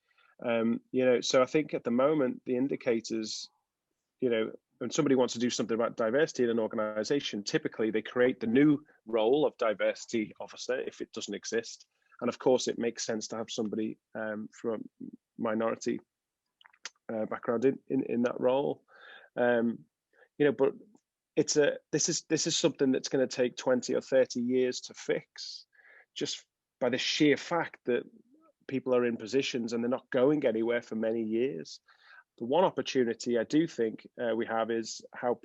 You know, so I think at the moment, the indicators, you know, when somebody wants to do something about diversity in an organization, typically they create the new role of diversity officer if it doesn't exist. And of course, it makes sense to have somebody from a minority background in that role. You know, but this is something that's going to take 20 or 30 years to fix, just by the sheer fact that people are in positions and they're not going anywhere for many years. The one opportunity I do think we have is how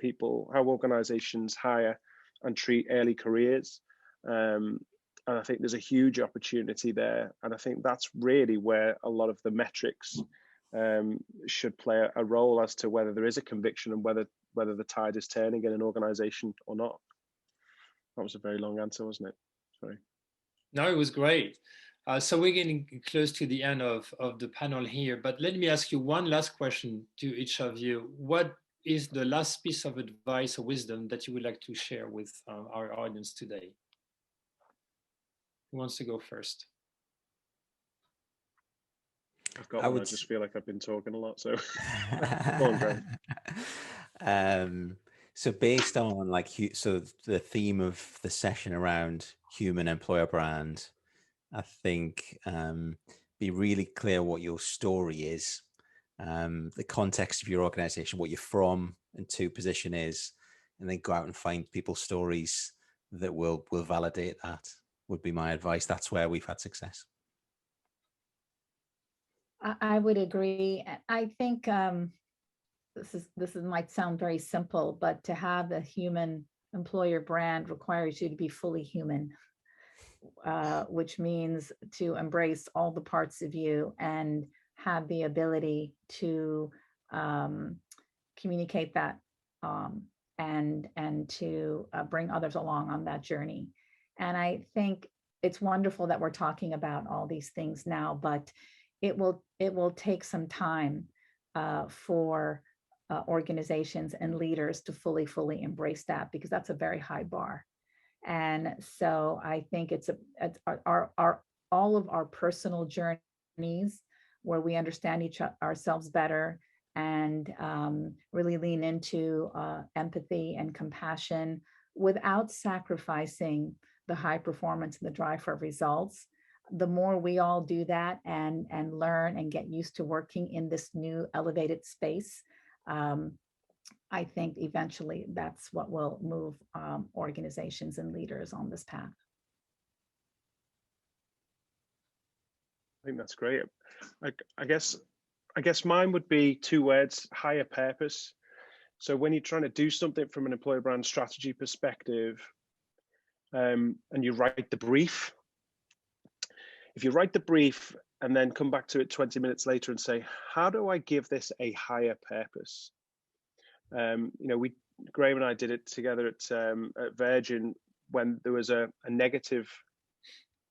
organizations hire and treat early careers. And I think there's a huge opportunity there. And I think that's really where a lot of the metrics should play a role as to whether there is a conviction and whether the tide is turning in an organization or not. That was a very long answer, wasn't it? Sorry. No, it was great. So we're getting close to the end of the panel here, but let me ask you one last question to each of you. What is the last piece of advice or wisdom that you would like to share with our audience today? Who wants to go first? I've got one. I just feel like I've been talking a lot, so go on, Graeme. So based on so the theme of the session around human employer brand, I think be really clear what your story is, the context of your organization, what you're from and to position is, and then go out and find people's stories that will validate that, would be my advice. That's where we've had success. I would agree. I think this might sound very simple, but to have a human employer brand requires you to be fully human, which means to embrace all the parts of you and have the ability to communicate that and to bring others along on that journey. And I think it's wonderful that we're talking about all these things now, but it will take some time for organizations and leaders to fully embrace that, because that's a very high bar. And so I think it's all of our personal journeys where we understand ourselves better and really lean into empathy and compassion without sacrificing the high performance and the drive for results. The more we all do that and learn and get used to working in this new elevated space, I think eventually that's what will move organizations and leaders on this path. I think that's great. I guess mine would be two words: higher purpose. So when you're trying to do something from an employer brand strategy perspective, and you write the brief, if you write the brief and then come back to it 20 minutes later and say, how do I give this a higher purpose? You know, Graeme and I did it together at Virgin when there was a negative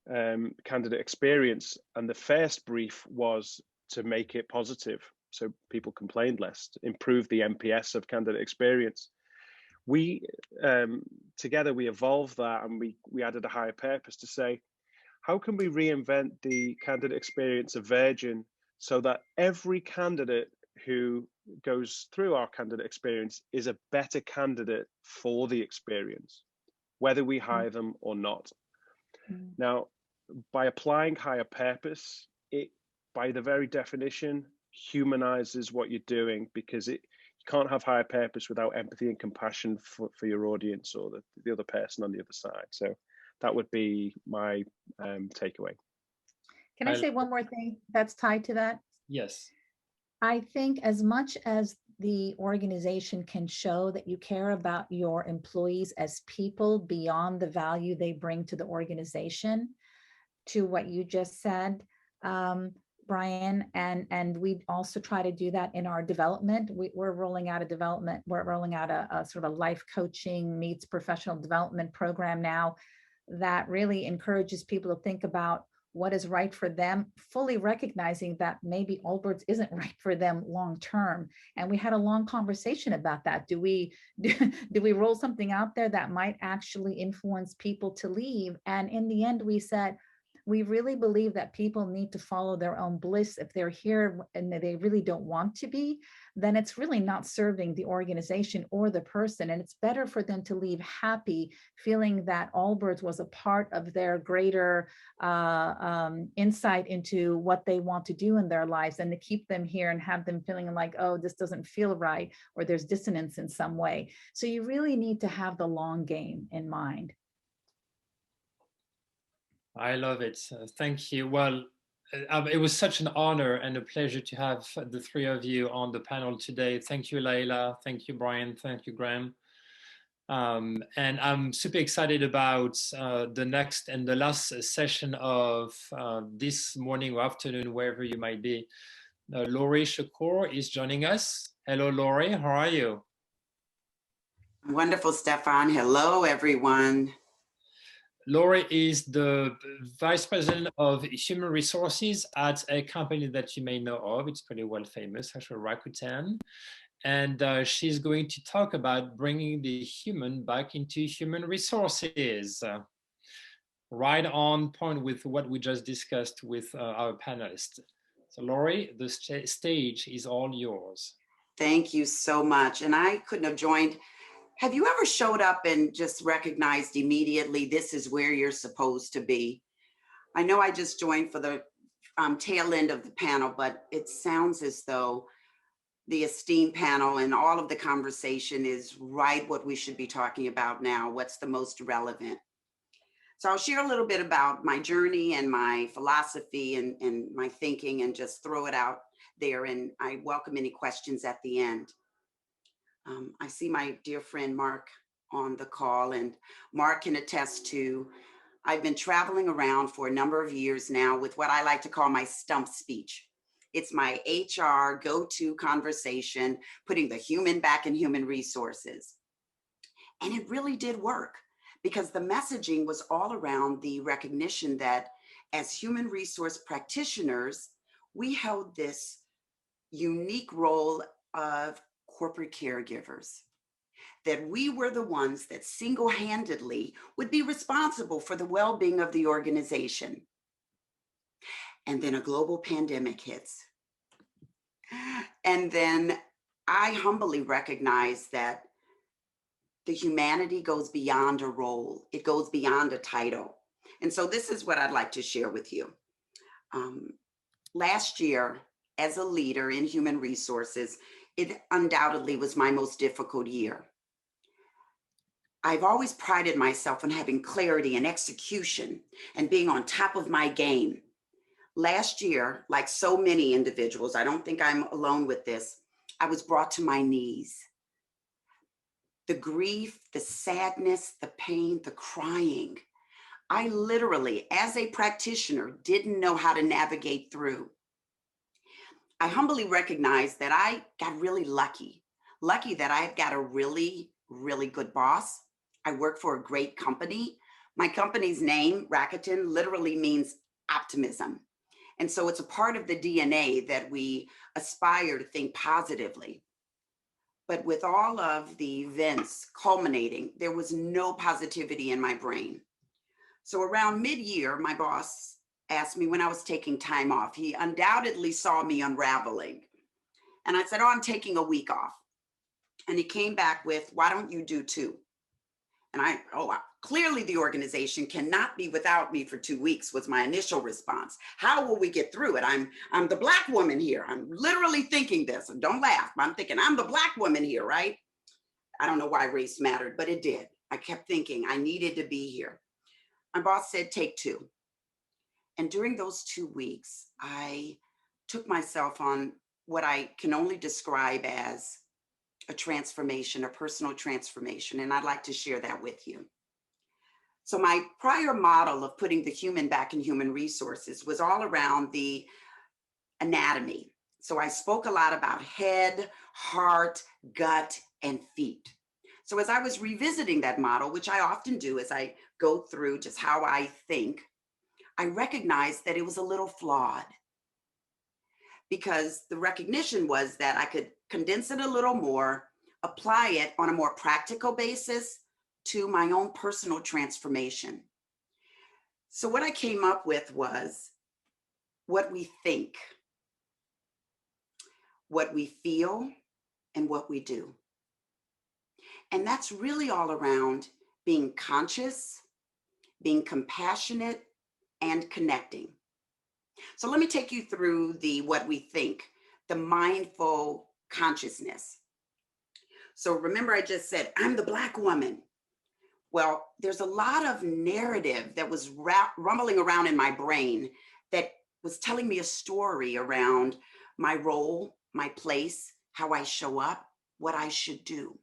candidate experience, and the first brief was to make it positive, so people complained less, to improve the NPS of candidate experience. We together we evolved that, and we added a higher purpose to say, how can we reinvent the candidate experience of Virgin so that every candidate who goes through our candidate experience is a better candidate for the experience, whether we hire them or not. Now, by applying higher purpose, it, by the very definition, humanizes what you're doing, because you can't have higher purpose without empathy and compassion for your audience or the other person on the other side. So that would be my takeaway. Can I say one more thing that's tied to that? Yes. I think as much as the organization can show that you care about your employees as people beyond the value they bring to the organization, to what you just said, Brian, and we also try to do that in our development. We're rolling out a sort of a life coaching meets professional development program now that really encourages people to think about what is right for them, fully recognizing that maybe AllBirds isn't right for them long term. And we had a long conversation about that. Do we roll something out there that might actually influence people to leave? And in the end, we said, we really believe that people need to follow their own bliss. If they're here and they really don't want to be, then it's really not serving the organization or the person. And it's better for them to leave happy, feeling that AllBirds was a part of their greater insight into what they want to do in their lives, and to keep them here and have them feeling like, oh, this doesn't feel right, or there's dissonance in some way. So you really need to have the long game in mind. I love it. Thank you. Well, it was such an honor and a pleasure to have the three of you on the panel today. Thank you, Laila. Thank you, Bryan. Thank you, Graeme. And I'm super excited about the next and the last session of this morning or afternoon, wherever you might be. Laurie Shakur is joining us. Hello, Laurie. How are you? Wonderful, Stephan. Hello, everyone. Laurie is the Vice President of Human Resources at a company that you may know of. It's pretty well famous, actually, Rakuten. And she's going to talk about bringing the human back into human resources. Right on point with what we just discussed with our panelists. So Laurie, the stage is all yours. Thank you so much. And I couldn't have joined. Have you ever showed up and just recognized immediately this is where you're supposed to be? I know I just joined for the tail end of the panel, but it sounds as though the esteemed panel and all of the conversation is right what we should be talking about now, what's the most relevant. So I'll share a little bit about my journey and my philosophy and my thinking, and just throw it out there. And I welcome any questions at the end. I see my dear friend Mark on the call, and Mark can attest to, I've been traveling around for a number of years now with what I like to call my stump speech. It's my HR go-to conversation, putting the human back in human resources. And it really did work, because the messaging was all around the recognition that as human resource practitioners, we held this unique role of corporate caregivers, that we were the ones that single-handedly would be responsible for the well-being of the organization. And then a global pandemic hits. And then I humbly recognize that the humanity goes beyond a role. It goes beyond a title. And so this is what I'd like to share with you. Last year, as a leader in human resources, it undoubtedly was my most difficult year. I've always prided myself on having clarity and execution and being on top of my game. Last year, like so many individuals, I don't think I'm alone with this, I was brought to my knees. The grief, the sadness, the pain, the crying, I literally, as a practitioner, didn't know how to navigate through. I humbly recognize that I got really lucky that I've got a really, really good boss. I work for a great company. My company's name, Rakuten, literally means optimism. And so it's a part of the DNA that we aspire to think positively. But with all of the events culminating, there was no positivity in my brain. So around mid-year, my boss asked me when I was taking time off. He undoubtedly saw me unraveling. And I said, oh, I'm taking a week off. And he came back with, why don't you do 2? And clearly the organization cannot be without me for 2 weeks was my initial response. How will we get through it? I'm the Black woman here. I'm literally thinking this, and don't laugh, but I'm thinking I'm the Black woman here, right? I don't know why race mattered, but it did. I kept thinking I needed to be here. My boss said, take 2. And during those 2 weeks, I took myself on what I can only describe as a transformation, a personal transformation. And I'd like to share that with you. So my prior model of putting the human back in human resources was all around the anatomy. So I spoke a lot about head, heart, gut, and feet. So as I was revisiting that model, which I often do as I go through just how I think, I recognized that it was a little flawed, because the recognition was that I could condense it a little more, apply it on a more practical basis to my own personal transformation. So what I came up with was what we think, what we feel, and what we do. And that's really all around being conscious, being compassionate, and connecting. So let me take you through what we think, the mindful consciousness. So remember I just said, I'm the Black woman. Well, there's a lot of narrative that was rumbling around in my brain that was telling me a story around my role, my place, how I show up, what I should do.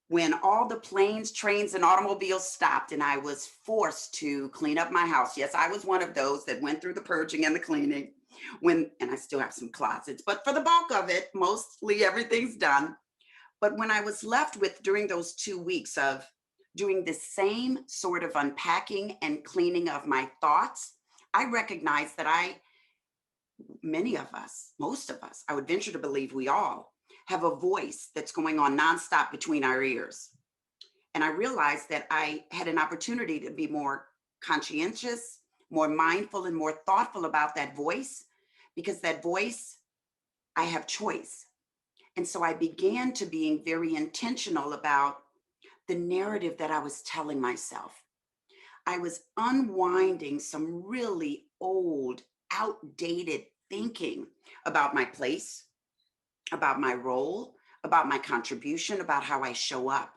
When all the planes, trains, and automobiles stopped and I was forced to clean up my house. Yes, I was one of those that went through the purging and the cleaning, and I still have some closets, but for the bulk of it, mostly everything's done. But when I was left with, during those 2 weeks of doing the same sort of unpacking and cleaning of my thoughts, I recognized that many of us, most of us, I would venture to believe we all, have a voice that's going on nonstop between our ears. And I realized that I had an opportunity to be more conscientious, more mindful, and more thoughtful about that voice, because that voice, I have choice. And so I began to being very intentional about the narrative that I was telling myself. I was unwinding some really old, outdated thinking about my place, about my role, about my contribution, about how I show up.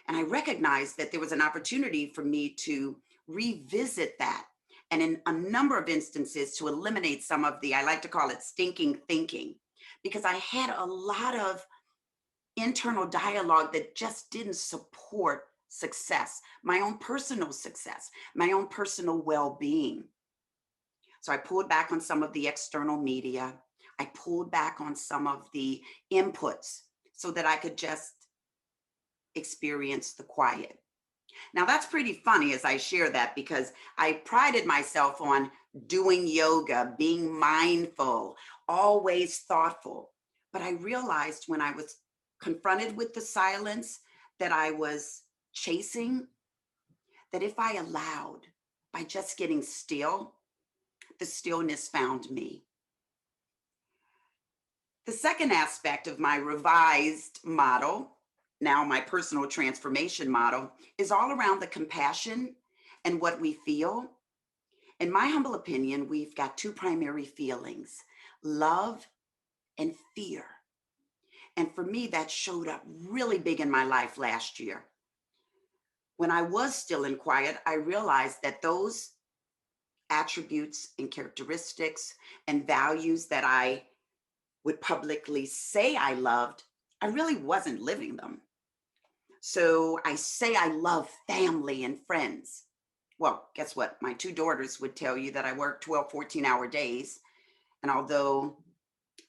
And I recognized that there was an opportunity for me to revisit that. And in a number of instances, to eliminate some of the, I like to call it stinking thinking, because I had a lot of internal dialogue that just didn't support success, my own personal success, my own personal well-being. So I pulled back on some of the external media. I pulled back on some of the inputs so that I could just experience the quiet. Now that's pretty funny as I share that, because I prided myself on doing yoga, being mindful, always thoughtful. But I realized when I was confronted with the silence that I was chasing, that if I allowed, by just getting still, the stillness found me. The second aspect of my revised model, now my personal transformation model, is all around the compassion and what we feel. In my humble opinion, we've got 2 primary feelings, love and fear. And for me, that showed up really big in my life last year. When I was still in quiet, I realized that those attributes and characteristics and values that I would publicly say I loved, I really wasn't living them. So I say I love family and friends. Well, guess what? My 2 daughters would tell you that I work 12, 14-hour days. And although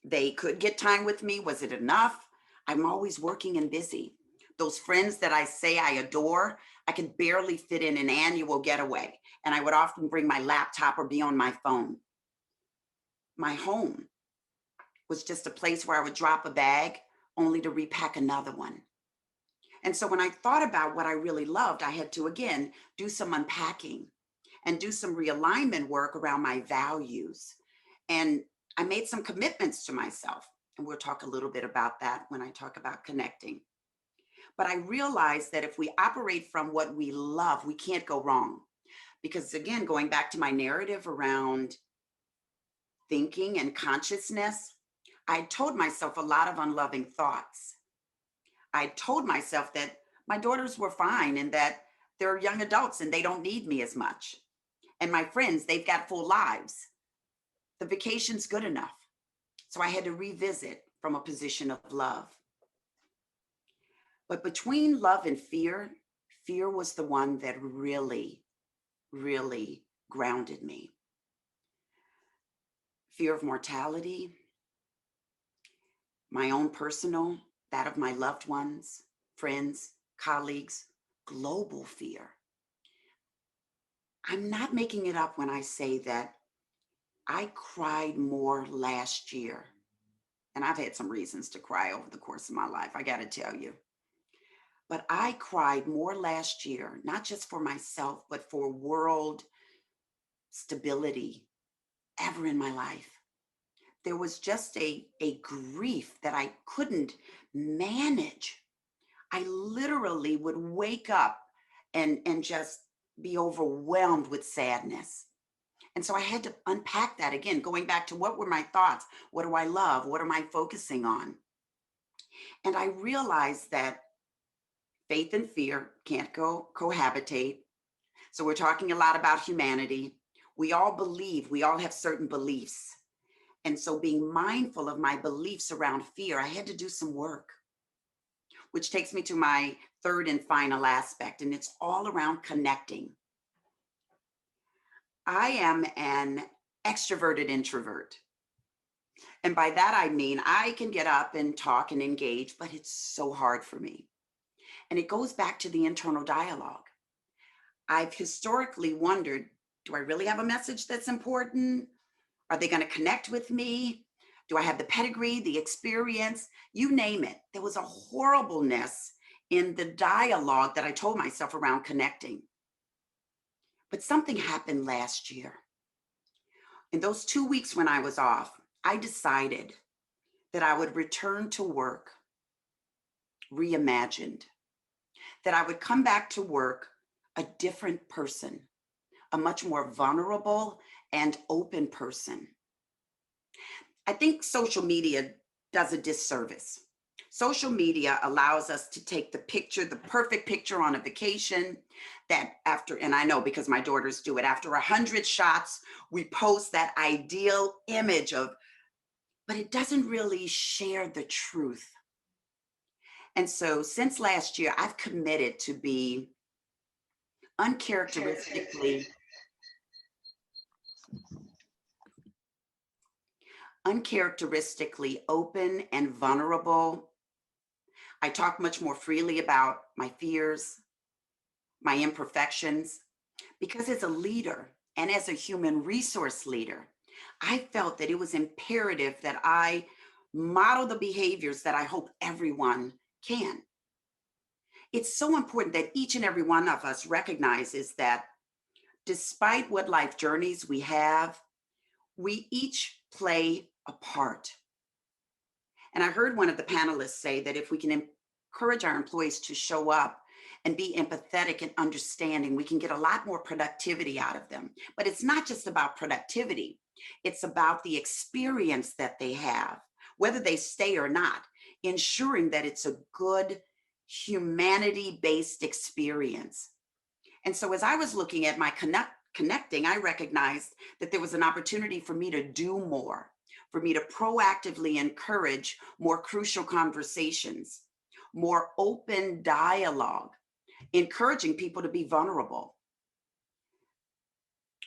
they could get time with me, was it enough? I'm always working and busy. Those friends that I say I adore, I could barely fit in an annual getaway. And I would often bring my laptop or be on my phone. My home was just a place where I would drop a bag only to repack another one. And so when I thought about what I really loved, I had to, again, do some unpacking and do some realignment work around my values. And I made some commitments to myself. And we'll talk a little bit about that when I talk about connecting. But I realized that if we operate from what we love, we can't go wrong. Because again, going back to my narrative around thinking and consciousness, I told myself a lot of unloving thoughts. I told myself that my daughters were fine and that they're young adults and they don't need me as much. And my friends, they've got full lives. The vacation's good enough. So I had to revisit from a position of love. But between love and fear, fear was the one that really, really grounded me. Fear of mortality, my own personal, that of my loved ones, friends, colleagues, global fear. I'm not making it up when I say that I cried more last year. And I've had some reasons to cry over the course of my life, I got to tell you. But I cried more last year, not just for myself, but for world stability ever in my life. There was just a grief that I couldn't manage. I literally would wake up and just be overwhelmed with sadness. And so I had to unpack that again, going back to what were my thoughts? What do I love? What am I focusing on? And I realized that faith and fear can't cohabitate. So we're talking a lot about humanity. We all believe, we all have certain beliefs. And so being mindful of my beliefs around fear, I had to do some work, which takes me to my third and final aspect, and it's all around connecting. I am an extroverted introvert. And by that, I mean, I can get up and talk and engage, but it's so hard for me. And it goes back to the internal dialogue. I've historically wondered, do I really have a message that's important? Are they going to connect with me? Do I have the pedigree, the experience? You name it. There was a horribleness in the dialogue that I told myself around connecting. But something happened last year. In those 2 weeks when I was off, I decided that I would return to work reimagined, that I would come back to work a different person, a much more vulnerable and open person. I think social media does a disservice. Social media allows us to take the picture, the perfect picture on a vacation that after, and I know because my daughters do it, after 100 shots, we post that ideal image of, but it doesn't really share the truth. And so since last year, I've committed to be uncharacteristically open and vulnerable. I talk much more freely about my fears, my imperfections, because as a leader and as a human resource leader, I felt that it was imperative that I model the behaviors that I hope everyone can. It's so important that each and every one of us recognizes that despite what life journeys we have, we each play a part. And I heard one of the panelists say that if we can encourage our employees to show up and be empathetic and understanding, we can get a lot more productivity out of them. But it's not just about productivity. It's about the experience that they have, whether they stay or not, ensuring that it's a good humanity-based experience. And so as I was looking at my connecting, I recognized that there was an opportunity for me to do more, for me to proactively encourage more crucial conversations, more open dialogue, encouraging people to be vulnerable.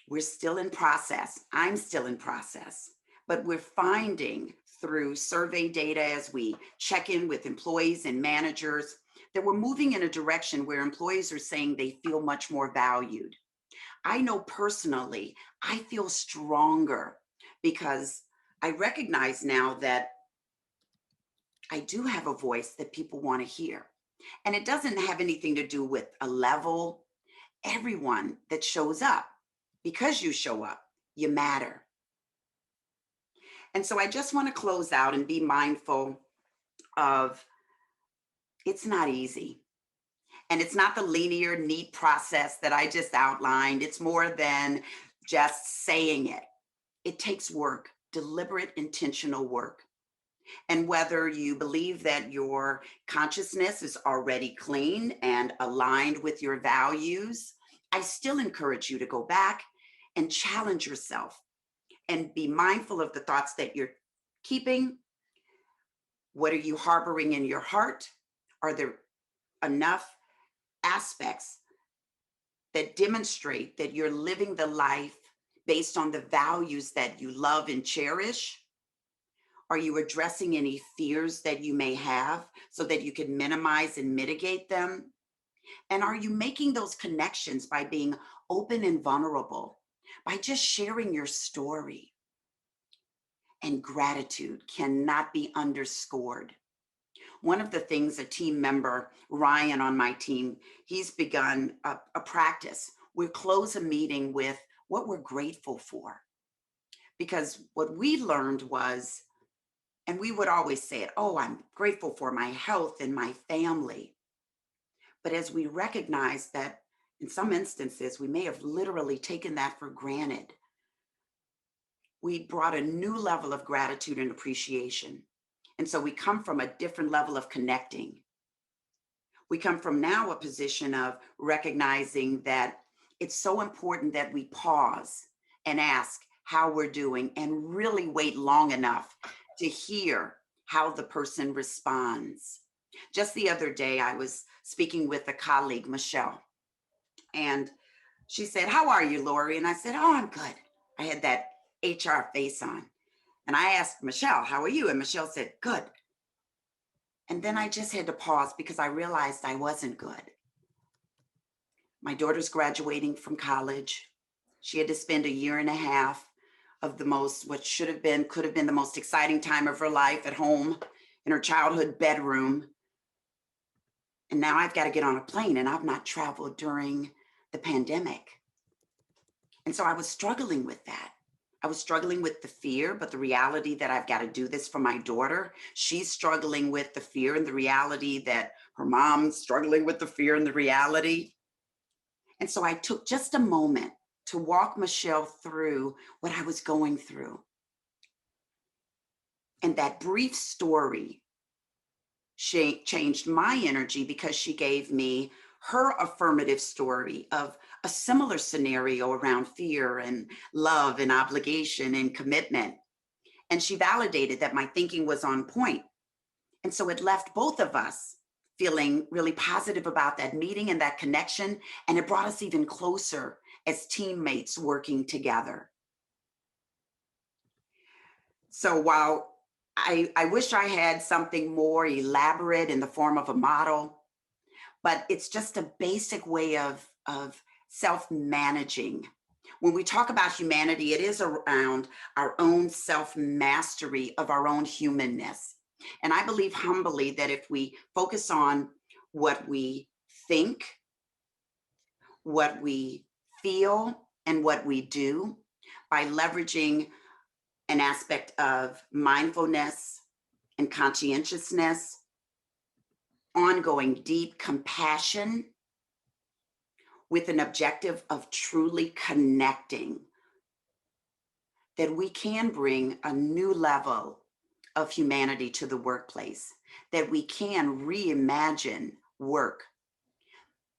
We're still in process. I'm still in process, but we're finding through survey data as we check in with employees and managers that we're moving in a direction where employees are saying they feel much more valued. I know personally, I feel stronger because I recognize now that I do have a voice that people want to hear. And it doesn't have anything to do with a level. Everyone that shows up, because you show up, you matter. And so I just want to close out and be mindful of, it's not easy. And it's not the linear, neat process that I just outlined. It's more than just saying it. It takes work, deliberate, intentional work. And whether you believe that your consciousness is already clean and aligned with your values, I still encourage you to go back and challenge yourself and be mindful of the thoughts that you're keeping. What are you harboring in your heart? Are there enough aspects that demonstrate that you're living the life based on the values that you love and cherish? Are you addressing any fears that you may have so that you can minimize and mitigate them? And are you making those connections by being open and vulnerable, by just sharing your story? And gratitude cannot be underscored. One of the things a team member, Ryan on my team, he's begun a practice. We close a meeting with what we're grateful for. Because what we learned was, and we would always say it, oh, I'm grateful for my health and my family. But as we recognize that in some instances, we may have literally taken that for granted, we brought a new level of gratitude and appreciation. And so we come from a different level of connecting. We come from now a position of recognizing that it's so important that we pause and ask how we're doing and really wait long enough to hear how the person responds. Just the other day, I was speaking with a colleague, Michelle, and she said, "How are you, Lori?" And I said, "Oh, I'm good." I had that HR face on. And I asked Michelle, "How are you?" And Michelle said, "Good." And then I just had to pause because I realized I wasn't good. My daughter's graduating from college. She had to spend a year and a half of the most, what should have been, could have been the most exciting time of her life at home in her childhood bedroom. And now I've got to get on a plane, and I've not traveled during the pandemic. And so I was struggling with that. I was struggling with the fear, but the reality that I've got to do this for my daughter. She's struggling with the fear and the reality that her mom's struggling with the fear and the reality. And so I took just a moment to walk Michelle through what I was going through. And that brief story changed my energy because she gave me her affirmative story of a similar scenario around fear and love and obligation and commitment. And she validated that my thinking was on point. And so it left both of us feeling really positive about that meeting and that connection. And it brought us even closer as teammates working together. So while I wish I had something more elaborate in the form of a model, but it's just a basic way of self-managing. When we talk about humanity, it is around our own self-mastery of our own humanness. And I believe humbly that if we focus on what we think, what we feel, and what we do, by leveraging an aspect of mindfulness and conscientiousness, ongoing deep compassion, with an objective of truly connecting, that we can bring a new level of humanity to the workplace, that we can reimagine work.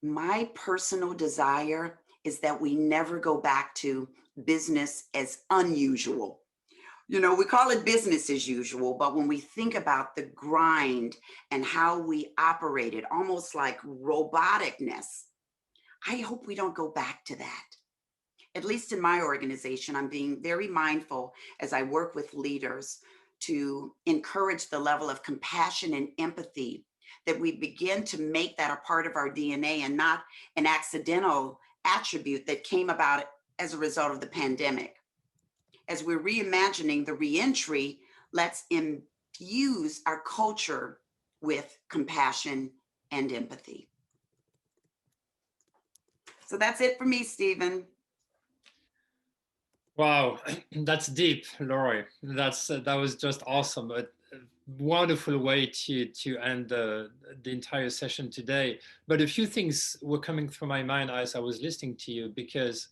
My personal desire is that we never go back to business as unusual. You know, we call it business as usual, but when we think about the grind and how we operate it, almost like roboticness, I hope we don't go back to that. At least in my organization, I'm being very mindful as I work with leaders to encourage the level of compassion and empathy, that we begin to make that a part of our DNA and not an accidental attribute that came about as a result of the pandemic. As we're reimagining the reentry, let's infuse our culture with compassion and empathy. So that's it for me, Stephen. Wow, that's deep, Lori. That was just awesome. wonderful way to end the entire session today. But a few things were coming through my mind as I was listening to you, because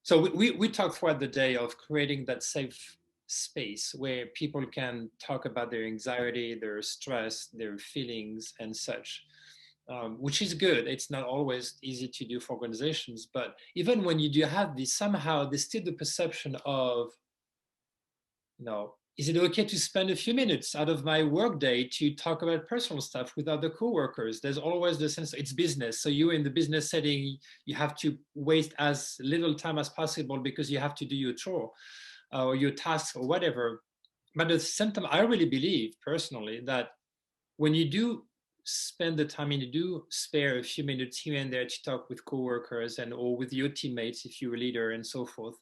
so we talked throughout the day of creating that safe space where people can talk about their anxiety, their stress, their feelings and such, which is good. It's not always easy to do for organizations, but even when you do have this, somehow there's still the perception of, is it okay to spend a few minutes out of my workday to talk about personal stuff with other coworkers? There's always the sense it's business. So you in the business setting, you have to waste as little time as possible because you have to do your chore or your task or whatever. But at the same time, I really believe personally that when you do spend the time and you do spare a few minutes here and there to talk with coworkers and or with your teammates if you're a leader and so forth,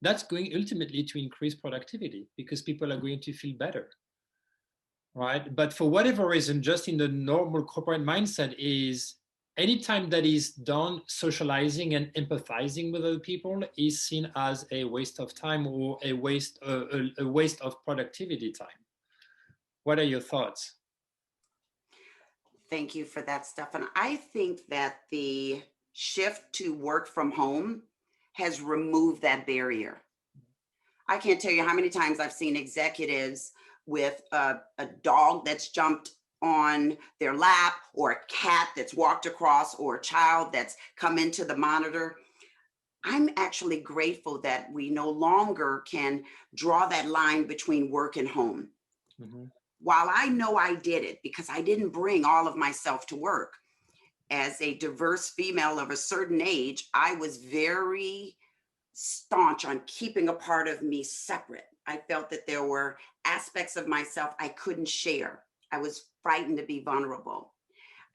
that's going ultimately to increase productivity because people are going to feel better, right? But for whatever reason, just in the normal corporate mindset is anytime that is done socializing and empathizing with other people is seen as a waste of time or a waste of productivity time. What are your thoughts? Thank you for that, Stephan. I think that the shift to work from home has removed that barrier. I can't tell you how many times I've seen executives with a dog that's jumped on their lap, or a cat that's walked across, or a child that's come into the monitor. I'm actually grateful that we no longer can draw that line between work and home. Mm-hmm. While I know I did it because I didn't bring all of myself to work, as a diverse female of a certain age, I was very staunch on keeping a part of me separate. I felt that there were aspects of myself I couldn't share. I was frightened to be vulnerable.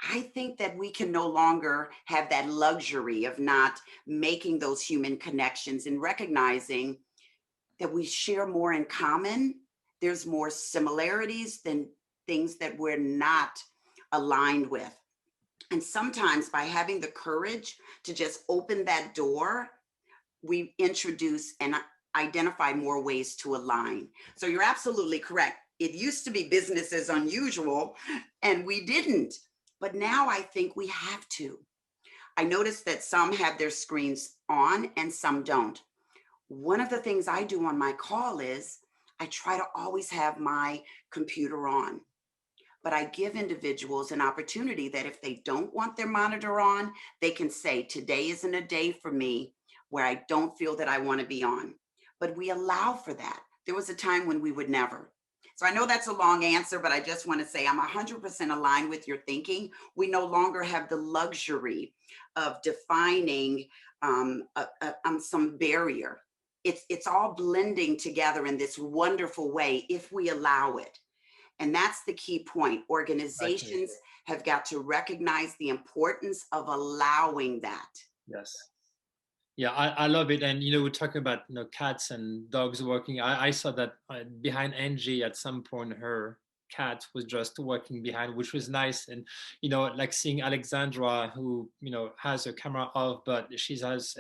I think that we can no longer have that luxury of not making those human connections and recognizing that we share more in common. There's more similarities than things that we're not aligned with. And sometimes by having the courage to just open that door, we introduce and identify more ways to align. So you're absolutely correct. It used to be business as unusual, and we didn't. But now I think we have to. I noticed that some have their screens on and some don't. One of the things I do on my call is I try to always have my computer on. But I give individuals an opportunity that if they don't want their monitor on, they can say, today isn't a day for me where I don't feel that I want to be on. But we allow for that. There was a time when we would never. So I know that's a long answer, but I just want to say I'm 100% aligned with your thinking. We no longer have the luxury of defining some barrier. It's all blending together in this wonderful way if we allow it. And that's the key point. Organizations have got to recognize the importance of allowing that. Yes. Yeah, I love it. And, we're talking about, cats and dogs walking. I saw that behind Angie at some point, her cat was just walking behind, which was nice. And, like seeing Alexandra, who, has her camera off, but she has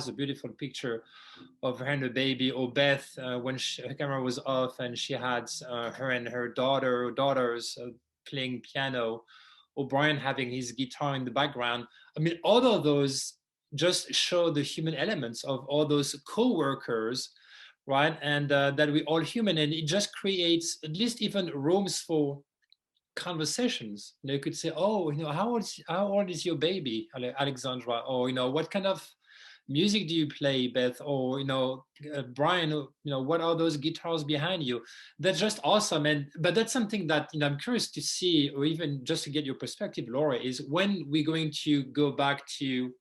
a beautiful picture of her and her baby, or Beth, when her camera was off and she had her and her daughters playing piano, or Bryan having his guitar in the background. I mean, all of those just show the human elements of all those co-workers, right? And that we're all human, and it just creates at least even rooms for conversations. You could say, oh, how old is your baby, Alexandra? Or, what kind of music do you play, Beth? Or, Bryan, what are those guitars behind you? That's just awesome. But that's something that, I'm curious to see, or even just to get your perspective, Laura, is when we're going to go back to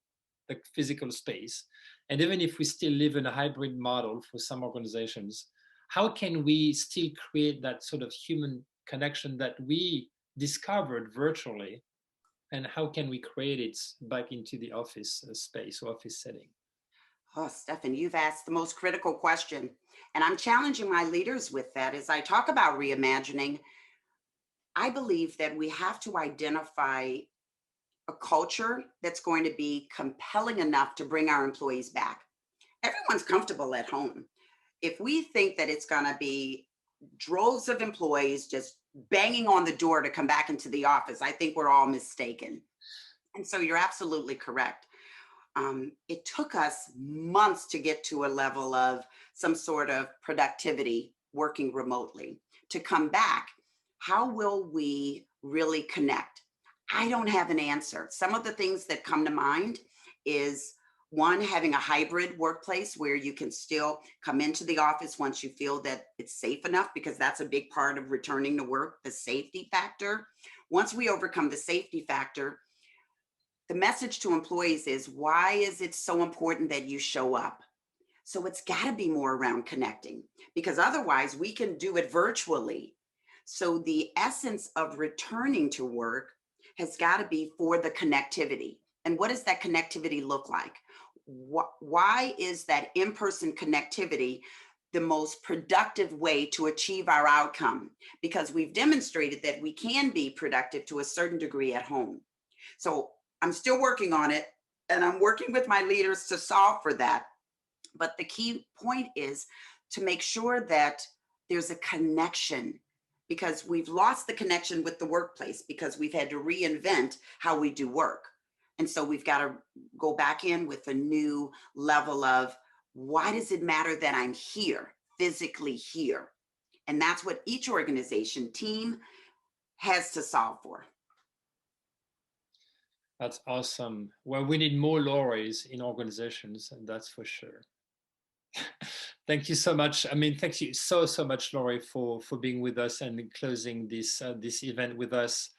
the physical space. And even if we still live in a hybrid model for some organizations, how can we still create that sort of human connection that we discovered virtually? And how can we create it back into the office space or office setting? Oh, Stephan, you've asked the most critical question. And I'm challenging my leaders with that as I talk about reimagining. I believe that we have to identify a culture that's going to be compelling enough to bring our employees back. Everyone's comfortable at home. If we think that it's going to be droves of employees just banging on the door to come back into the office. I think we're all mistaken. And so you're absolutely correct. It took us months to get to a level of some sort of productivity working remotely. To come back, how will we really connect? I don't have an answer. Some of the things that come to mind is one, having a hybrid workplace where you can still come into the office once you feel that it's safe enough, because that's a big part of returning to work, the safety factor. Once we overcome the safety factor, the message to employees is, why is it so important that you show up? So it's got to be more around connecting, because otherwise we can do it virtually. So the essence of returning to work has got to be for the connectivity. And what does that connectivity look like? Why is that in-person connectivity the most productive way to achieve our outcome? Because we've demonstrated that we can be productive to a certain degree at home. So I'm still working on it, and I'm working with my leaders to solve for that. But the key point is to make sure that there's a connection, because we've lost the connection with the workplace because we've had to reinvent how we do work. And so we've got to go back in with a new level of, why does it matter that I'm here, physically here? And that's what each organization team has to solve for. That's awesome. Well, we need more Lauries in organizations, and that's for sure. Thank you so much. I mean, thank you so much, Laurie, for being with us and closing this this event with us.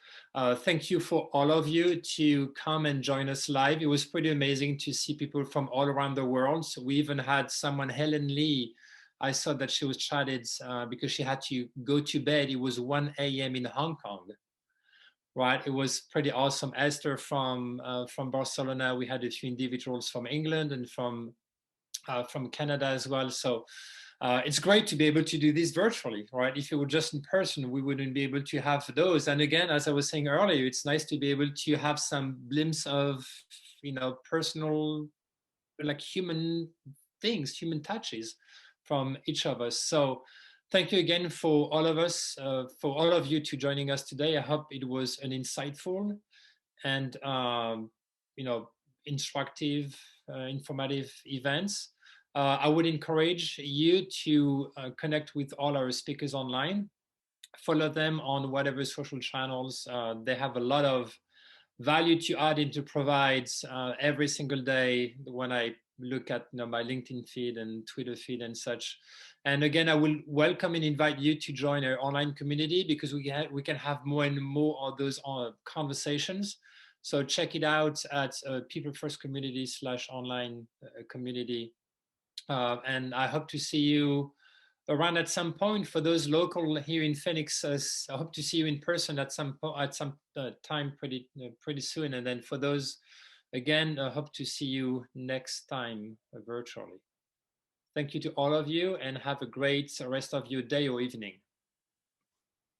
Thank you for all of you to come and join us live. It was pretty amazing to see people from all around the world. So we even had someone, Helen Lee. I saw that she was chatted because she had to go to bed. It was 1 a.m. in Hong Kong. Right, it was pretty awesome. Esther from Barcelona. We had a few individuals from England and from Canada as well. So it's great to be able to do this virtually, right? If it were just in person, we wouldn't be able to have those. And again, as I was saying earlier, it's nice to be able to have some glimpse of, you know, personal, like human things, human touches from each of us. So thank you again for all of us, for all of you to joining us today. I hope it was an insightful and, you know, instructive, informative events. I would encourage you to connect with all our speakers online. Follow them on whatever social channels. They have a lot of value to add and to provide every single day when I look at, you know, my LinkedIn feed and Twitter feed and such. And again, I will welcome and invite you to join our online community, because we can have more and more of those conversations. So check it out at People First Community /online community. And I hope to see you around at some point. For those local here in Phoenix, I hope to see you in person at some time pretty soon. And then for those, again, I hope to see you next time virtually. Thank you to all of you, and have a great rest of your day or evening.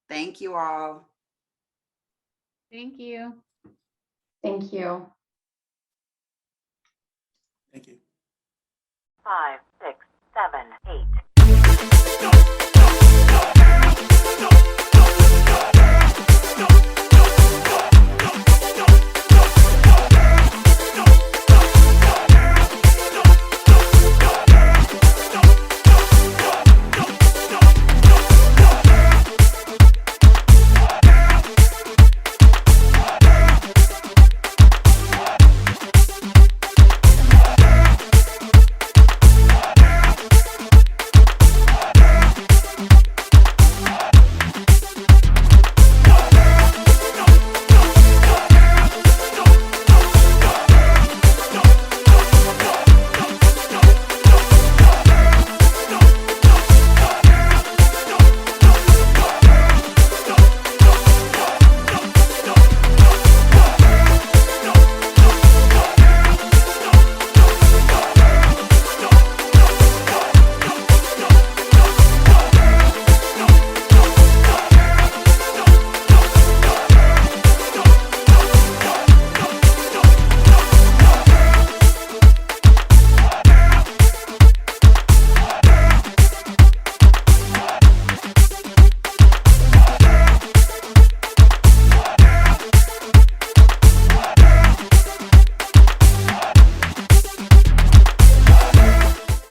Thank you all. Thank you. Thank you. Thank you. 5, 6, 7, 8.